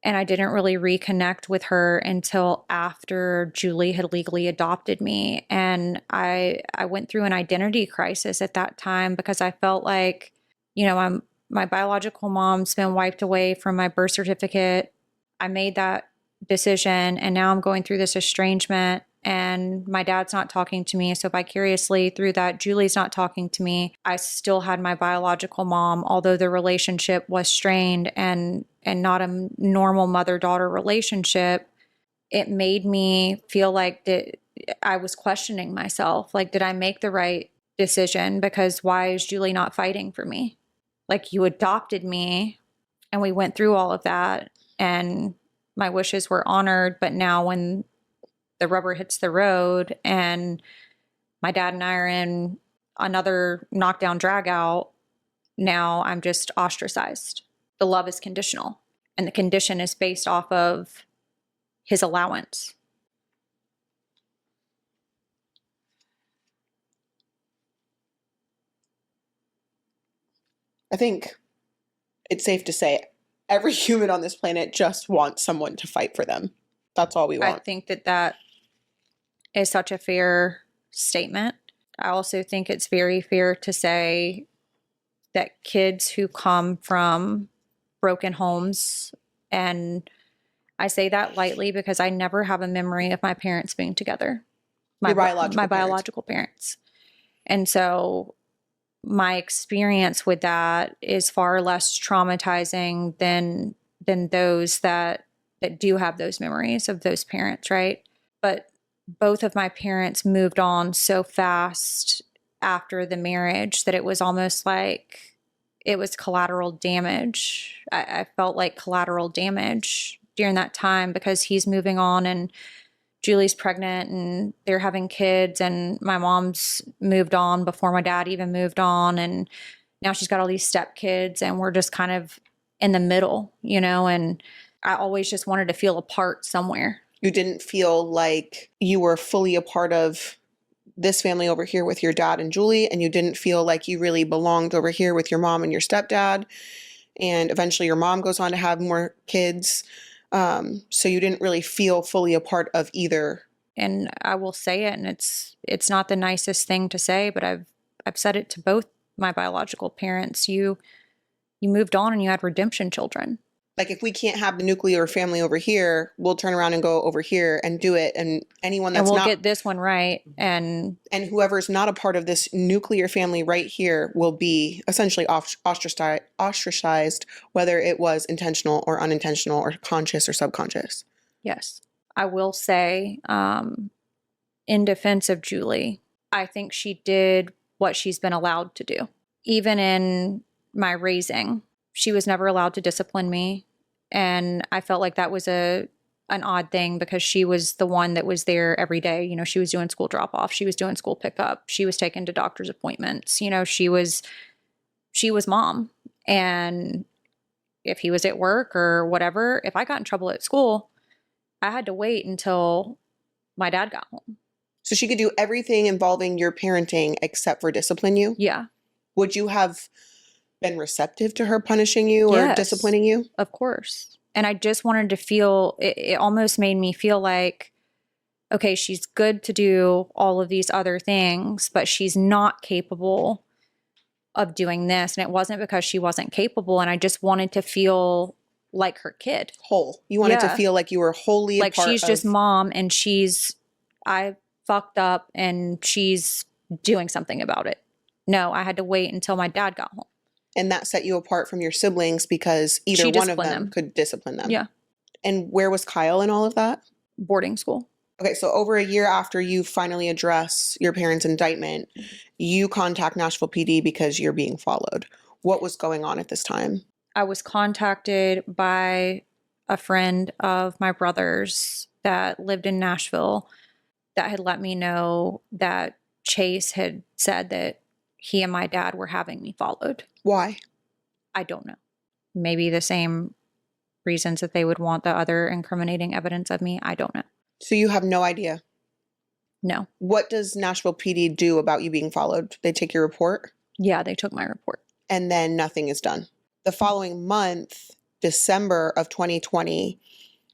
And I didn't really reconnect with her until after Julie had legally adopted me. And I went through an identity crisis at that time because I felt like, my biological mom's been wiped away from my birth certificate. I made that decision and now I'm going through this estrangement and my dad's not talking to me. So vicariously through that, Julie's not talking to me. I still had my biological mom, although the relationship was strained and not a normal mother-daughter relationship. It made me feel like that I was questioning myself. Like, did I make the right decision? Because why is Julie not fighting for me? Like, you adopted me and we went through all of that and my wishes were honored. But now when the rubber hits the road and my dad and I are in another knockdown drag out, now I'm just ostracized. The love is conditional and the condition is based off of his allowance. I think it's safe to say every human on this planet just wants someone to fight for them. That's all we want. I think that is such a fair statement. I also think it's very fair to say that kids who come from broken homes, and I say that lightly because I never have a memory of my parents being together. My biological parents. And so my experience with that is far less traumatizing than those that do have those memories of those parents, right? But both of my parents moved on so fast after the marriage that it was almost like it was collateral damage. I felt like collateral damage during that time because he's moving on and Julie's pregnant and they're having kids and my mom's moved on before my dad even moved on. And now she's got all these stepkids and we're just kind of in the middle, and I always just wanted to feel a part somewhere. You didn't feel like you were fully a part of this family over here with your dad and Julie, and you didn't feel like you really belonged over here with your mom and your stepdad. And eventually your mom goes on to have more kids. So you didn't really feel fully a part of either. And I will say it, and it's not the nicest thing to say, but I've said it to both my biological parents. You moved on and you had redemption children. Like, if we can't have the nuclear family over here, we'll turn around and go over here and do it. And anyone that's we'll not, get this one right. And whoever's not a part of this nuclear family right here will be essentially ostracized, whether it was intentional or unintentional or conscious or subconscious. yes, I will say, in defense of Julie, I think she did what she's been allowed to do. Even in my raising, she was never allowed to discipline me. And I felt like that was an odd thing because she was the one that was there every day. You know, she was doing school drop off. She was doing school pickup. She was taken to doctor's appointments. You know, she was mom. And if he was at work or whatever, if I got in trouble at school, I had to wait until my dad got home. So she could do everything involving your parenting except for discipline you? Yeah. Would you have been receptive to her punishing you or Yes, disciplining you? Of course. And I just wanted to feel, it almost made me feel like, okay, she's good to do all of these other things, but she's not capable of doing this. And it wasn't because she wasn't capable. And I just wanted to feel like her kid. Whole. You wanted to Yeah. feel like you were wholly Like a part she's just of... mom and I fucked up and she's doing something about it. No, I had to wait until my dad got home. And that set you apart from your siblings because either She one of disciplined them them. could discipline them. Yeah. And where was Kail in all of that? Boarding school. Okay, so over a year after you finally address your parents' indictment, you contact Nashville PD because you're being followed. What was going on at this time? I was contacted by a friend of my brother's that lived in Nashville that had let me know that Chase had said that he and my dad were having me followed. Why? I don't know. Maybe the same reasons that they would want the other incriminating evidence of me. I don't know. So you have no idea? No. What does Nashville PD do about you being followed? They take your report? Yeah, they took my report. And then nothing is done. The following month, December of 2020,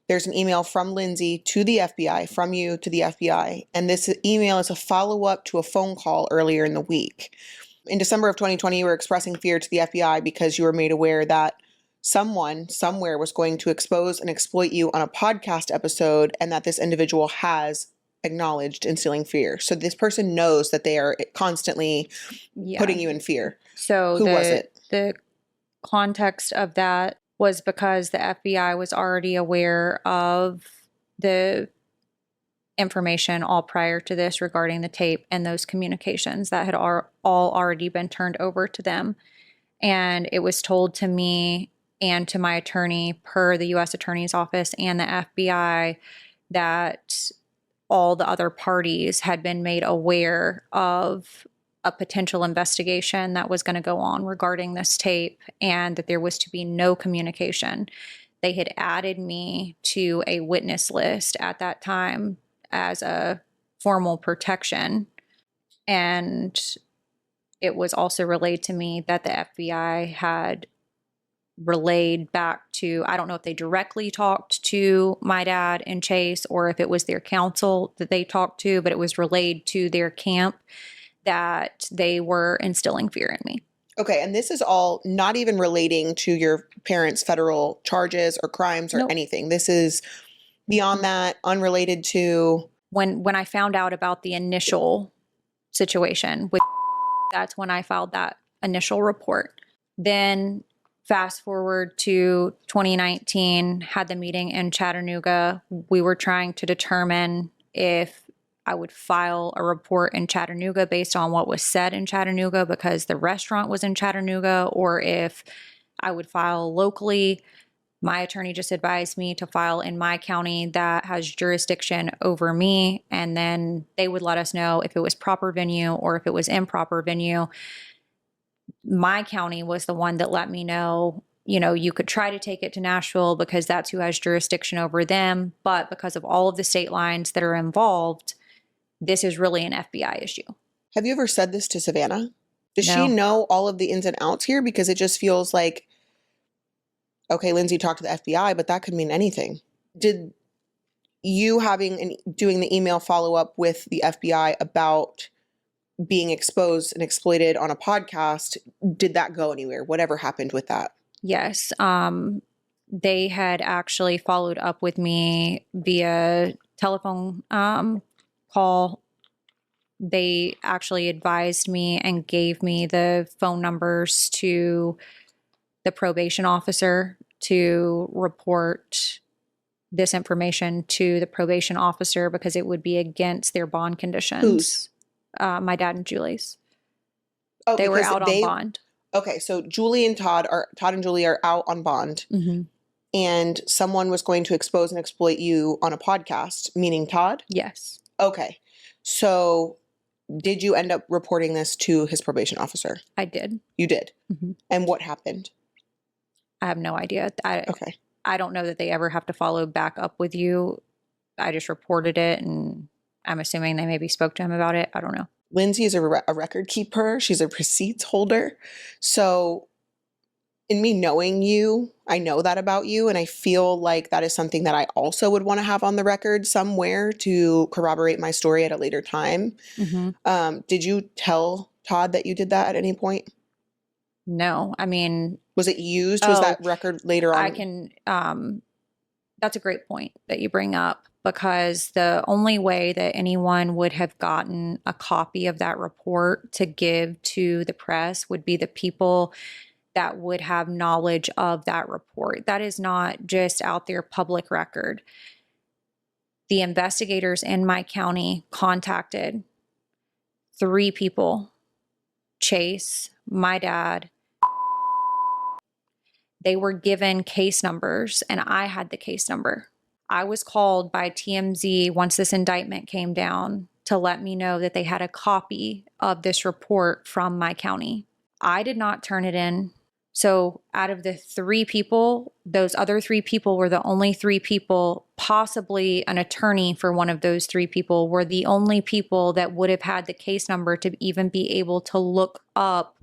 there's an email from Lindsie to the FBI, from you to the FBI. And this email is a follow-up to a phone call earlier in the week. In December of 2020, you were expressing fear to the FBI because you were made aware that someone somewhere was going to expose and exploit you on a podcast episode and that this individual has acknowledged instilling fear. So this person knows that they are constantly putting you in fear. So who was it? The context of that was because the FBI was already aware of the information all prior to this regarding the tape and those communications that had all already been turned over to them. And it was told to me and to my attorney per the U.S. Attorney's Office and the FBI that all the other parties had been made aware of a potential investigation that was going to go on regarding this tape and that there was to be no communication. They had added me to a witness list at that time as a formal protection. And it was also relayed to me that the FBI had relayed back to, I don't know if they directly talked to my dad and Chase or if it was their counsel that they talked to, but it was relayed to their camp that they were instilling fear in me. Okay, and this is all not even relating to your parents' federal charges or crimes or Nope. anything. This is beyond that, unrelated to... When I found out about the initial situation, that's when I filed that initial report. Then fast forward to 2019, had the meeting in Chattanooga. We were trying to determine if I would file a report in Chattanooga based on what was said in Chattanooga because the restaurant was in Chattanooga, or if I would file locally. My attorney just advised me to file in my county that has jurisdiction over me, and then they would let us know if it was proper venue or if it was improper venue. My county was the one that let me know, you know, you could try to take it to Nashville because that's who has jurisdiction over them, but because of all of the state lines that are involved, this is really an FBI issue. Have you ever said this to Savannah? Does she No. know all of the ins and outs here? Because it just feels like, okay, Lindsie talked to the FBI, but that could mean anything. Did you doing the email follow-up with the FBI about being exposed and exploited on a podcast, did that go anywhere? Whatever happened with that? Yes. They had actually followed up with me via telephone call. They actually advised me and gave me the phone numbers to the probation officer to report this information to the probation officer because it would be against their bond conditions. Whose? My dad and Julie's. Oh, They were because out on bond. Okay, so Todd and Julie are out on bond, and someone was going to expose and exploit you on a podcast, meaning Todd? Yes. Okay, so did you end up reporting this to his probation officer? I did. You did? And what happened? I have no idea. Okay. I don't know that they ever have to follow back up with you. I just reported it, and I'm assuming they maybe spoke to him about it. I don't know. Lindsie is a record keeper. She's a receipts holder. So in me knowing you, I know that about you. And I feel like that is something that I also would want to have on the record somewhere to corroborate my story at a later time. Did you tell Todd that you did that at any point? No. I mean, was it used? Was that record later on? That's a great point that you bring up, because the only way that anyone would have gotten a copy of that report to give to the press would be the people that would have knowledge of that report. That is not just out there public record. The investigators in my county contacted 3 people: Chase, my dad. They were given case numbers, and I had the case number. I was called by TMZ once this indictment came down to let me know that they had a copy of this report from my county. I did not turn it in. So out of the 3 people, those other 3 people were the only 3 people, possibly an attorney for one of those 3 people, were the only people that would have had the case number to even be able to look up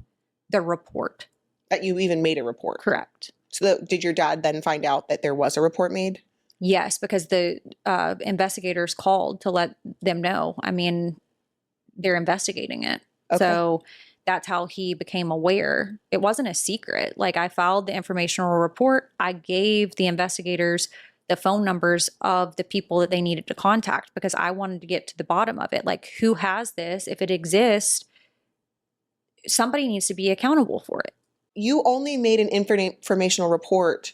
the report. That you even made a report? Correct. So did your dad then find out that there was a report made? Yes, because the investigators called to let them know. I mean, they're investigating it. Okay. So that's how he became aware. It wasn't a secret. Like, I filed the informational report. I gave the investigators the phone numbers of the people that they needed to contact because I wanted to get to the bottom of it. Like, who has this? If it exists, somebody needs to be accountable for it. You only made an informational report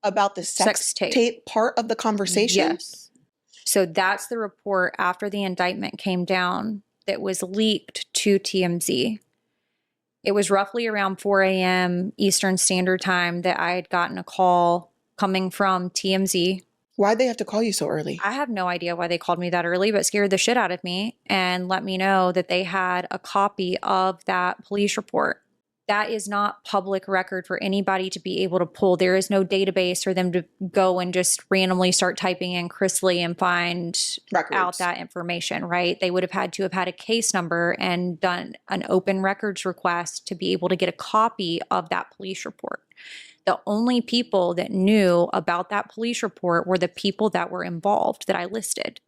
about the sex tape part of the conversation? Yes. So that's the report after the indictment came down that was leaked to TMZ. It was roughly around 4 a.m. Eastern Standard Time that I had gotten a call coming from TMZ. Why'd they have to call you so early? I have no idea why they called me that early, but scared the shit out of me and let me know that they had a copy of that police report. That is not public record for anybody to be able to pull. There is no database for them to go and just randomly start typing in Chrisley and find out that information, right? They would have had to have had a case number and done an open records request to be able to get a copy of that police report. The only people that knew about that police report were the people that were involved that I listed.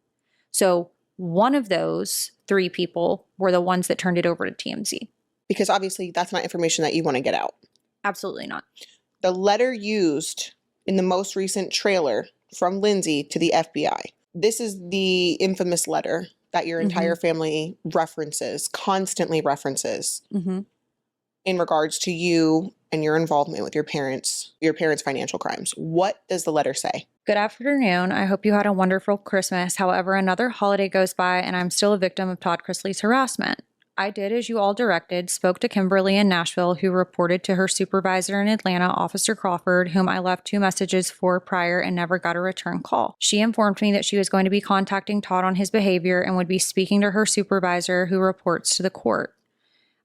So one of those 3 people were the ones that turned it over to TMZ. Because obviously that's not information that you want to get out. Absolutely not. The letter used in the most recent trailer from Lindsie to the FBI. This is the infamous letter that your entire family constantly references in regards to you and your involvement with your parents' financial crimes. What does the letter say? Good afternoon. I hope you had a wonderful Christmas. However, another holiday goes by and I'm still a victim of Todd Chrisley's harassment. I did as you all directed, spoke to Kimberly in Nashville, who reported to her supervisor in Atlanta, Officer Crawford, whom I left 2 messages for prior and never got a return call. She informed me that she was going to be contacting Todd on his behavior and would be speaking to her supervisor, who reports to the court.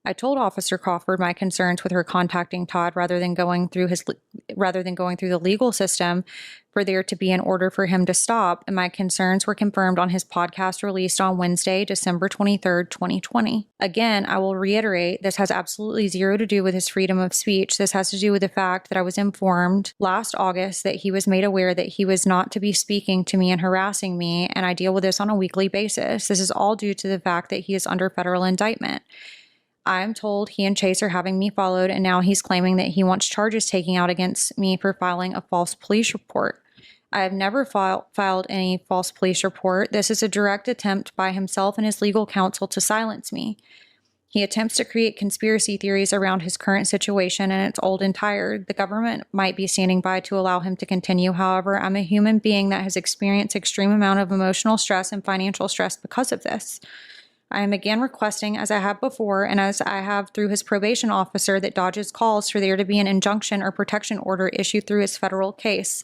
I told Officer Crawford my concerns with her contacting Todd rather than going through the legal system for there to be an order for him to stop, and my concerns were confirmed on his podcast released on Wednesday, December 23rd, 2020. Again, I will reiterate, this has absolutely zero to do with his freedom of speech. This has to do with the fact that I was informed last August that he was made aware that he was not to be speaking to me and harassing me, and I deal with this on a weekly basis. This is all due to the fact that he is under federal indictment. I'm told he and Chase are having me followed, and now he's claiming that he wants charges taken out against me for filing a false police report. I have never filed any false police report. This is a direct attempt by himself and his legal counsel to silence me. He attempts to create conspiracy theories around his current situation, and it's old and tired. The government might be standing by to allow him to continue. However, I'm a human being that has experienced extreme amount of emotional stress and financial stress because of this. I am again requesting, as I have before, and as I have through his probation officer, that dodges calls for there to be an injunction or protection order issued through his federal case.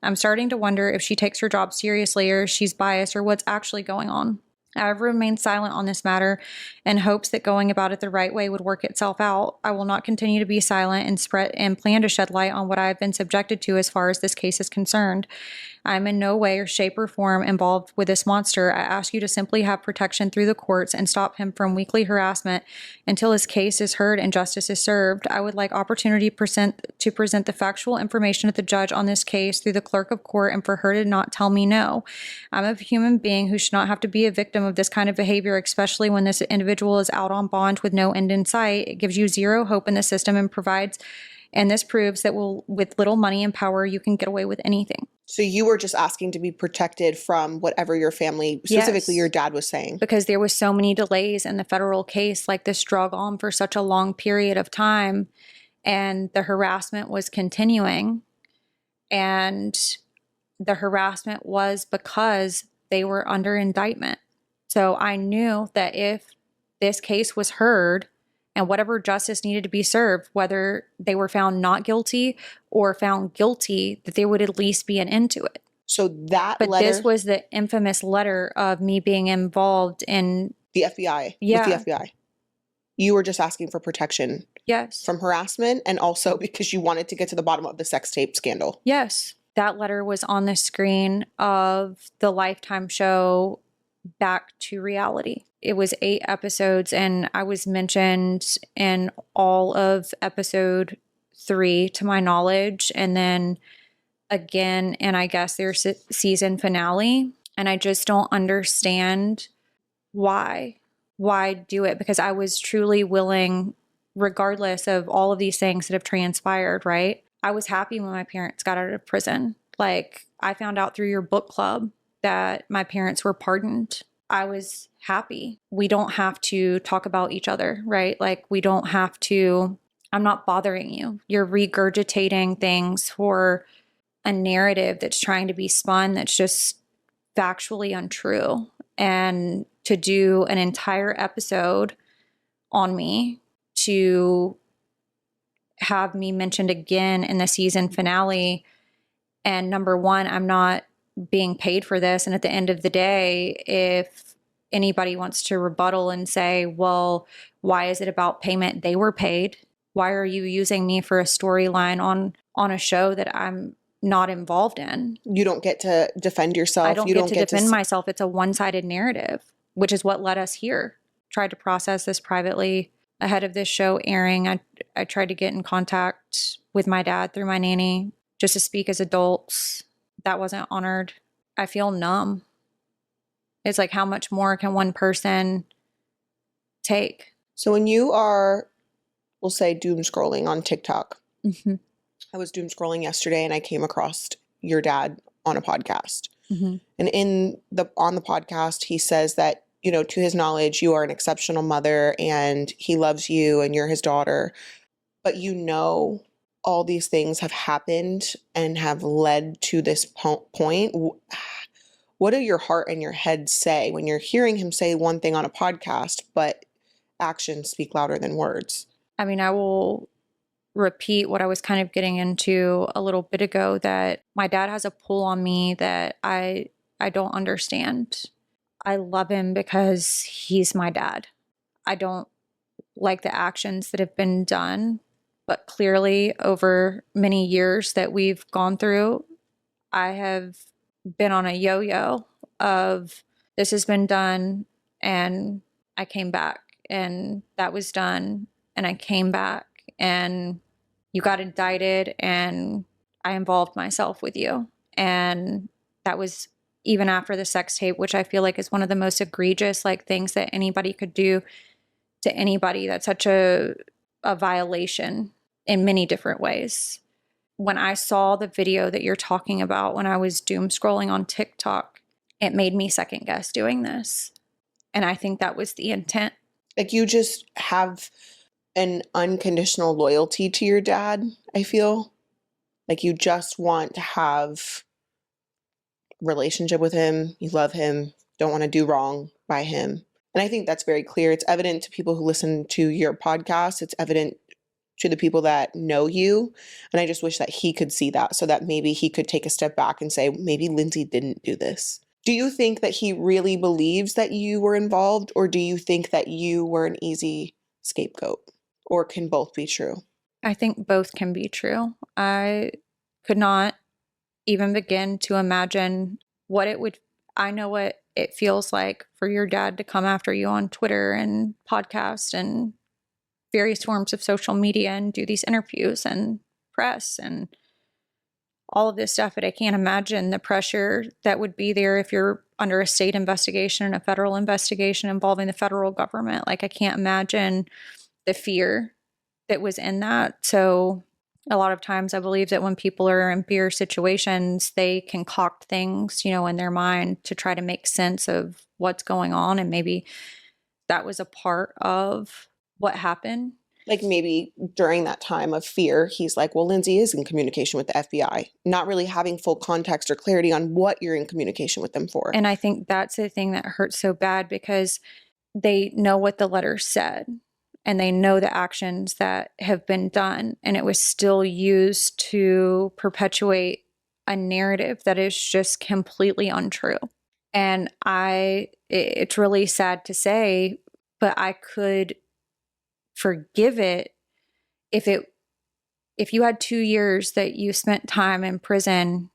I'm starting to wonder if she takes her job seriously or she's biased or what's actually going on. I have remained silent on this matter in hopes that going about it the right way would work itself out. I will not continue to be silent and plan to shed light on what I have been subjected to as far as this case is concerned. I am in no way or shape or form involved with this monster. I ask you to simply have protection through the courts and stop him from weekly harassment until his case is heard and justice is served. I would like opportunity to present the factual information to the judge on this case through the clerk of court and for her to not tell me no. I'm a human being who should not have to be a victim of this kind of behavior, especially when this individual is out on bond with no end in sight. It gives you zero hope in the system and this proves that with little money and power, you can get away with anything. So you were just asking to be protected from whatever your family, specifically your dad, was saying? Because there was so many delays in the federal case, like this drug on for such a long period of time, and the harassment was continuing. And the harassment was because they were under indictment. So I knew that if this case was heard and whatever justice needed to be served, whether they were found not guilty or found guilty, that there would at least be an end to it. So that letter... This was the infamous letter of me being involved in... The FBI. Yeah. With the FBI. You were just asking for protection. Yes. From harassment, and also because you wanted to get to the bottom of the sex tape scandal. Yes. That letter was on the screen of the Lifetime show Back to Reality. It was 8 episodes, and I was mentioned in all of episode 3 to my knowledge, and then again in, I guess, their season finale. And I just don't understand why do it, because I was truly willing, regardless of all of these things that have transpired, right? I was happy when my parents got out of prison. Like, I found out through your book club that my parents were pardoned. I was happy. We don't have to talk about each other, right? Like, we don't have to, I'm not bothering you. You're regurgitating things for a narrative that's trying to be spun that's just factually untrue. And to do an entire episode on me, to have me mentioned again in the season finale, and number one, I'm not being paid for this. And at the end of the day, if anybody wants to rebuttal and say, well, why is it about payment? They were paid. Why are you using me for a storyline on a show that I'm not involved in? You don't get to defend yourself. I don't get to defend myself. It's a one-sided narrative, which is what led us here. Tried to process this privately ahead of this show airing. I tried to get in contact with my dad through my nanny just to speak as adults. That wasn't honored. I feel numb. It's like, how much more can one person take? So when you are, we'll say, doom scrolling on TikTok, Mm-hmm. I was doom scrolling yesterday and I came across your dad on a podcast. Mm-hmm. And on the podcast, he says that, you know, to his knowledge, you are an exceptional mother and he loves you and you're his daughter. But you know, all these things have happened and have led to this point. What do your heart and your head say when you're hearing him say one thing on a podcast, but actions speak louder than words? I mean, I will repeat what I was kind of getting into a little bit ago, that my dad has a pull on me that I don't understand. I love him because he's my dad. I don't like the actions that have been done, but clearly over many years that we've gone through, I have been on a yo-yo of this has been done and I came back, and that was done and I came back, and you got indicted and I involved myself with you. And that was even after the sex tape, which I feel like is one of the most egregious like things that anybody could do to anybody. That's such a violation in many different ways. When I saw the video that you're talking about, when I was doom scrolling on TikTok, it made me second guess doing this. And I think that was the intent. Like, you just have an unconditional loyalty to your dad, I feel. Like, you just want to have relationship with him. You love him, don't want to do wrong by him. And I think that's very clear. It's evident to people who listen to your podcast. It's evident to the people that know you. And I just wish that he could see that, so that maybe he could take a step back and say, maybe Lindsie didn't do this. Do you think that he really believes that you were involved, or do you think that you were an easy scapegoat? Or can both be true? I think both can be true. I could not even begin to imagine what it would. I know what it feels like for your dad to come after you on Twitter and podcast and various forms of social media and do these interviews and press and all of this stuff. But I can't imagine the pressure that would be there if you're under a state investigation and a federal investigation involving the federal government. Like, I can't imagine the fear that was in that. So a lot of times I believe that when people are in fear situations, they concoct things, you know, in their mind to try to make sense of what's going on. And maybe that was a part of what happened. Like, maybe during that time of fear, he's like, well, Lindsie is in communication with the FBI, not really having full context or clarity on what you're in communication with them for. And I think that's the thing that hurts so bad, because they know what the letter said and they know the actions that have been done, and it was still used to perpetuate a narrative that is just completely untrue. And it's really sad to say, but I could forgive it if you had 2 years that you spent time in prison.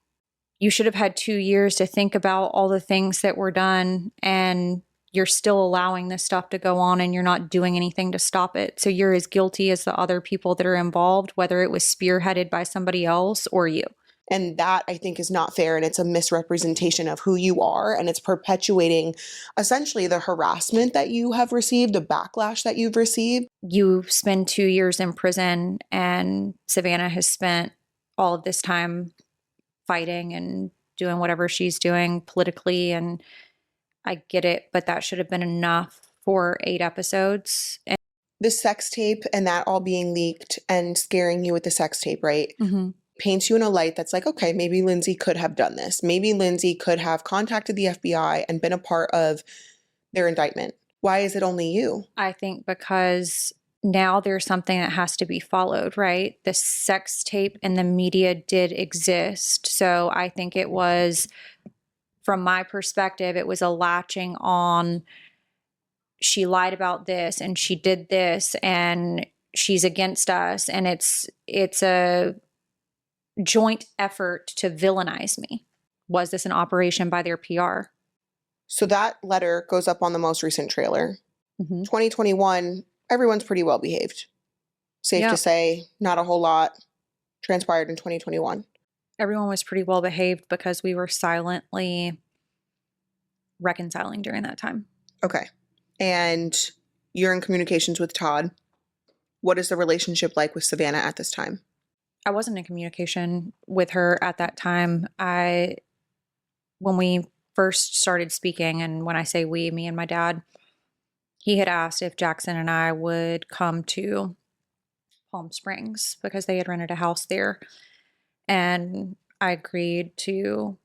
You should have had 2 years to think about all the things that were done, and you're still allowing this stuff to go on and you're not doing anything to stop it. So you're as guilty as the other people that are involved, whether it was spearheaded by somebody else or you. And that, I think, is not fair. And it's a misrepresentation of who you are. And it's perpetuating essentially the harassment that you have received, the backlash that you've received. You spend 2 years in prison, and Savannah has spent all of this time fighting and doing whatever she's doing politically. And I get it, but that should have been enough for 8 episodes. And The sex tape and that all being leaked and scaring you with the sex tape, right? mm-hmm. Paints you in a light that's like, okay, maybe Lindsie could have done this. Maybe Lindsie could have contacted the FBI and been a part of their indictment. Why is it only you? I think because now there's something that has to be followed, right? The sex tape and the media did exist. So I think it was, from my perspective, it was a latching on, she lied about this and she did this and she's against us. And it's a joint effort to villainize me. Was this an operation by their PR? So that letter goes up on the most recent trailer. Mm-hmm. 2021, everyone's pretty well behaved. Safe to say, not a whole lot transpired in 2021. Everyone was pretty well behaved because we were silently reconciling during that time. Okay. And you're in communications with Todd. What is the relationship like with Savannah at this time? I wasn't in communication with her at that time. When we first started speaking, and when I say we, me and my dad, he had asked if Jackson and I would come to Palm Springs because they had rented a house there. And I agreed to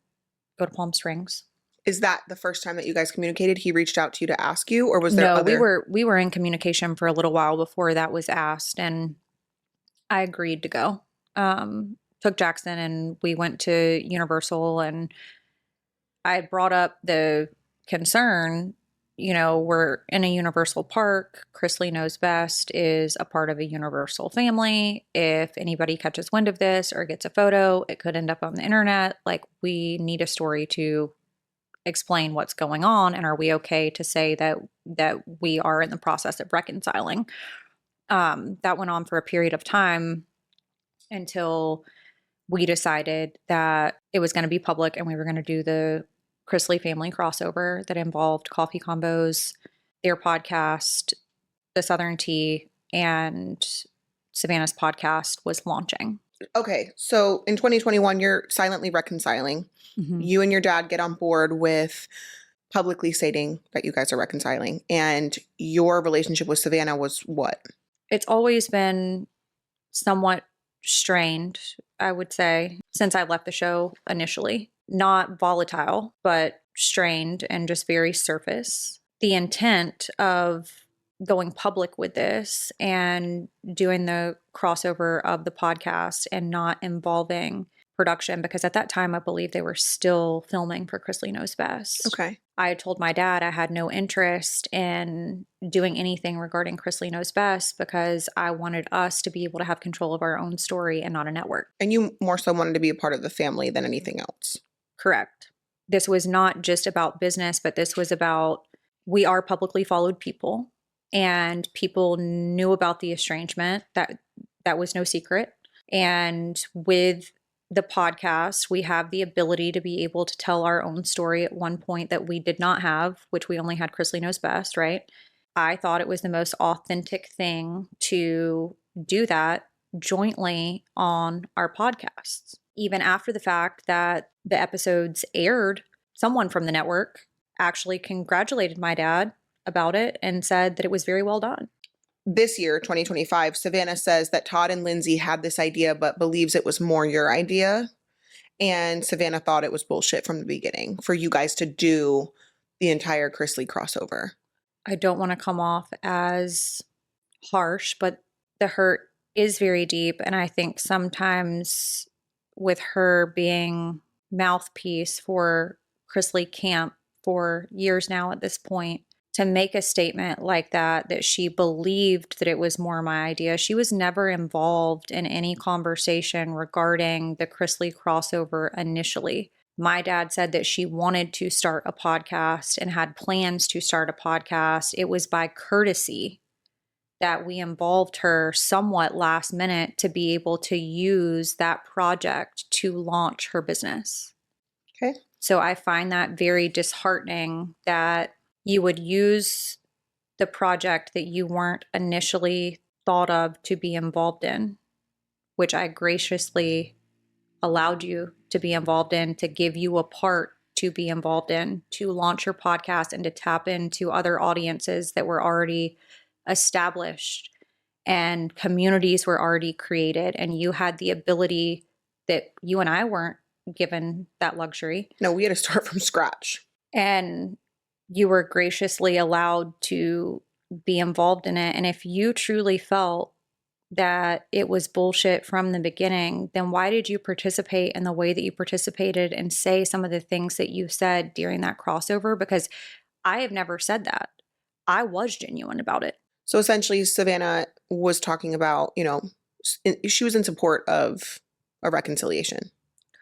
go to Palm Springs. Is that the first time that you guys communicated? He reached out to you to ask you, or was there other? No, we were in communication for a little while before that was asked, and I agreed to go. Took Jackson and we went to Universal, and I brought up the concern, we're in a universal park. Chrisley Knows Best is a part of a universal family. If anybody catches wind of this or gets a photo, it could end up on the internet. Like, we need a story to explain what's going on, and are we okay to say that we are in the process of reconciling? That went on for a period of time until we decided that it was going to be public and we were going to do the Chrisley family crossover that involved Coffee Combos, their podcast, The Southern Tea, and Savannah's podcast was launching. Okay, so in 2021, you're silently reconciling. Mm-hmm. You and your dad get on board with publicly stating that you guys are reconciling. And your relationship with Savannah was what? It's always been somewhat strained, I would say, since I left the show initially. Not volatile, but strained and just very surface. The intent of going public with this and doing the crossover of the podcast and not involving production, because at that time, I believe they were still filming for Chrisley Knows Best. Okay. I had told my dad I had no interest in doing anything regarding Chrisley Knows Best because I wanted us to be able to have control of our own story and not a network. And you more so wanted to be a part of the family than anything else. Correct. This was not just about business, but this was about, we are publicly followed people, and people knew about the estrangement. That was no secret. And with the podcast, we have the ability to be able to tell our own story at one point that we did not have, which we only had Chrisley Knows Best, right? I thought it was the most authentic thing to do that jointly on our podcasts. Even after the fact that the episodes aired, someone from the network actually congratulated my dad about it and said that it was very well done. This year, 2025, Savannah says that Todd and Lindsie had this idea, but believes it was more your idea. And Savannah thought it was bullshit from the beginning for you guys to do the entire Chrisley crossover. I don't want to come off as harsh, but the hurt is very deep. And I think sometimes with her being mouthpiece for Chrisley Camp for years now at this point, to make a statement like that she believed that it was more my idea. She was never involved in any conversation regarding the Chrisley crossover initially. My dad said that she wanted to start a podcast and had plans to start a podcast. It was by courtesy that we involved her somewhat last minute to be able to use that project to launch her business. Okay. So I find that very disheartening that you would use the project that you weren't initially thought of to be involved in, which I graciously allowed you to be involved in, to give you a part to be involved in, to launch your podcast and to tap into other audiences that were already established and communities were already created. And you had the ability that you and I weren't given that luxury. No, we had to start from scratch. And you were graciously allowed to be involved in it. And if you truly felt that it was bullshit from the beginning, then why did you participate in the way that you participated and say some of the things that you said during that crossover? Because I have never said that. I was genuine about it. So essentially, Savannah was talking about, she was in support of a reconciliation.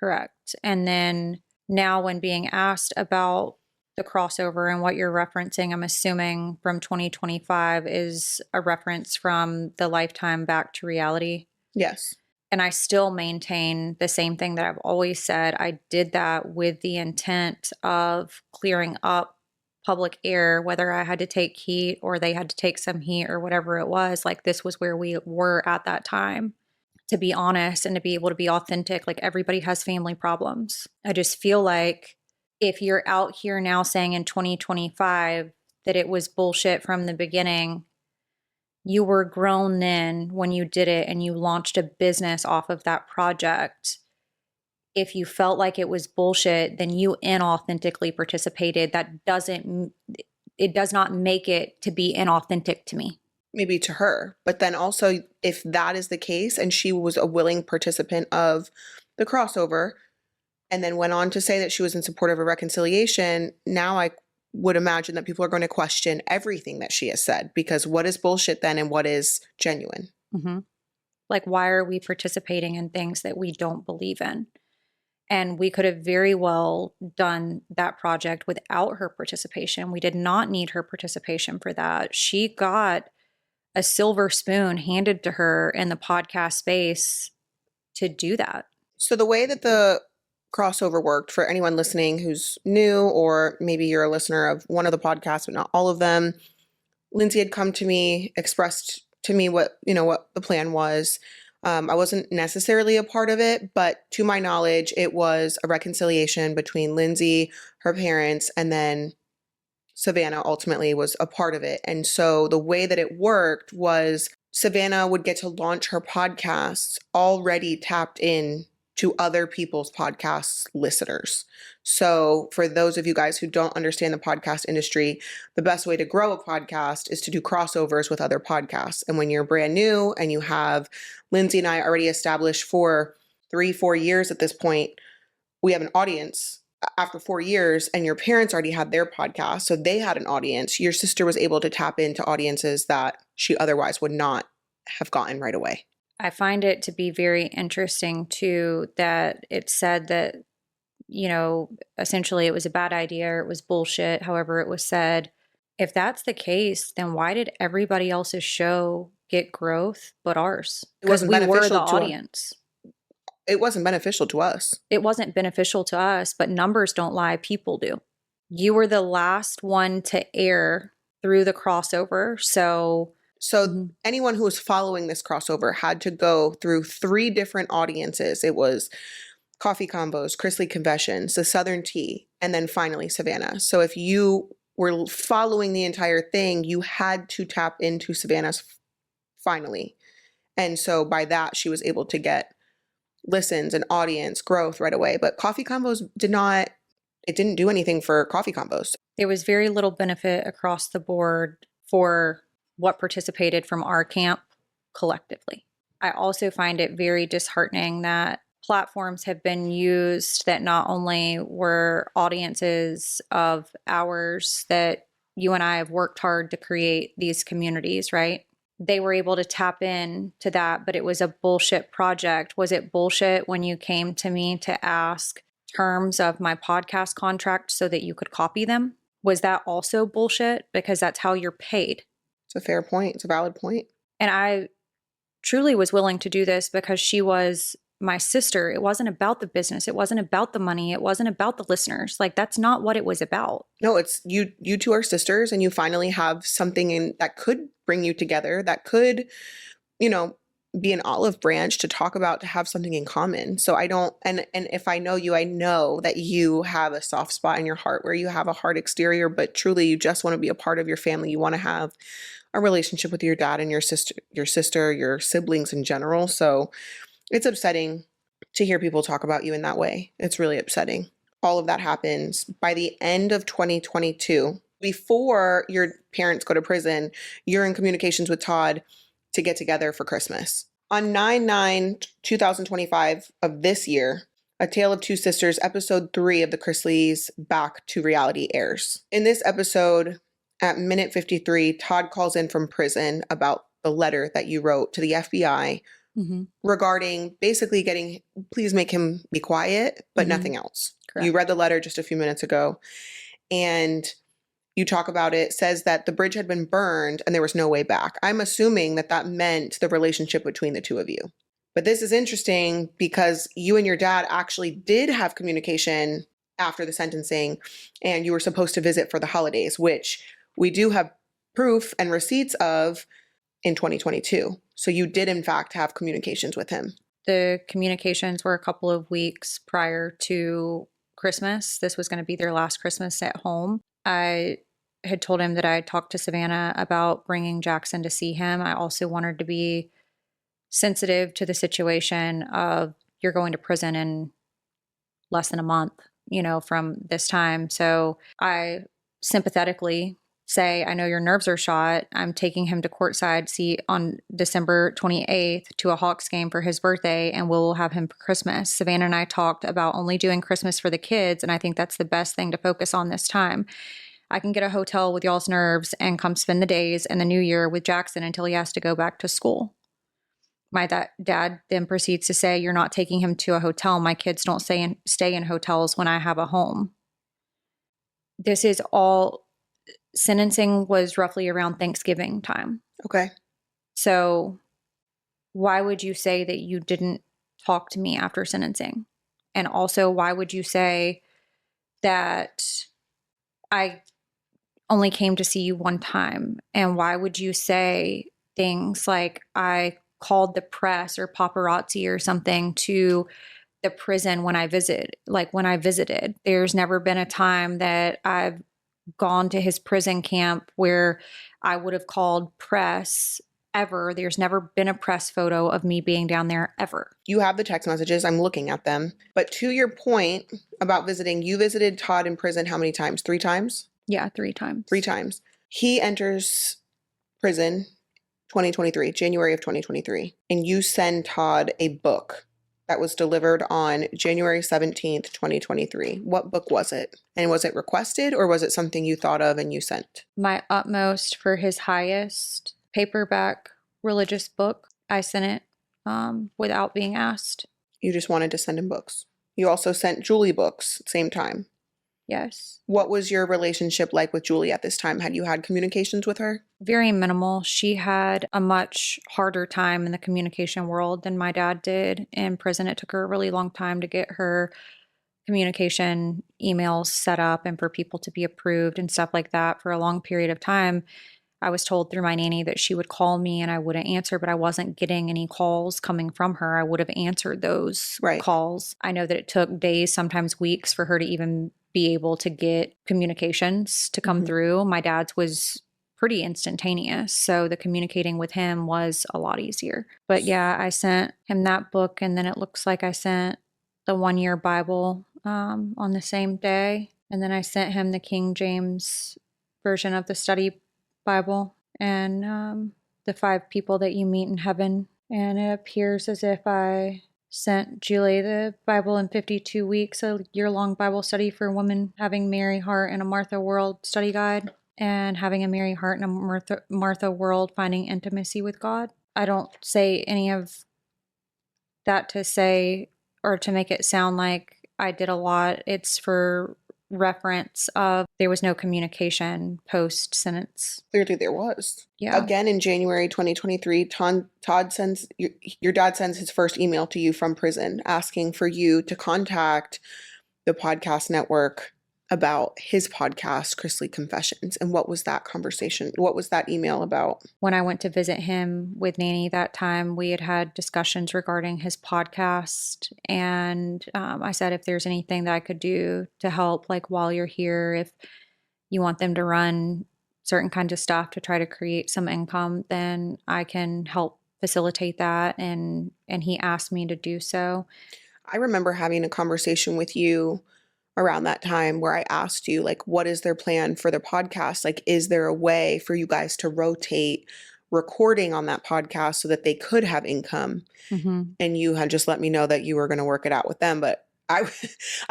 Correct. And then now when being asked about the crossover and what you're referencing, I'm assuming from 2025 is a reference from the Lifetime Back to Reality. Yes. And I still maintain the same thing that I've always said. I did that with the intent of clearing up public air, whether I had to take heat or they had to take some heat or whatever it was. Like, this was where we were at that time. To be honest and to be able to be authentic, like, everybody has family problems. I just feel like if you're out here now saying in 2025 that it was bullshit from the beginning, you were grown then when you did it and you launched a business off of that project. If you felt like it was bullshit, then you inauthentically participated. It does not make it to be inauthentic to me. Maybe to her. But then also, if that is the case and she was a willing participant of the crossover and then went on to say that she was in support of a reconciliation, now I would imagine that people are going to question everything that she has said, because what is bullshit then and what is genuine? Mm-hmm. Like, why are we participating in things that we don't believe in? And we could have very well done that project without her participation. We did not need her participation for that. She got a silver spoon handed to her in the podcast space to do that. So the way that the crossover worked, for anyone listening who's new, or maybe you're a listener of one of the podcasts, but not all of them, Lindsie had come to me, expressed to me what the plan was. I wasn't necessarily a part of it, but to my knowledge, it was a reconciliation between Lindsie, her parents, and then Savannah ultimately was a part of it. And so the way that it worked was Savannah would get to launch her podcasts already tapped in to other people's podcasts listeners. So for those of you guys who don't understand the podcast industry, the best way to grow a podcast is to do crossovers with other podcasts. And when you're brand new and you have Lindsie and I already established for 3-4 years at this point, we have an audience after 4 years, and your parents already had their podcast, so they had an audience. Your sister was able to tap into audiences that she otherwise would not have gotten right away. I find it to be very interesting too that it said that, essentially it was a bad idea or it was bullshit, however it was said. If that's the case, then why did everybody else's show get growth but ours? Because we were the audience. It wasn't beneficial to us. It wasn't beneficial to us, but numbers don't lie, people do. You were the last one to air through the crossover, so anyone who was following this crossover had to go through 3 different audiences. It was Coffee Combos, Chrisley Confessions, the Southern Tea, and then finally Savannah. So if you were following the entire thing, you had to tap into Savannah's finally. And so by that, she was able to get listens and audience growth right away. But Coffee Combos didn't do anything for Coffee Combos. There was very little benefit across the board for what participated from our camp collectively. I also find it very disheartening that platforms have been used that not only were audiences of ours, that you and I have worked hard to create these communities, right? They were able to tap in to that, but it was a bullshit project. Was it bullshit when you came to me to ask terms of my podcast contract so that you could copy them? Was that also bullshit? Because that's how you're paid. It's a fair point. It's a valid point. And I truly was willing to do this because she was my sister. It wasn't about the business. It wasn't about the money. It wasn't about the listeners. Like, that's not what it was about. No, it's you two are sisters, and you finally have something that could bring you together, that could, be an olive branch to talk about, to have something in common. So I don't, and if I know you, I know that you have a soft spot in your heart where you have a hard exterior, but truly you just want to be a part of your family. You want to have a relationship with your dad and your sister, your siblings in general. So it's upsetting to hear people talk about you in that way. It's really upsetting. All of that happens by the end of 2022. Before your parents go to prison, you're in communications with Todd to get together for Christmas. On 9/9/2025 of this year, A Tale of Two Sisters, episode 3 of the Chrisleys Back to Reality airs. In this episode, at minute 53, Todd calls in from prison about the letter that you wrote to the FBI regarding basically getting, please make him be quiet, but nothing else. Correct. You read the letter just a few minutes ago, and you talk about it, says that the bridge had been burned and there was no way back. I'm assuming that meant the relationship between the two of you. But this is interesting because you and your dad actually did have communication after the sentencing, and you were supposed to visit for the holidays, which we do have proof and receipts of in 2022. So you did in fact have communications with him. The communications were a couple of weeks prior to Christmas. This was going to be their last Christmas at home. I had told him that I had talked to Savannah about bringing Jackson to see him. I also wanted to be sensitive to the situation of you're going to prison in less than a month, from this time. So I sympathetically say, I know your nerves are shot. I'm taking him to courtside seat on December 28th to a Hawks game for his birthday, and we'll have him for Christmas. Savannah and I talked about only doing Christmas for the kids, and I think that's the best thing to focus on this time. I can get a hotel with y'all's nerves and come spend the days and the new year with Jackson until he has to go back to school. My dad then proceeds to say, you're not taking him to a hotel. My kids don't stay in hotels when I have a home. This is all, sentencing was roughly around Thanksgiving time. Okay. So why would you say that you didn't talk to me after sentencing? And also, why would you say that I only came to see you one time? And why would you say things like I called the press or paparazzi or something to the prison when I visited? There's never been a time that I've gone to his prison camp where I would have called press ever. There's never been a press photo of me being down there ever. You have the text messages. I'm looking at them. But to your point about visiting, you visited Todd in prison how many times? 3 times? Yeah, 3 times. 3 times. He enters prison 2023, January of 2023, and you send Todd a book that was delivered on January 17th, 2023. What book was it? And was it requested or was it something you thought of and you sent? My utmost for his highest paperback religious book. I sent it without being asked. You just wanted to send him books. You also sent Julie books at the same time. Yes. What was your relationship like with Julie at this time? Had you had communications with her? Very minimal. She had a much harder time in the communication world than my dad did in prison. It took her a really long time to get her communication emails set up and for people to be approved and stuff like that for a long period of time. I was told through my nanny that she would call me and I wouldn't answer, but I wasn't getting any calls coming from her. I would have answered those calls. I know that it took days, sometimes weeks, for her to even be able to get communications to come through. My dad's was pretty instantaneous, so the communicating with him was a lot easier. But yeah, I sent him that book, and then it looks like I sent the 1-year Bible on the same day. And then I sent him the King James version of the study Bible and the 5 people that you meet in heaven. And it appears as if I sent Julie the Bible in 52 weeks, a year-long Bible study for women having Mary Hart and a Martha World study guide, and having a Mary Hart and a Martha World finding intimacy with God. I don't say any of that to say or to make it sound like I did a lot. It's for reference of there was no communication post sentence. Clearly there was. Yeah. Again, in January 2023, Todd sends, your dad sends his first email to you from prison asking for you to contact the podcast network about his podcast, Chrisley Confessions. And what was that conversation? What was that email about? When I went to visit him with Nanny that time, we had had discussions regarding his podcast. And I said, if there's anything that I could do to help, like while you're here, if you want them to run certain kinds of stuff to try to create some income, then I can help facilitate that. And he asked me to do so. I remember having a conversation with you around that time where I asked you, like, what is their plan for the podcast? Like, is there a way for you guys to rotate recording on that podcast so that they could have income? And you had just let me know that you were going to work it out with them. But I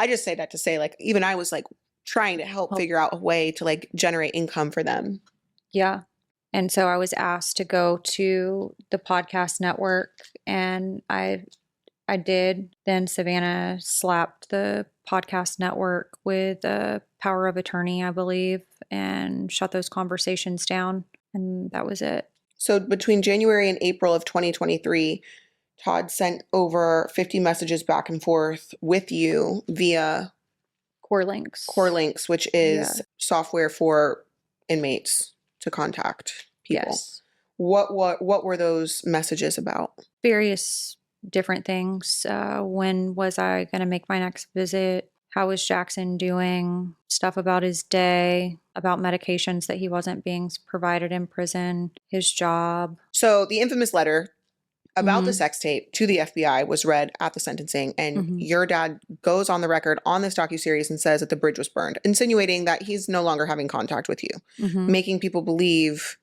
just say that to say, like, even I was like trying to help figure out a way to like generate income for them. Yeah. And so I was asked to go to the podcast network, and I did. Then Savannah slapped the podcast network with a power of attorney, I believe, and shut those conversations down. And that was it. So between January and April of 2023, Todd sent over 50 messages back and forth with you via Core Links. Core Links, which is software for inmates to contact people. Yes. What were those messages about? Various different things. When was I going to make my next visit? How was Jackson doing? Stuff about his day, about medications that he wasn't being provided in prison, his job. So the infamous letter about the sex tape to the FBI was read at the sentencing, and your dad goes on the record on this docuseries and says that the bridge was burned, insinuating that he's no longer having contact with you, making people believe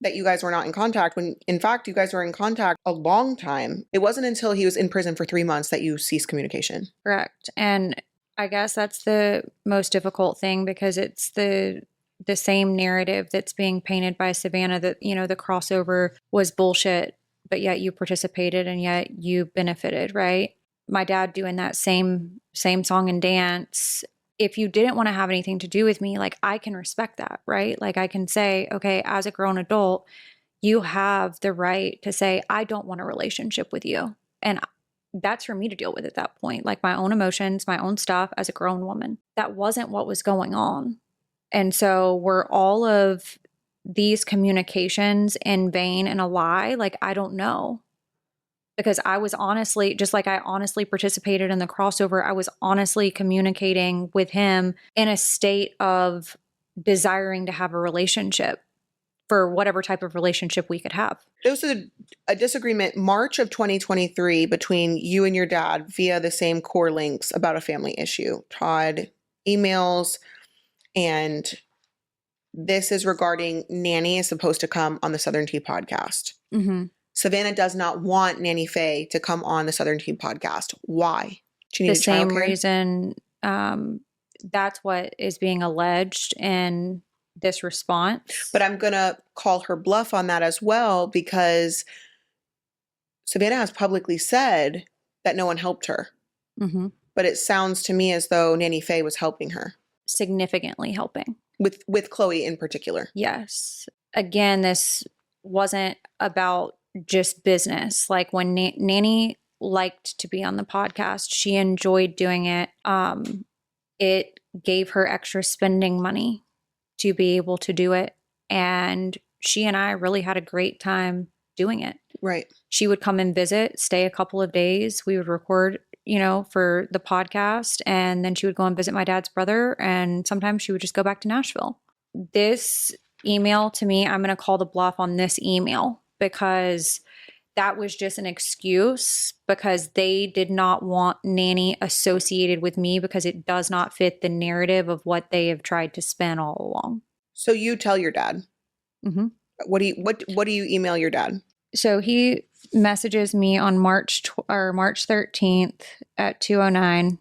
that you guys were not in contact when in fact you guys were in contact a long time. It wasn't until he was in prison for 3 months that you ceased communication. Correct. And I guess that's the most difficult thing because it's the same narrative that's being painted by Savannah that, you know, the crossover was bullshit, but yet you participated and yet you benefited, right? My dad doing that same song and dance. If you didn't want to have anything to do with me, like I can respect that, right? Like I can say, okay, as a grown adult, you have the right to say, I don't want a relationship with you. And that's for me to deal with at that point, like my own emotions, my own stuff as a grown woman. That wasn't what was going on. And so were all of these communications in vain and a lie? Like, I don't know. Because I was honestly, just like I honestly participated in the crossover, I was honestly communicating with him in a state of desiring to have a relationship for whatever type of relationship we could have. There was a disagreement March of 2023 between you and your dad via the same core links about a family issue. Todd emails, and this is regarding Nanny is supposed to come on the Southern Tea podcast. Mm-hmm. Savannah does not want Nanny Faye to come on the Southern Tea podcast. Why? She needs The same childcare? reason that's what is being alleged in this response. But I'm going to call her bluff on that as well because Savannah has publicly said that no one helped her. Mm-hmm. But it sounds to me as though Nanny Faye was helping her. Significantly helping. With Chloe in particular. Yes. Again, this wasn't about just business. Like when Nanny liked to be on the podcast, she enjoyed doing it. It gave her extra spending money to be able to do it. And she and I really had a great time doing it. Right. She would come and visit, stay a couple of days. We would record, you know, for the podcast. And then she would go and visit my dad's brother. And sometimes she would just go back to Nashville. This email to me, I'm going to call the bluff on this email because that was just an excuse because they did not want Nanny associated with me because it does not fit the narrative of what they have tried to spin all along. So you tell your dad. Mm-hmm. What do you email your dad? So he messages me on March 13th at 2:09.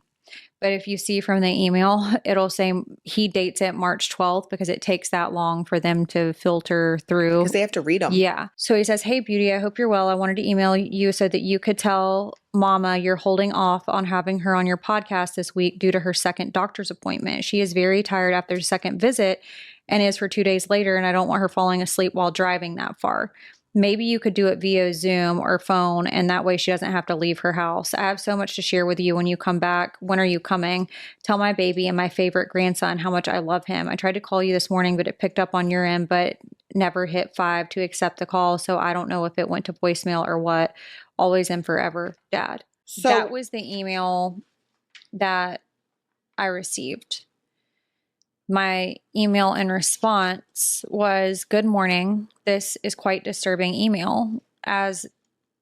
But if you see from the email, it'll say he dates it March 12th because it takes that long for them to filter through. Because they have to read them. Yeah. So he says, "Hey, Beauty, I hope you're well. I wanted to email you so that you could tell Mama you're holding off on having her on your podcast this week due to her second doctor's appointment. She is very tired after the second visit and is for 2 days later, and I don't want her falling asleep while driving that far. Maybe you could do it via Zoom or phone, and that way she doesn't have to leave her house. I have so much to share with you when you come back. When are you coming? Tell my baby and my favorite grandson how much I love him. I tried to call you this morning, but it picked up on your end, but never hit 5 to accept the call. So I don't know if it went to voicemail or what. Always and forever, Dad." So that was the email that I received. My email in response was, "Good morning. This is quite disturbing email. As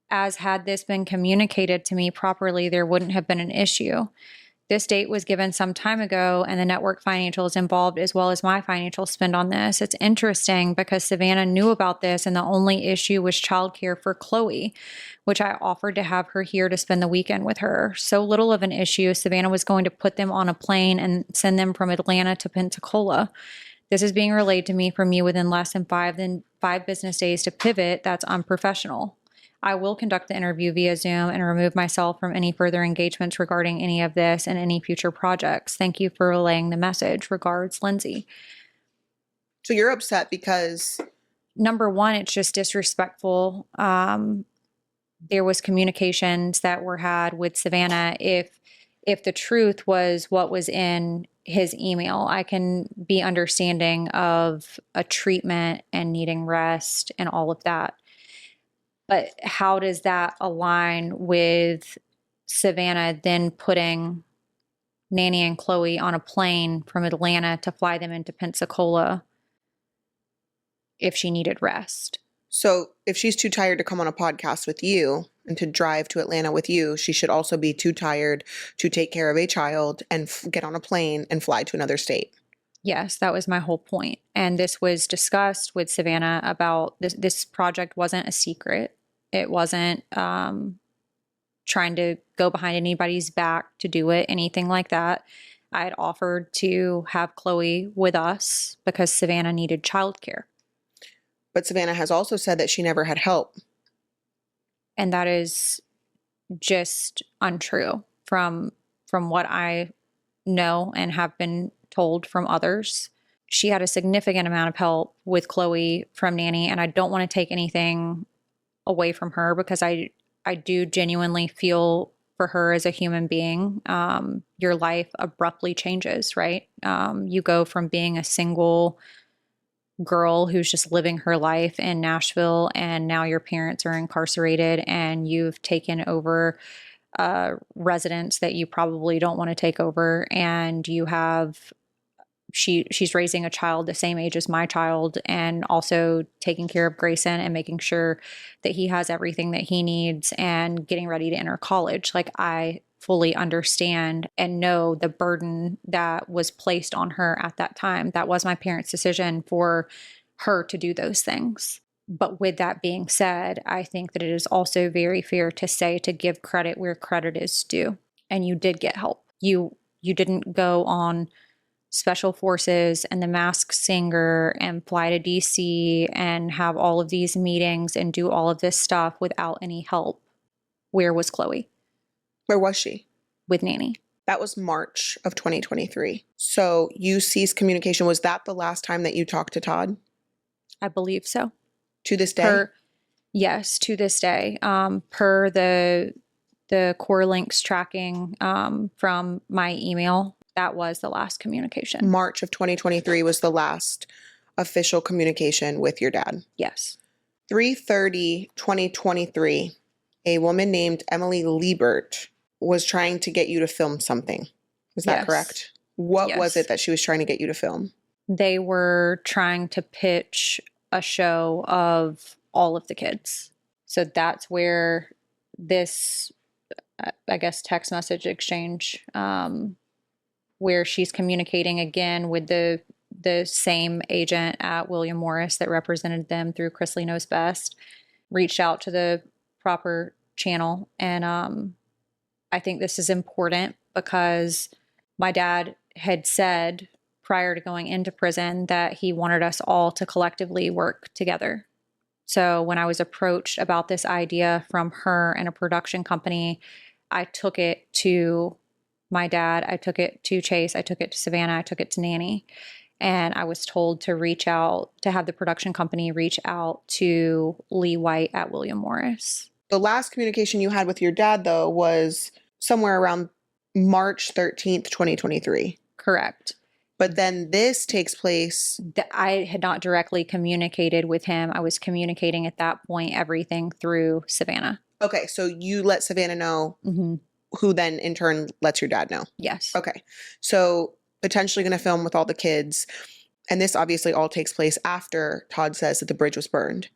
had this been communicated to me properly, there wouldn't have been an issue. This date was given some time ago and the network financial is involved as well as my financial spend on this. It's interesting because Savannah knew about this and the only issue was childcare for Chloe, which I offered to have her here to spend the weekend with her. So little of an issue. Savannah was going to put them on a plane and send them from Atlanta to Pensacola. This is being relayed to me from you within less than 5 business days to pivot. That's unprofessional. I will conduct the interview via Zoom and remove myself from any further engagements regarding any of this and any future projects. Thank you for relaying the message. Regards, Lindsie." So you're upset because... Number one, it's just disrespectful. There was communications that were had with Savannah. If the truth was what was in his email, I can be understanding of a treatment and needing rest and all of that. But how does that align with Savannah then putting Nanny and Chloe on a plane from Atlanta to fly them into Pensacola if she needed rest? So if she's too tired to come on a podcast with you and to drive to Atlanta with you, she should also be too tired to take care of a child and get on a plane and fly to another state. Yes, that was my whole point. And this was discussed with Savannah about this project wasn't a secret. It wasn't trying to go behind anybody's back to do it, anything like that. I had offered to have Chloe with us because Savannah needed childcare. But Savannah has also said that she never had help. And that is just untrue from what I know and have been told from others. She had a significant amount of help with Chloe from Nanny, and I don't want to take anything away from her because I do genuinely feel for her as a human being. Your life abruptly changes, right? You go from being a single girl who's just living her life in Nashville, and now your parents are incarcerated and you've taken over residence that you probably don't want to take over, and you have she's raising a child the same age as my child and also taking care of Grayson and making sure that he has everything that he needs and getting ready to enter college. Like, I fully understand and know the burden that was placed on her at that time. That was my parents' decision for her to do those things. But with that being said, I think that it is also very fair to say, to give credit where credit is due. And you did get help. You didn't go on Special Forces and the Masked Singer and fly to DC and have all of these meetings and do all of this stuff without any help. Where was Chloe? Where was she? With Nanny. That was March of 2023. So you ceased communication. Was that the last time that you talked to Todd? I believe so. To this day? Yes, to this day. Per the core links tracking from my email, that was the last communication. March of 2023 was the last official communication with your dad. Yes. 3/30/2023, a woman named Emily Liebert was trying to get you to film something. Is that correct? What was it that she was trying to get you to film? They were trying to pitch a show of all of the kids. So that's where this, I guess, text message exchange, where she's communicating again with the same agent at William Morris that represented them through Chrisley Knows Best, reached out to the proper channel. And I think this is important because my dad had said prior to going into prison that he wanted us all to collectively work together. So when I was approached about this idea from her and a production company, I took it to my dad, I took it to Chase, I took it to Savannah, I took it to Nanny. And I was told to reach out, to have the production company reach out to Lee White at William Morris. The last communication you had with your dad, though, was somewhere around March 13th, 2023. Correct. But then this takes place. I had not directly communicated with him. I was communicating at that point everything through Savannah. Okay, so you let Savannah know, who then in turn lets your dad know. Yes. Okay, so potentially going to film with all the kids. And this obviously all takes place after Todd says that the bridge was burned.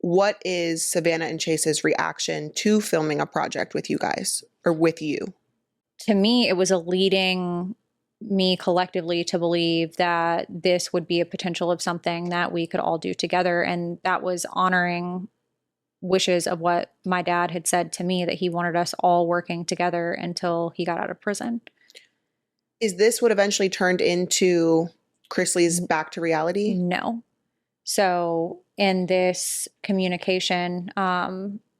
What is Savannah and Chase's reaction to filming a project with you guys, or with you? To me, it was leading me collectively to believe that this would be a potential of something that we could all do together. And that was honoring wishes of what my dad had said to me, that he wanted us all working together until he got out of prison. Is this what eventually turned into Chrisley's Back to Reality? No. So in this communication,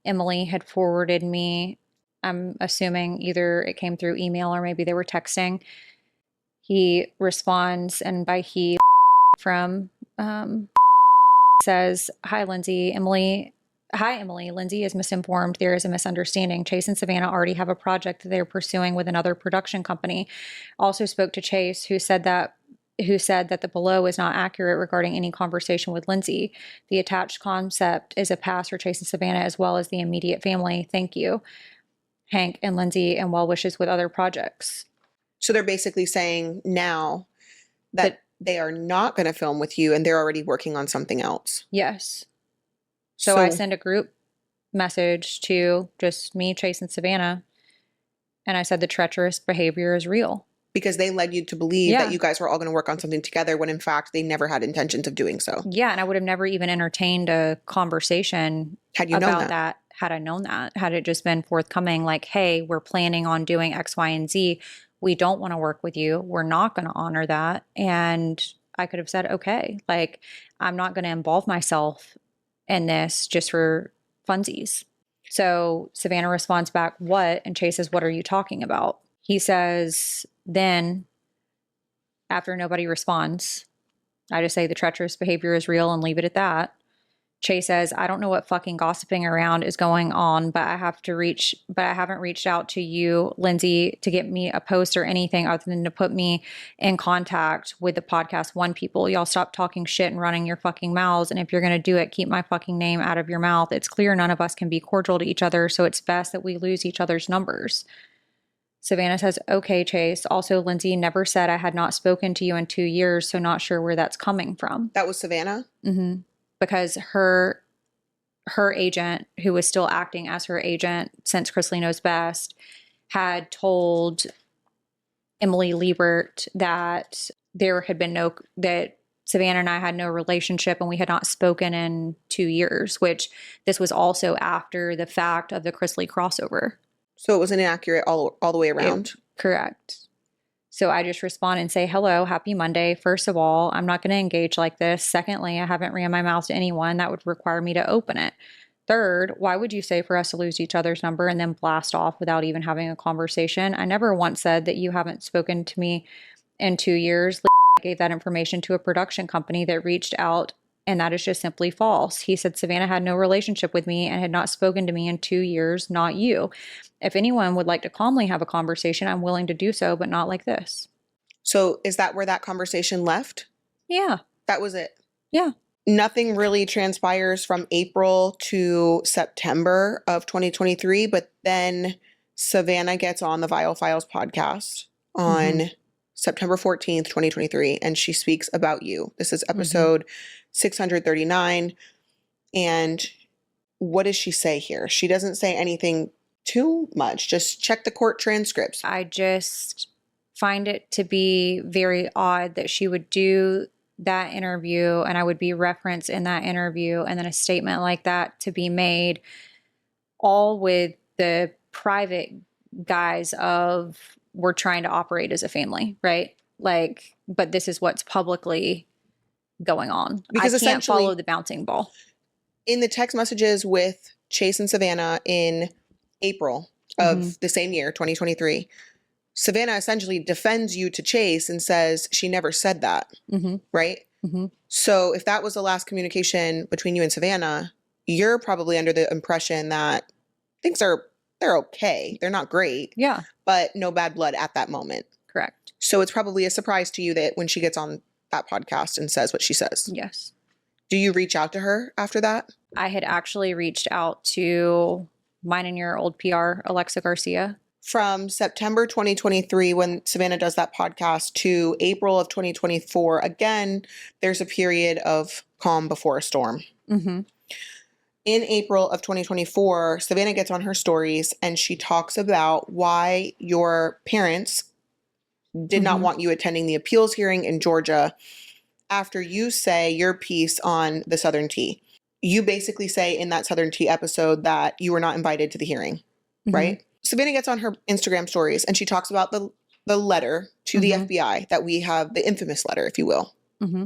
Emily had forwarded me, I'm assuming either it came through email or maybe they were texting. He responds, and by he, from says, "Hi, Lindsie. Hi, Emily. Lindsie is misinformed. There is a misunderstanding. Chase and Savannah already have a project that they're pursuing with another production company. Also spoke to Chase, who said that the below is not accurate regarding any conversation with Lindsie. The attached concept is a pass for Chase and Savannah as well as the immediate family. Thank you, Hank and Lindsie, and well wishes with other projects." So they're basically saying now that they are not going to film with you and they're already working on something else. Yes. So I send a group message to just me, Chase, and Savannah. And I said the treacherous behavior is real. Because they led you to believe that you guys were all going to work on something together when in fact they never had intentions of doing so. Yeah, and I would have never even entertained a conversation had you known about that had I known that, had it just been forthcoming, like, hey, we're planning on doing X, Y, and Z. We don't want to work with you. We're not going to honor that. And I could have said, okay, like, I'm not going to involve myself in this just for funsies. So Savannah responds back, what? And Chase says, what are you talking about? He says, then after nobody responds, I just say the treacherous behavior is real and leave it at that. Chase says, I don't know what fucking gossiping around is going on, but I haven't reached out to you, Lindsie, to get me a post or anything other than to put me in contact with the podcast one people. Y'all stop talking shit and running your fucking mouths. And if you're going to do it, keep my fucking name out of your mouth. It's clear none of us can be cordial to each other, so it's best that we lose each other's numbers. Savannah says, okay, Chase. Also, Lindsie never said I had not spoken to you in 2 years, so not sure where that's coming from. That was Savannah? Mm-hmm. Because her agent, who was still acting as her agent since Chrisley Knows Best, had told Emily Liebert that there had been that Savannah and I had no relationship and we had not spoken in 2 years, which this was also after the fact of the Chrisley crossover. So it was inaccurate all the way around? Correct. So I just respond and say, hello, happy Monday. First of all, I'm not going to engage like this. Secondly, I haven't ran my mouth to anyone. That would require me to open it. Third, why would you say for us to lose each other's number and then blast off without even having a conversation? I never once said that you haven't spoken to me in 2 years. I gave that information to a production company that reached out, and that is just simply false. He said Savannah had no relationship with me and had not spoken to me in 2 years, not you. If anyone would like to calmly have a conversation, I'm willing to do so, but not like this. So is that where that conversation left? Yeah. That was it? Yeah. Nothing really transpires from April to September of 2023, but then Savannah gets on the Vial Files podcast on September 14th, 2023, and she speaks about you. This is episode 639. And what does she say here? She doesn't say anything too much. Just check the court transcripts. I just find it to be very odd that she would do that interview and I would be referenced in that interview and then a statement like that to be made, all with the private guise of we're trying to operate as a family, right? Like, but this is what's publicly going on. Because I can't follow the bouncing ball. In the text messages with Chase and Savannah in April of the same year, 2023, Savannah essentially defends you to Chase and says she never said that, right? So if that was the last communication between you and Savannah, you're probably under the impression that they're okay. They're not great. Yeah. But no bad blood at that moment. Correct. So it's probably a surprise to you that when she gets on that podcast and says what she says. Yes. Do you reach out to her after that? I had actually reached out to mine and your old PR, Alexa Garcia. From September 2023, when Savannah does that podcast, to April of 2024, again, there's a period of calm before a storm. In April of 2024, Savannah gets on her stories and she talks about why your parents did not want you attending the appeals hearing in Georgia after you say your piece on the Southern Tea. You basically say in that Southern Tea episode that you were not invited to the hearing, right? Savannah gets on her Instagram stories and she talks about the letter to the FBI that we have, the infamous letter, if you will,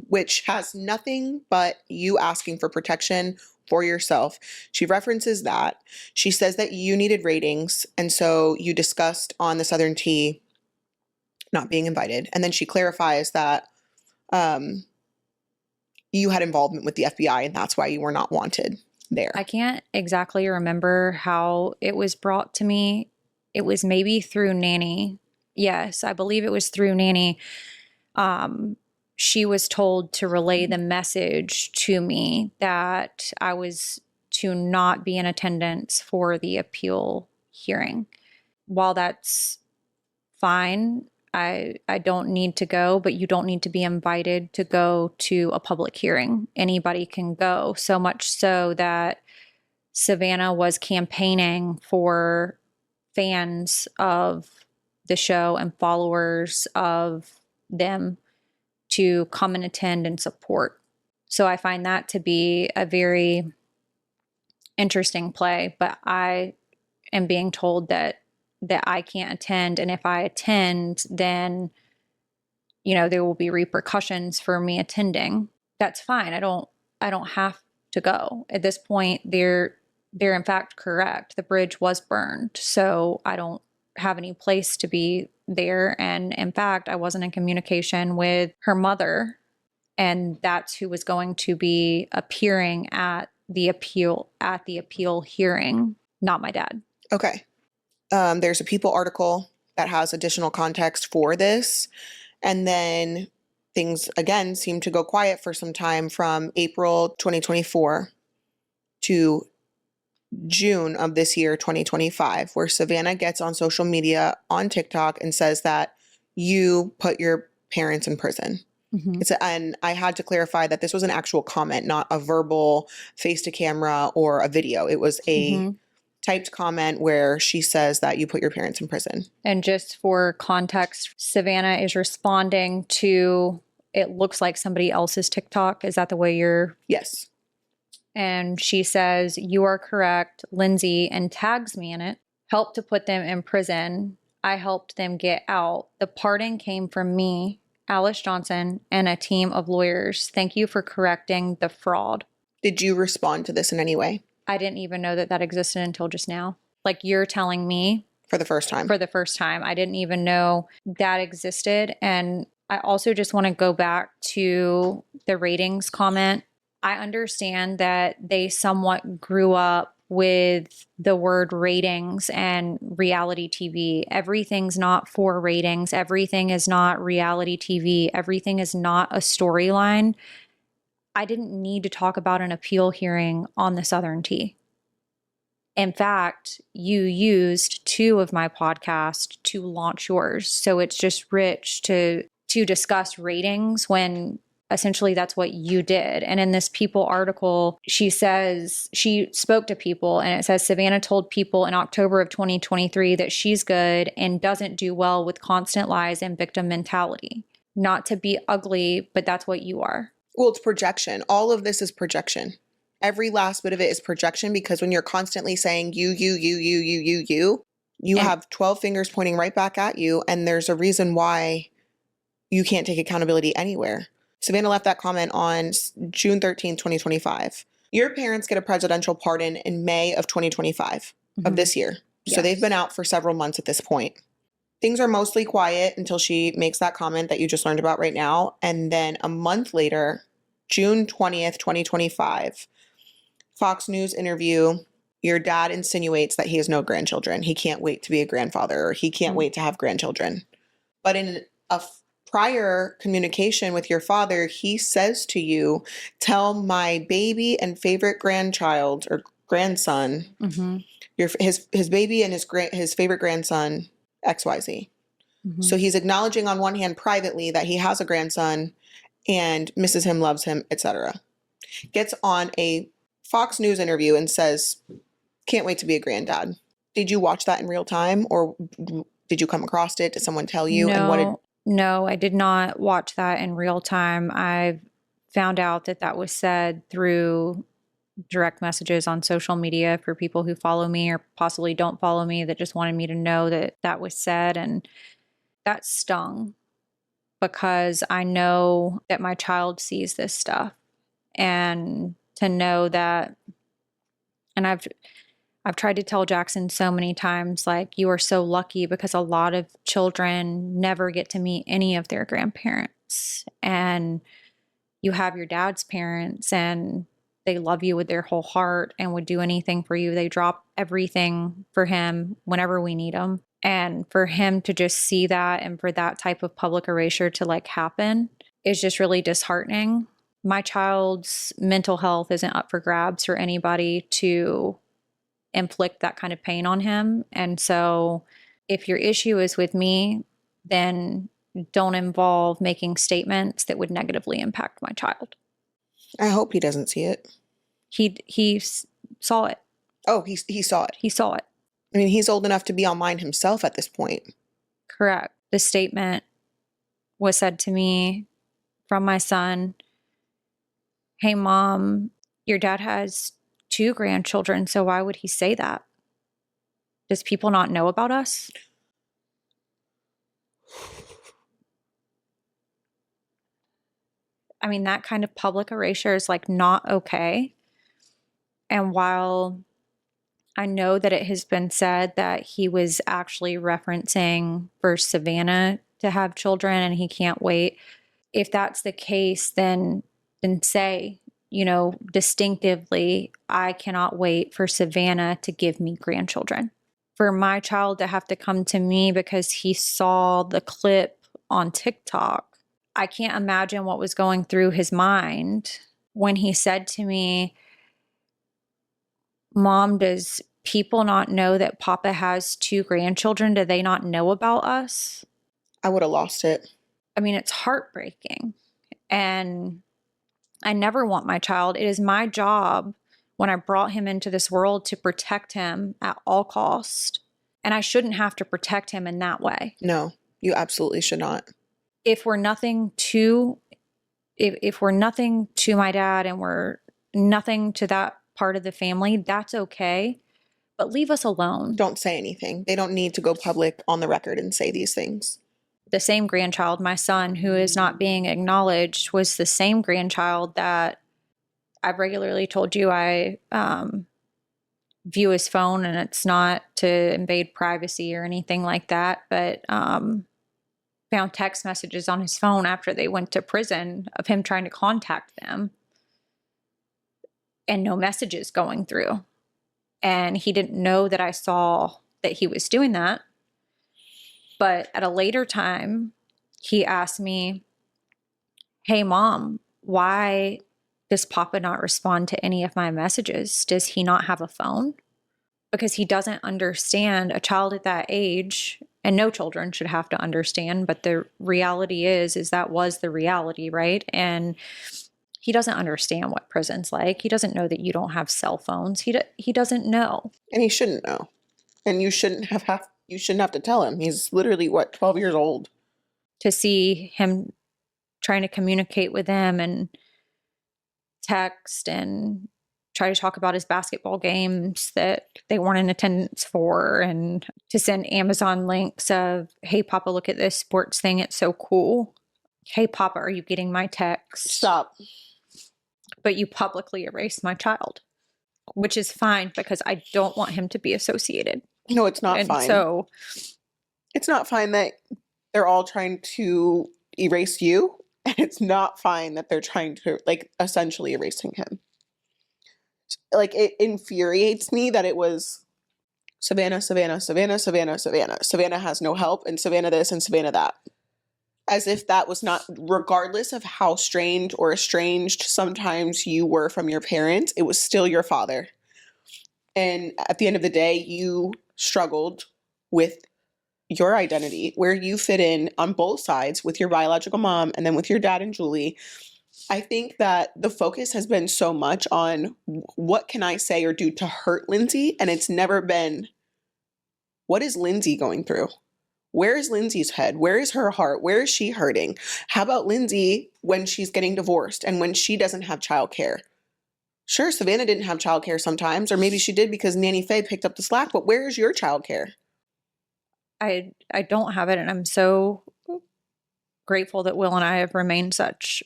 which has nothing but you asking for protection for yourself. She references that. She says that you needed ratings, and so you discussed on the Southern Tea not being invited. And then she clarifies that you had involvement with the FBI and that's why you were not wanted there. I can't exactly remember how it was brought to me. It was maybe through Nanny. Yes, I believe it was through Nanny. She was told to relay the message to me that I was to not be in attendance for the appeal hearing. While that's fine, I don't need to go, but you don't need to be invited to go to a public hearing. Anybody can go, so much so that Savannah was campaigning for fans of the show and followers of them to come and attend and support. So I find that to be a very interesting play, but I am being told that I can't attend, and if I attend, then there will be repercussions for me attending. That's fine. I don't have to go. At this point, they're in fact correct. The bridge was burned, so I don't have any place to be there. And in fact, I wasn't in communication with her mother, and that's who was going to be appearing at the appeal hearing, not my dad. Okay. There's a People article that has additional context for this. And then things, again, seem to go quiet for some time from April 2024 to June of this year, 2025, where Savannah gets on social media on TikTok and says that you put your parents in prison. Mm-hmm. And I had to clarify that this was an actual comment, not a verbal face to camera or a video. It was a typed comment where she says that you put your parents in prison. And just for context, Savannah is responding to, it looks like somebody else's TikTok. Is that the way you're? Yes. And she says, "You are correct, Lindsie," and tags me in it. "Helped to put them in prison. I helped them get out. The pardon came from me, Alice Johnson, and a team of lawyers. Thank you for correcting the fraud." Did you respond to this in any way? I didn't even know that existed until just now. Like, you're telling me. For the first time. For the first time. I didn't even know that existed. And I also just want to go back to the ratings comment. I understand that they somewhat grew up with the word ratings and reality TV. Everything's not for ratings. Everything is not reality TV. Everything is not a storyline. I didn't need to talk about an appeal hearing on the Southern T. In fact, you used 2 of my podcasts to launch yours. So it's just rich to discuss ratings when essentially that's what you did. And in this People article, she says she spoke to people, and it says Savannah told People in October of 2023 that she's good and doesn't do well with constant lies and victim mentality. Not to be ugly, but that's what you are. Well, it's projection. All of this is projection. Every last bit of it is projection, because when you're constantly saying you have 12 fingers pointing right back at you, and there's a reason why you can't take accountability anywhere. Savannah left that comment on June 13th, 2025. Your parents get a presidential pardon in May of 2025 of this year. Yes. So they've been out for several months at this point. Things are mostly quiet until she makes that comment that you just learned about right now. And then a month later, June 20th, 2025, Fox News interview, your dad insinuates that he has no grandchildren. He can't wait to be a grandfather, or he can't wait to have grandchildren. But in a prior communication with your father, he says to you, "Tell my baby and favorite grandchild or grandson, his baby and his favorite grandson, XYZ." So he's acknowledging on one hand privately that he has a grandson and misses him, loves him, etc. Gets on a Fox News interview and says, "Can't wait to be a granddad." Did you watch that in real time, or did you come across it? Did someone tell you? No, I did not watch that in real time. I found out that was said through direct messages on social media for people who follow me or possibly don't follow me, that just wanted me to know that was said. And that stung, because I know that my child sees this stuff, and to know that, and I've tried to tell Jackson so many times, like, you are so lucky, because a lot of children never get to meet any of their grandparents, and you have your dad's parents, and they love you with their whole heart and would do anything for you. They drop everything for him whenever we need him. And for him to just see that, and for that type of public erasure to happen, is just really disheartening. My child's mental health isn't up for grabs for anybody to inflict that kind of pain on him. And so if your issue is with me, then don't involve making statements that would negatively impact my child. I hope he doesn't see it. He saw it. Oh, he saw it. He saw it. I mean, he's old enough to be online himself at this point. Correct. The statement was said to me from my son, "Hey, Mom, your dad has 2 grandchildren, so why would he say that? Does people not know about us? I mean, that kind of public erasure is like not okay. And while I know that it has been said that he was actually referencing for Savannah to have children and he can't wait, if that's the case, then say, you know, distinctively, I cannot wait for Savannah to give me grandchildren. For my child to have to come to me because he saw the clip on TikTok, I can't imagine what was going through his mind when he said to me, Mom, does people not know that Papa has 2 grandchildren? Do they not know about us? I would have lost it. I mean, it's heartbreaking. And I never want my child. It is my job when I brought him into this world to protect him at all cost. And I shouldn't have to protect him in that way. No, you absolutely should not. If we're nothing to if we're nothing to my dad and we're nothing to that part of the family, that's okay. But leave us alone. Don't say anything. They don't need to go public on the record and say these things. The same grandchild, my son, who is not being acknowledged, was the same grandchild that I've regularly told you I view his phone, and it's not to invade privacy or anything like that, but found text messages on his phone after they went to prison of him trying to contact them and no messages going through. And he didn't know that I saw that he was doing that. But at a later time, he asked me, hey, Mom, why does Papa not respond to any of my messages? Does he not have a phone? Because he doesn't understand a child at that age, and no children should have to understand, but the reality is that was the reality, right? And he doesn't understand what prison's like. He doesn't know that you don't have cell phones. He doesn't know. And he shouldn't know. And you shouldn't have to tell him. He's literally, 12 years old. To see him trying to communicate with them and text and try to talk about his basketball games that they weren't in attendance for, and to send Amazon links of, hey, Papa, look at this sports thing. It's so cool. Hey, Papa, are you getting my text? Stop. But you publicly erased my child, which is fine because I don't want him to be associated. No, it's not fine. So it's not fine that they're all trying to erase you. And it's not fine that they're trying to, essentially erasing him. It infuriates me that it was Savannah. Savannah has no help, and Savannah this and Savannah that. As if that was not, regardless of how strained or estranged sometimes you were from your parents, it was still your father. And at the end of the day, you struggled with your identity, where you fit in on both sides with your biological mom and then with your dad and Julie. I think that the focus has been so much on what can I say or do to hurt Lindsie, and it's never been, what is Lindsie going through? Where is Lindsay's head? Where is her heart? Where is she hurting? How about Lindsie when she's getting divorced and when she doesn't have childcare? Sure, Savannah didn't have childcare sometimes, or maybe she did because Nanny Faye picked up the slack, but where is your childcare? I don't have it, and I'm so grateful that Will and I have remained such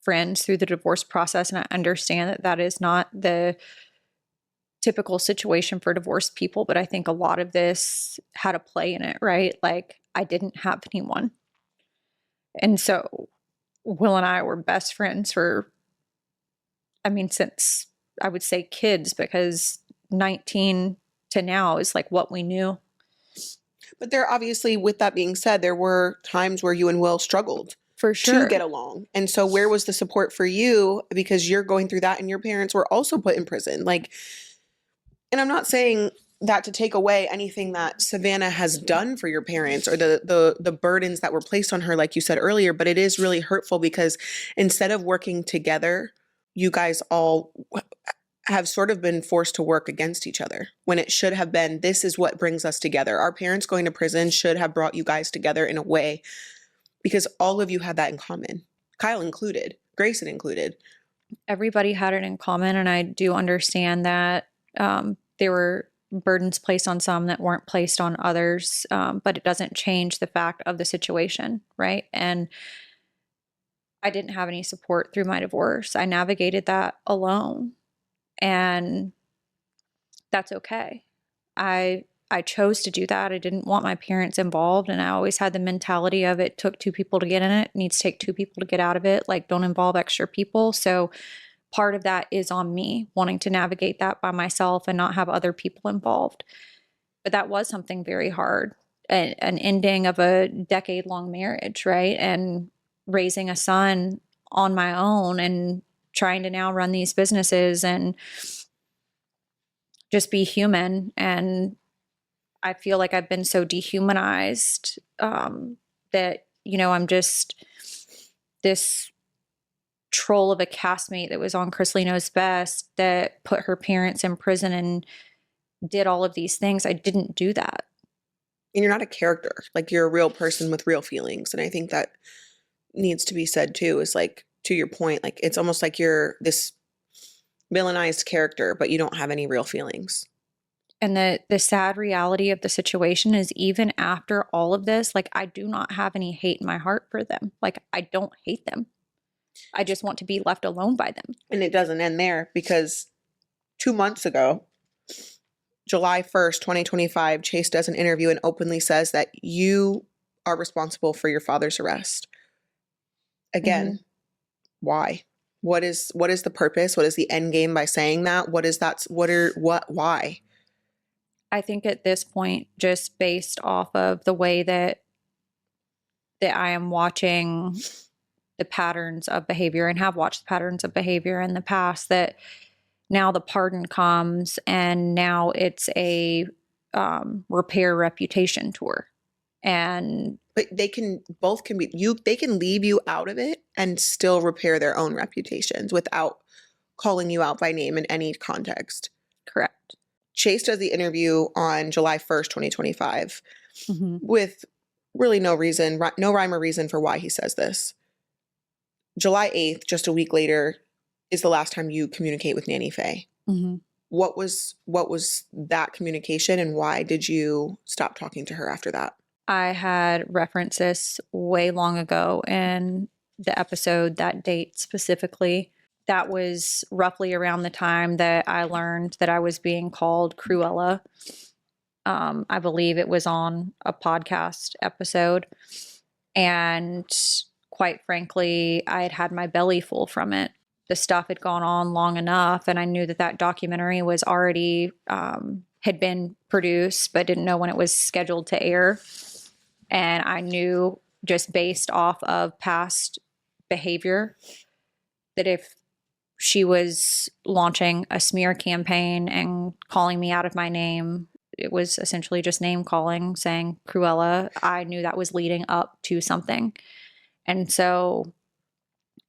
friends through the divorce process, and I understand that that is not the typical situation for divorced people, but I think a lot of this had a play in it, right? Like, I didn't have anyone. And so Will and I were best friends for, since I would say kids, because 19 to now is like what we knew. But there obviously, with that being said, there were times where you and Will struggled. For sure. To get along. And so where was the support for you? Because you're going through that and your parents were also put in prison. And I'm not saying that to take away anything that Savannah has done for your parents or the burdens that were placed on her, like you said earlier, but it is really hurtful because instead of working together, you guys all have sort of been forced to work against each other when it should have been, this is what brings us together. Our parents going to prison should have brought you guys together in a way, because all of you had that in common. Kail included, Grayson included. everybody had it in common, and I do understand that there were burdens placed on some that weren't placed on others, but it doesn't change the fact of the situation, right? And I didn't have any support through my divorce. I navigated that alone, and that's okay. I chose to do that. I didn't want my parents involved, and I always had the mentality of it took two people to get in it, needs to take two people to get out of it. Like, don't involve extra people. So part of that is on me wanting to navigate that by myself and not have other people involved. But that was something very hard, an ending of a decade-long marriage, right? And raising a son on my own and trying to now run these businesses and just be human. And I feel like I've been so dehumanized that, I'm just this troll of a castmate that was on Chrisley Knows Best that put her parents in prison and did all of these things. I didn't do that. And you're not a character. Like, you're a real person with real feelings. And I think that needs to be said too, is like, to your point, like, it's almost like you're this villainized character, but you don't have any real feelings. And the sad reality of the situation is, even after all of this, like, I do not have any hate in my heart for them. Like, I don't hate them. I just want to be left alone by them. And it doesn't end there, because 2 months ago, July 1st, 2025, Chase does an interview and openly says that you are responsible for your father's arrest. Again, why? What is the purpose? What is the end game by saying that? Why? I think at this point, just based off of the way that I am watching the patterns of behavior and have watched patterns of behavior in the past, that now the pardon comes and now it's a repair reputation tour. And but they can leave you out of it and still repair their own reputations without calling you out by name in any context. Correct. Chase does the interview on July 1st, 2025, with really no rhyme or reason for why he says this. July 8th, just a week later, is the last time you communicate with Nanny Faye. What was that communication, and why did you stop talking to her after that? I had referenced this way long ago in the episode, that date specifically. That was roughly around the time that I learned that I was being called Cruella. I believe it was on a podcast episode. And quite frankly, I had my belly full from it. The stuff had gone on long enough, and I knew that documentary was already had been produced, but didn't know when it was scheduled to air. And I knew, just based off of past behavior, that if she was launching a smear campaign and calling me out of my name, it was essentially just name calling, saying Cruella. I knew that was leading up to something. And so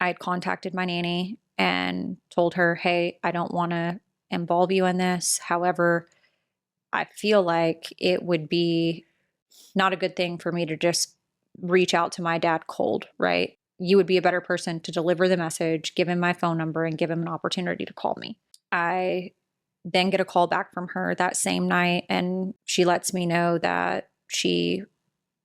I had contacted my nanny and told her, hey, I don't want to involve you in this. However, I feel like it would be not a good thing for me to just reach out to my dad cold, right? You would be a better person to deliver the message, give him my phone number, and give him an opportunity to call me. I then get a call back from her that same night, and she lets me know that she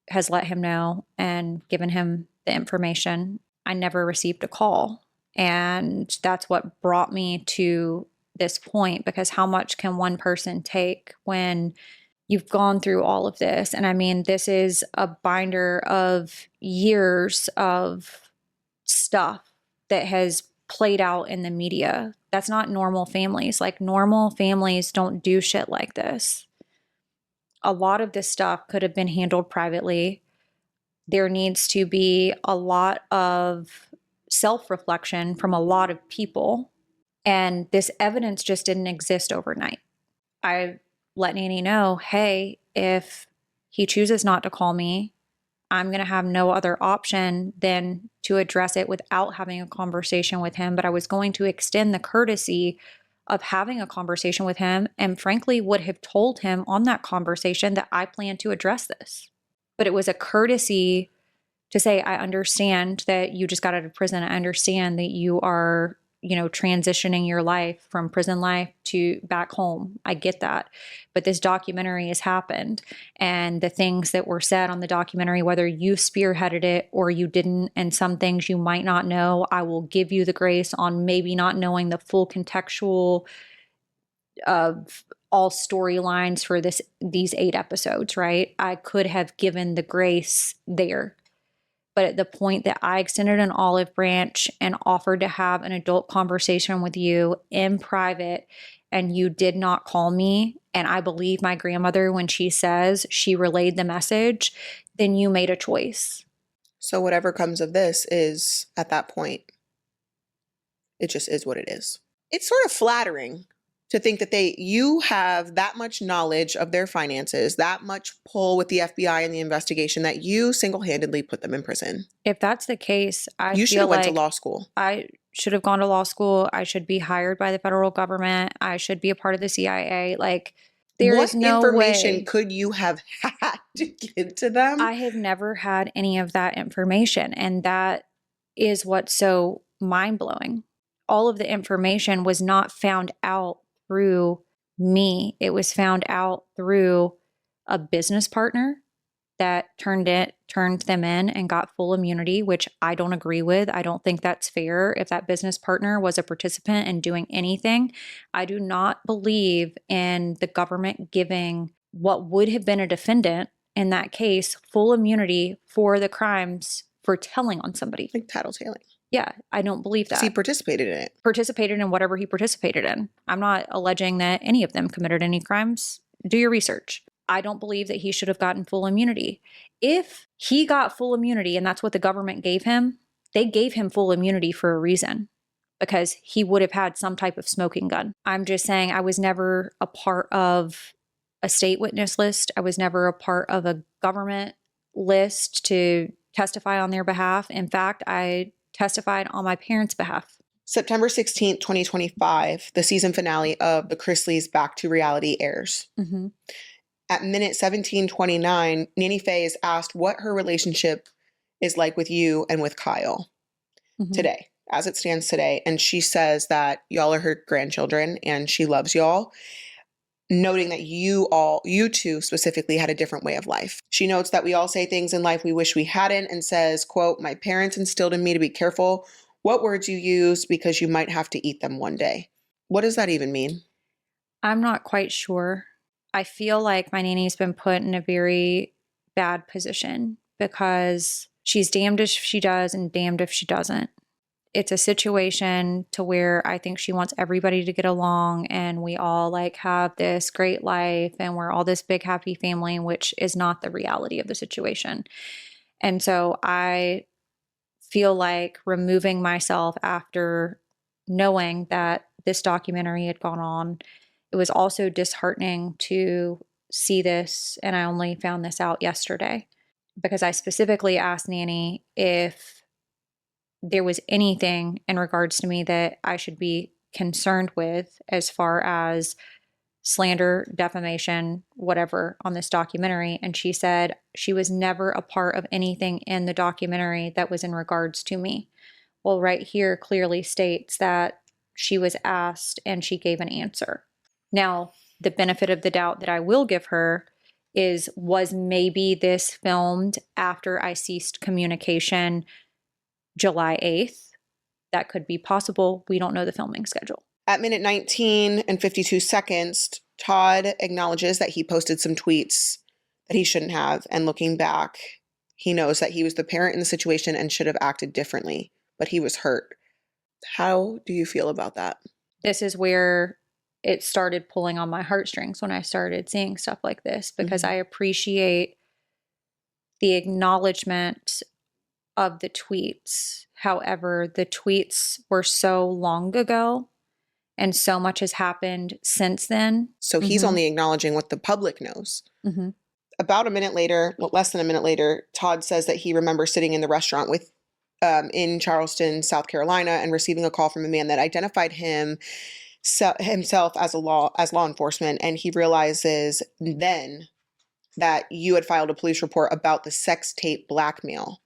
has let him know and given him the information. I never received a call. And that's what brought me to this point, because how much can one person take when you've gone through all of this? And I mean, this is a binder of years of stuff that has played out in the media. That's not normal families. Like, normal families don't do shit like this. A lot of this stuff could have been handled privately. There needs to be a lot of self-reflection from a lot of people. And this evidence just didn't exist overnight. I let Nanny know, hey, if he chooses not to call me, I'm going to have no other option than to address it without having a conversation with him. But I was going to extend the courtesy of having a conversation with him, and frankly would have told him on that conversation that I plan to address this. But it was a courtesy to say, I understand that you just got out of prison. I understand that you are transitioning your life from prison life to back home. I get that. But this documentary has happened. And the things that were said on the documentary, whether you spearheaded it or you didn't, and some things you might not know, I will give you the grace on maybe not knowing the full contextual of all storylines for these 8 episodes, right? I could have given the grace there. But at the point that I extended an olive branch and offered to have an adult conversation with you in private, and you did not call me, and I believe my grandmother when she says she relayed the message, then you made a choice. So whatever comes of this is, at that point, it just is what it is. It's sort of flattering to think that you have that much knowledge of their finances, that much pull with the FBI and the investigation, that you single-handedly put them in prison. If that's the case, You should have went to law school. I should have gone to law school. I should be hired by the federal government. I should be a part of the CIA. There is no information way. could you have had to give to them? I have never had any of that information, and that is what's so mind-blowing. All of the information was not found out through me. It was found out through a business partner that turned them in and got full immunity, which I don't agree with. I don't think that's fair. If that business partner was a participant in doing anything, I do not believe in the government giving what would have been a defendant in that case full immunity for the crimes for telling on somebody. Like tattletaling. Yeah, I don't believe that. He participated in it. Participated in whatever he participated in. I'm not alleging that any of them committed any crimes. Do your research. I don't believe that he should have gotten full immunity. If he got full immunity and that's what the government gave him, they gave him full immunity for a reason, because he would have had some type of smoking gun. I'm just saying I was never a part of a state witness list. I was never a part of a government list to testify on their behalf. In fact, I testified on my parents' behalf. September 16th, 2025, the season finale of The Chrisleys Back to Reality airs. Mm-hmm. At minute 17:29, Nanny Faye is asked what her relationship is like with you and with Kail today, as it stands today. And she says that y'all are her grandchildren and she loves y'all, noting that you two specifically had a different way of life. She notes that we all say things in life we wish we hadn't, and says, quote, "My parents instilled in me to be careful what words you use because you might have to eat them one day." What does that even mean? I'm not quite sure. I feel like my nanny's been put in a very bad position because she's damned if she does and damned if she doesn't. It's a situation to where I think she wants everybody to get along and we all have this great life and we're all this big happy family, which is not the reality of the situation. And so I feel like removing myself after knowing that this documentary had gone on. It was also disheartening to see this, and I only found this out yesterday because I specifically asked Nanny if there was anything in regards to me that I should be concerned with as far as slander, defamation, whatever on this documentary. And she said she was never a part of anything in the documentary that was in regards to me. Well, right here clearly states that she was asked and she gave an answer. Now, the benefit of the doubt that I will give her was maybe this filmed after I ceased communication July 8th? That could be possible. We don't know the filming schedule. At minute 19 and 52 seconds, Todd acknowledges that he posted some tweets that he shouldn't have. And looking back, he knows that he was the parent in the situation and should have acted differently, but he was hurt. How do you feel about that? This is where it started pulling on my heartstrings when I started seeing stuff like this, because I appreciate the acknowledgement of the tweets. However, the tweets were so long ago and so much has happened since then. So he's only acknowledging what the public knows. About a minute later, less than a minute later, Todd says that he remembers sitting in the restaurant in Charleston, South Carolina, and receiving a call from a man that identified himself as law enforcement, and he realizes then that you had filed a police report about the sex tape blackmail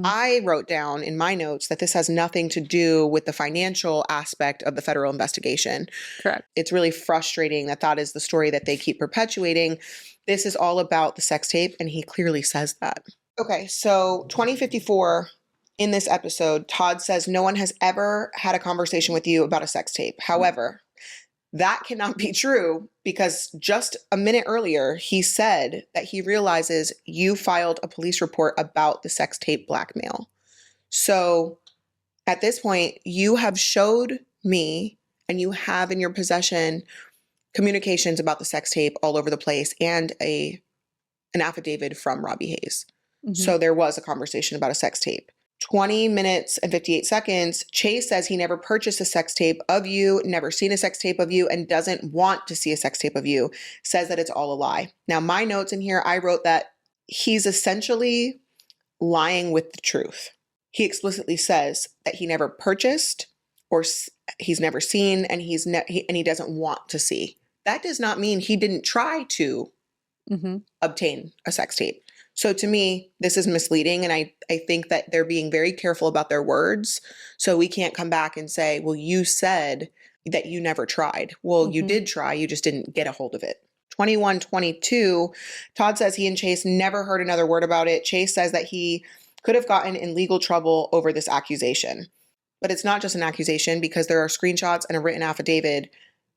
I wrote down in my notes that this has nothing to do with the financial aspect of the federal investigation. Correct. It's really frustrating that that is the story that they keep perpetuating. This is all about the sex tape, and he clearly says that. Okay, so 2054, in this episode, Todd says no one has ever had a conversation with you about a sex tape. However, that cannot be true because just a minute earlier, he said that he realizes you filed a police report about the sex tape blackmail. So at this point, you have showed me and you have in your possession communications about the sex tape all over the place and an affidavit from Robbie Hayes. So there was a conversation about a sex tape. 20 minutes and 58 seconds, Chase says he never purchased a sex tape of you, never seen a sex tape of you, and doesn't want to see a sex tape of you, says that it's all a lie. Now, my notes in here, I wrote that he's essentially lying with the truth. He explicitly says that he never purchased or he's never seen and he doesn't want to see. That does not mean he didn't try to obtain a sex tape. So to me, this is misleading. And I think that they're being very careful about their words. So we can't come back and say, well, you said that you never tried. Well, you did try. You just didn't get a hold of it. 21-22, Todd says he and Chase never heard another word about it. Chase says that he could have gotten in legal trouble over this accusation. But it's not just an accusation because there are screenshots and a written affidavit.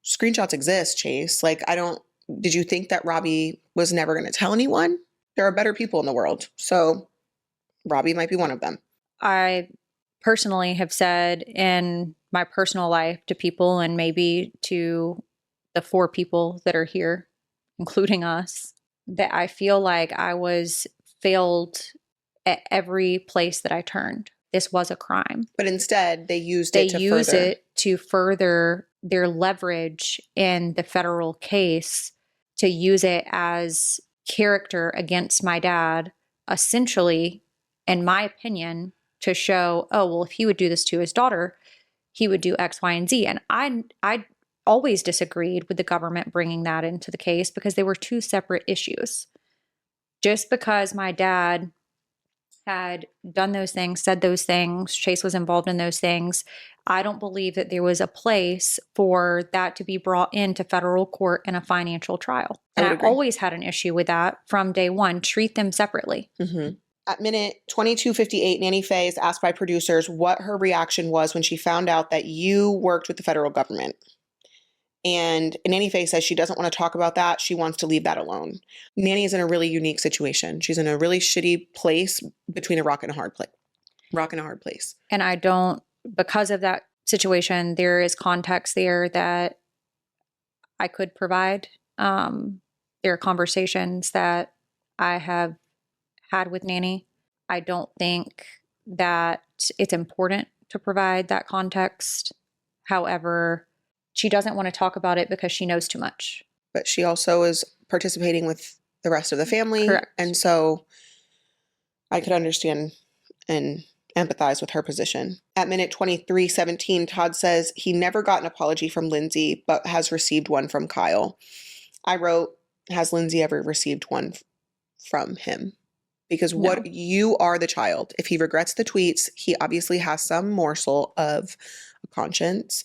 Screenshots exist, Chase. Did you think that Robbie was never going to tell anyone? There are better people in the world. So Robbie might be one of them. I personally have said in my personal life to people and maybe to the 4 people that are here, including us, that I feel like I was failed at every place that I turned. This was a crime. But instead, they used it to further their leverage in the federal case, to use it as character against my dad, essentially, in my opinion, to show, oh, well, if he would do this to his daughter, he would do X, Y, and Z. And I always disagreed with the government bringing that into the case because they were 2 separate issues. Just because my dad had done those things, said those things, Chase was involved in those things, I don't believe that there was a place for that to be brought into federal court in a financial trial. And I always had an issue with that from day one. Treat them separately. At minute 22:58, Nanny Faye is asked by producers what her reaction was when she found out that you worked with the federal government. And Nanny Faye says she doesn't want to talk about that. She wants to leave that alone. Nanny is in a really unique situation. She's in a really shitty place between a rock and a hard place. And I don't, because of that situation, there is context there that I could provide. There are conversations that I have had with Nanny. I don't think that it's important to provide that context. However, she doesn't want to talk about it because she knows too much. But she also is participating with the rest of the family. Correct. And so I could understand and empathize with her position. At minute 23:17, Todd says he never got an apology from Lindsie, but has received one from Kail. I wrote, has Lindsie ever received one from him? Because what you are the child. If he regrets the tweets, he obviously has some morsel of a conscience.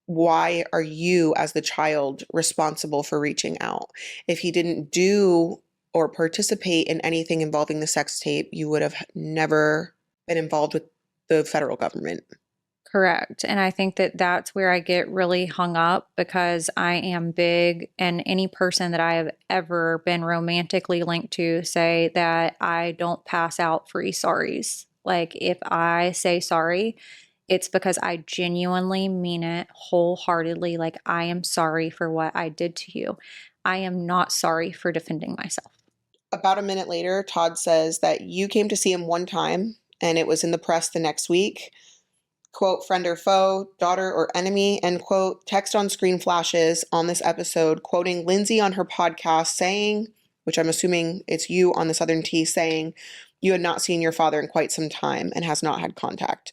Why are you as the child responsible for reaching out? If he didn't do or participate in anything involving the sex tape, you would have never been involved with the federal government. Correct. And I think that that's where I get really hung up because I am big, and any person that I have ever been romantically linked to say that I don't pass out free sorries. Like if I say sorry, it's because I genuinely mean it wholeheartedly. Like I am sorry for what I did to you. I am not sorry for defending myself. About a minute later, Todd says that you came to see him one time and it was in the press the next week. Quote, friend or foe, daughter or enemy, end quote. Text on screen flashes on this episode, quoting Lindsie on her podcast saying, which I'm assuming it's you on the Southern Tea, saying you had not seen your father in quite some time and has not had contact.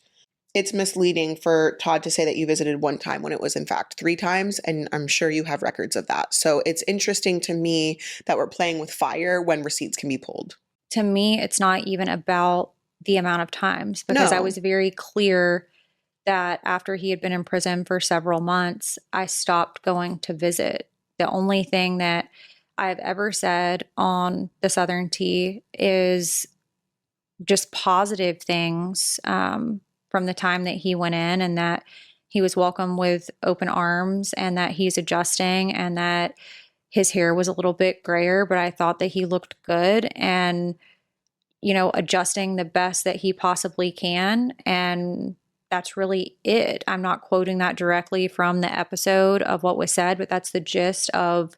It's misleading for Todd to say that you visited one time when it was in fact 3 times, and I'm sure you have records of that. So it's interesting to me that we're playing with fire when receipts can be pulled. To me, it's not even about the amount of times because I No. was very clear that after he had been in prison for several months, I stopped going to visit. The only thing that I've ever said on the Southern Tea is just positive things from the time that he went in, and that he was welcome with open arms, and that he's adjusting, and that his hair was a little bit grayer, but I thought that he looked good and, adjusting the best that he possibly can. And that's really it. I'm not quoting that directly from the episode of what was said, but that's the gist of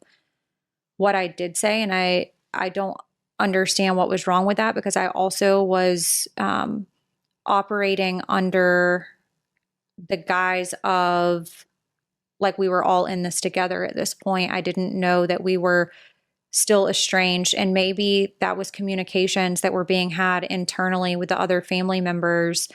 what I did say. And I don't understand what was wrong with that because I also was operating under the guise of like we were all in this together at this point. I didn't know that we were still estranged, and maybe that was communications that were being had internally with the other family members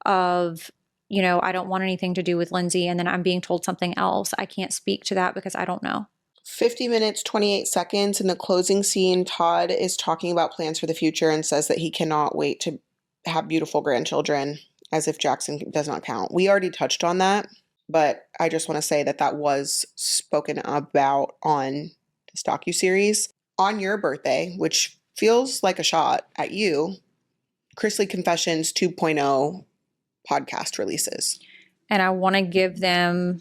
of, I don't want anything to do with Lindsie, and then I'm being told something else. I can't speak to that because I don't know. 50 minutes, 28 seconds. In the closing scene, Todd is talking about plans for the future and says that he cannot wait to have beautiful grandchildren, as if Jackson does not count. We already touched on that, but I just want to say that was spoken about on this docuseries. On your birthday, which feels like a shot at you, Chrisley Confessions 2.0 podcast releases. And I want to give them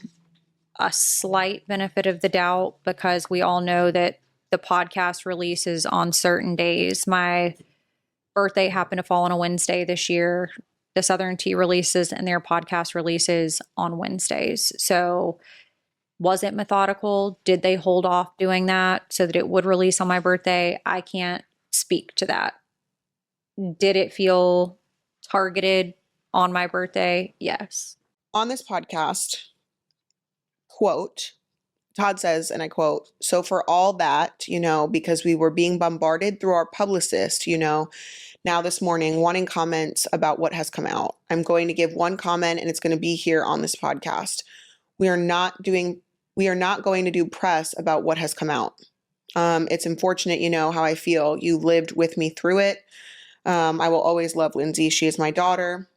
a slight benefit of the doubt because we all know that the podcast releases on certain days. My birthday happened to fall on a Wednesday this year. The Southern Tea releases and their podcast releases on Wednesdays. So was it methodical? Did they hold off doing that so that it would release on my birthday? I can't speak to that. Did it feel targeted on my birthday? Yes. On this podcast, quote, Todd says, and I quote, "So for all that, because we were being bombarded through our publicist, now this morning wanting comments about what has come out. I'm going to give one comment and it's going to be here on this podcast. We are not going to do press about what has come out. It's unfortunate, how I feel. You lived with me through it. I will always love Lindsie. She is my daughter.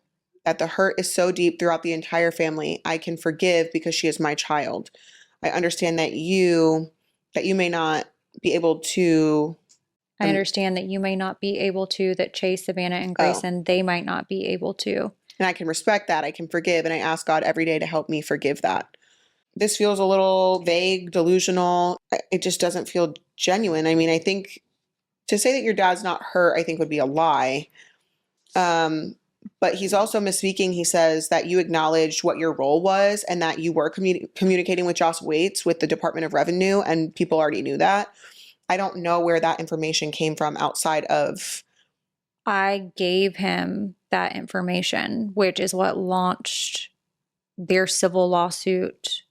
That the hurt is so deep throughout the entire family. I can forgive because she is my child. I understand that you may not be able to. I understand that you may not be able to, that Chase, Savannah, and Grayson, they might not be able to. And I can respect that. I can forgive. And I ask God every day to help me forgive that. This feels a little vague, delusional. It just doesn't feel genuine. I mean, I think to say that your dad's not hurt, I think would be a lie. But he's also misspeaking. He says that you acknowledged what your role was and that you were communicating with Josh Waits with the Department of Revenue, and people already knew that. I don't know where that information came from outside of. I gave him that information, which is what launched their civil lawsuit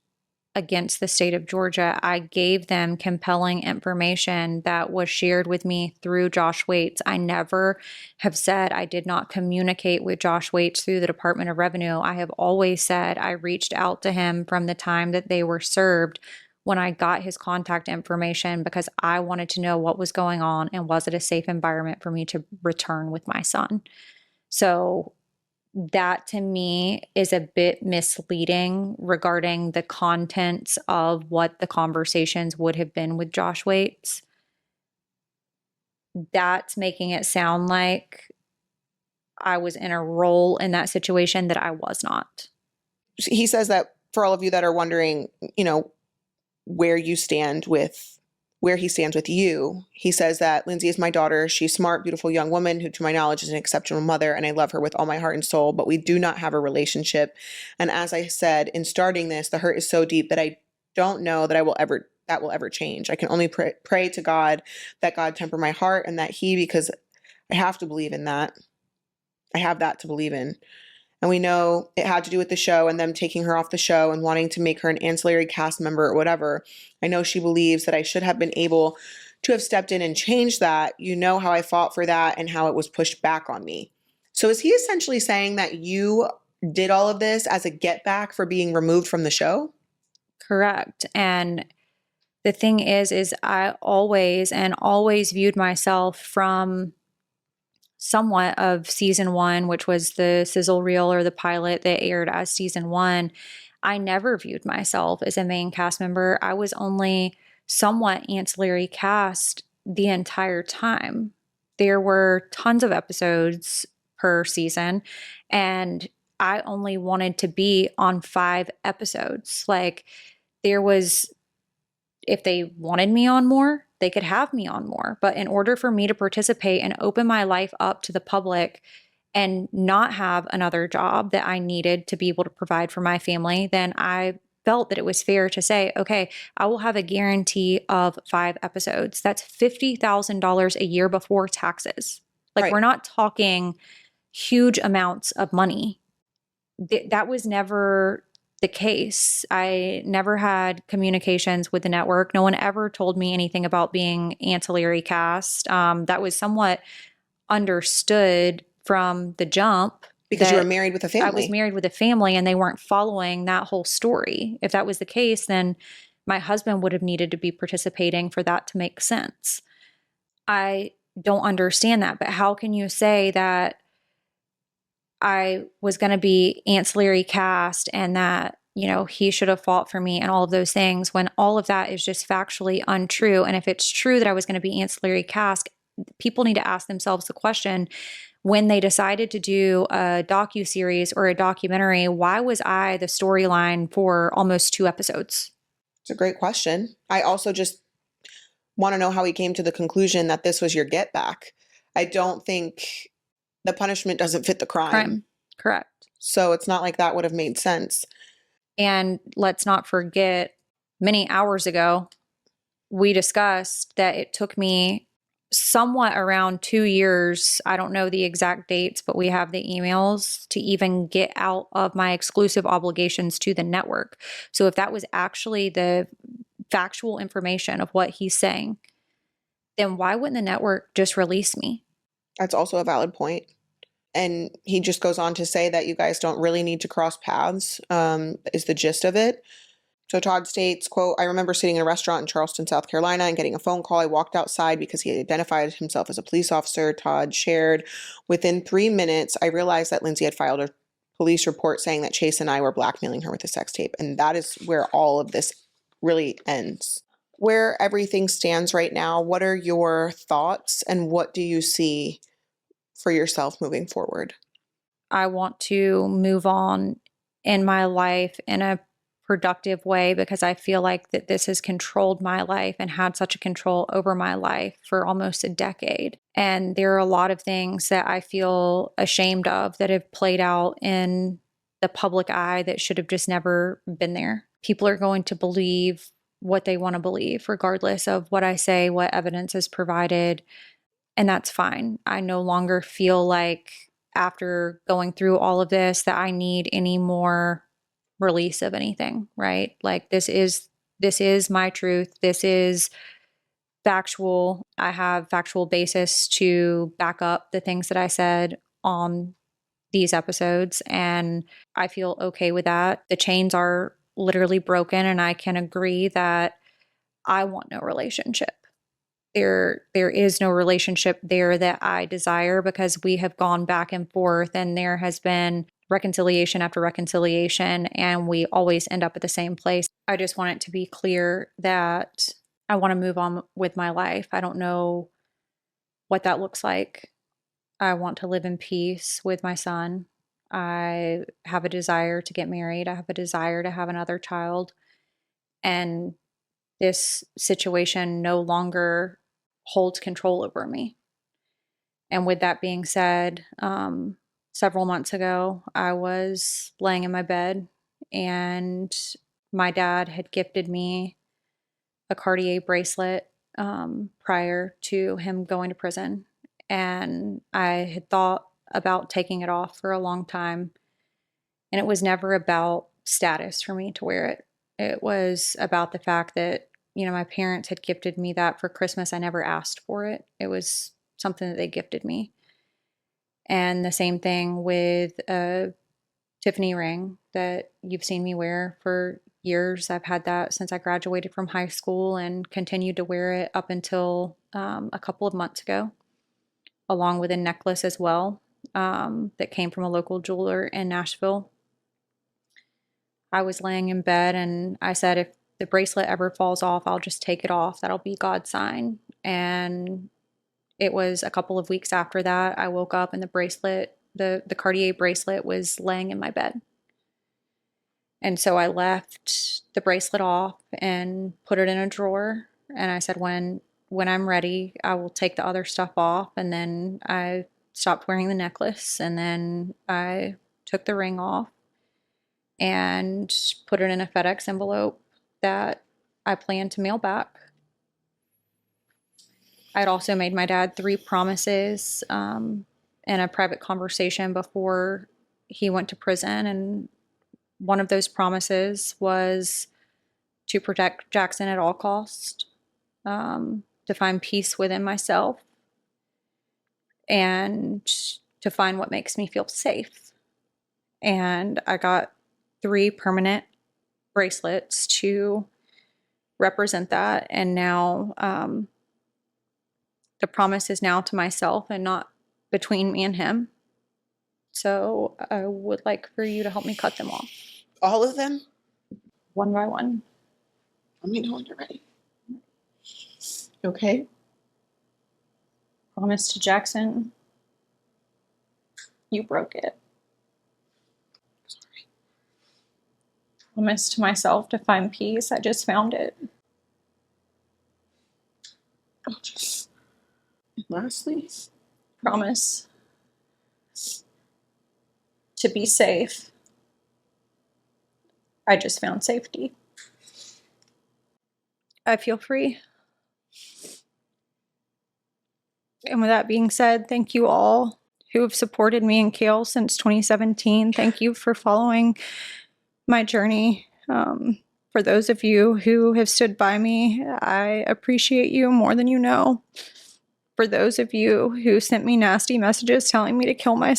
against the state of Georgia. I gave them compelling information that was shared with me through Josh Waits. I never have said I did not communicate with Josh Waits through the Department of Revenue. I have always said I reached out to him from the time that they were served when I got his contact information because I wanted to know what was going on and was it a safe environment for me to return with my son. So that to me is a bit misleading regarding the contents of what the conversations would have been with Josh Waits. That's making it sound like I was in a role in that situation that I was not. He says that for all of you that are wondering, where he stands with you. He says that Lindsie is my daughter. She's a smart, beautiful young woman who, to my knowledge, is an exceptional mother, and I love her with all my heart and soul, but we do not have a relationship. And as I said, in starting this, the hurt is so deep that I don't know that that will ever change. I can only pray to God that God temper my heart and that because I have to believe in that. I have that to believe in. And we know it had to do with the show and them taking her off the show and wanting to make her an ancillary cast member or whatever. I know she believes that I should have been able to have stepped in and changed that. You know how I fought for that and how it was pushed back on me. So is he essentially saying that you did all of this as a get back for being removed from the show? Correct. And the thing is I always viewed myself from somewhat of season 1, which was the sizzle reel or the pilot that aired as season 1, I never viewed myself as a main cast member. I was only somewhat ancillary cast the entire time. There were tons of episodes per season, and I only wanted to be on 5 episodes. Like, there was, if they wanted me on more, they could have me on more. But in order for me to participate and open my life up to the public and not have another job that I needed to be able to provide for my family, then I felt that it was fair to say, okay, I will have a guarantee of 5 episodes. That's $50,000 a year before taxes. Like, Right. we're not talking huge amounts of money. That was never the case. I never had communications with the network. No one ever told me anything about being ancillary cast. That was somewhat understood from the jump. Because you were That married with a I was family. married with a family and they weren't following that whole story. If that was the case, then my husband would have needed to be participating for that to make sense. I don't understand that. But how can you say that I was going to be ancillary cast and that, he should have fought for me and all of those things when all of that is just factually untrue? And if it's true that I was going to be ancillary cast, people need to ask themselves the question, when they decided to do a docuseries or a documentary, why was I the storyline for almost 2 episodes? It's a great question. I also just want to know how he came to the conclusion that this was your get back. I don't think the punishment doesn't fit the crime. Correct. So it's not like that would have made sense. And let's not forget, many hours ago, we discussed that it took me somewhat around 2 years. I don't know the exact dates, but we have the emails to even get out of my exclusive obligations to the network. So if that was actually the factual information of what he's saying, then why wouldn't the network just release me? That's also a valid point. And he just goes on to say that you guys don't really need to cross paths, is the gist of it. So Todd states, quote, I remember sitting in a restaurant in Charleston, South Carolina, and getting a phone call. I walked outside because he identified himself as a police officer. Todd shared, within 3 minutes, I realized that Lindsie had filed a police report saying that Chase and I were blackmailing her with a sex tape. And that is where all of this really ends. Where everything stands right now, what are your thoughts and what do you see for yourself moving forward? I want to move on in my life in a productive way because I feel like that this has controlled my life and had such a control over my life for almost a decade. And there are a lot of things that I feel ashamed of that have played out in the public eye that should have just never been there. People are going to believe what they want to believe, regardless of what I say, what evidence is provided. And that's fine. I no longer feel like, after going through all of this, that I need any more release of anything, right? Like, this is my truth. This is factual. I have factual basis to back up the things that I said on these episodes, and I feel okay with that. The chains are literally broken, and I can agree that I want no relationship. There is no relationship there that I desire because we have gone back and forth and there has been reconciliation after reconciliation and we always end up at the same place. I just want it to be clear that I want to move on with my life. I don't know what that looks like. I want to live in peace with my son. I have a desire to get married. I have a desire to have another child. And this situation no longer holds control over me. And with that being said, several months ago, I was laying in my bed and my dad had gifted me a Cartier bracelet prior to him going to prison. And I had thought about taking it off for a long time. And it was never about status for me to wear it. It was about the fact that, my parents had gifted me that for Christmas. I never asked for it. It was something that they gifted me. And the same thing with a Tiffany ring that you've seen me wear for years. I've had that since I graduated from high school and continued to wear it up until a couple of months ago. along with a necklace as well, that came from a local jeweler in Nashville. I was laying in bed and I said, if the bracelet ever falls off, I'll just take it off. That'll be God's sign. And it was a couple of weeks after that, I woke up and the bracelet, the Cartier bracelet, was laying in my bed. And so I left the bracelet off and put it in a drawer. And I said, when I'm ready, I will take the other stuff off. And then I stopped wearing the necklace. And then I took the ring off and put it in a FedEx envelope that I planned to mail back. I'd also made my dad 3 promises in a private conversation before he went to prison. And one of those promises was to protect Jackson at all costs, to find peace within myself, and to find what makes me feel safe. And I got 3 permanent bracelets to represent that. And now the promise is now to myself and not between me and him. So I would like for you to help me cut them off. All of them? One by one. Let me know when you're ready. Okay. Promise to Jackson. You broke it. Sorry. Promise to myself to find peace. I just found it. Oh, jeez. And lastly, Promise to be safe. I just found safety. I feel free. And with that being said, thank you all who have supported me and Kail since 2017. Thank you for following my journey. For those of you who have stood by me, I appreciate you more than you know. For those of you who sent me nasty messages telling me to kill myself,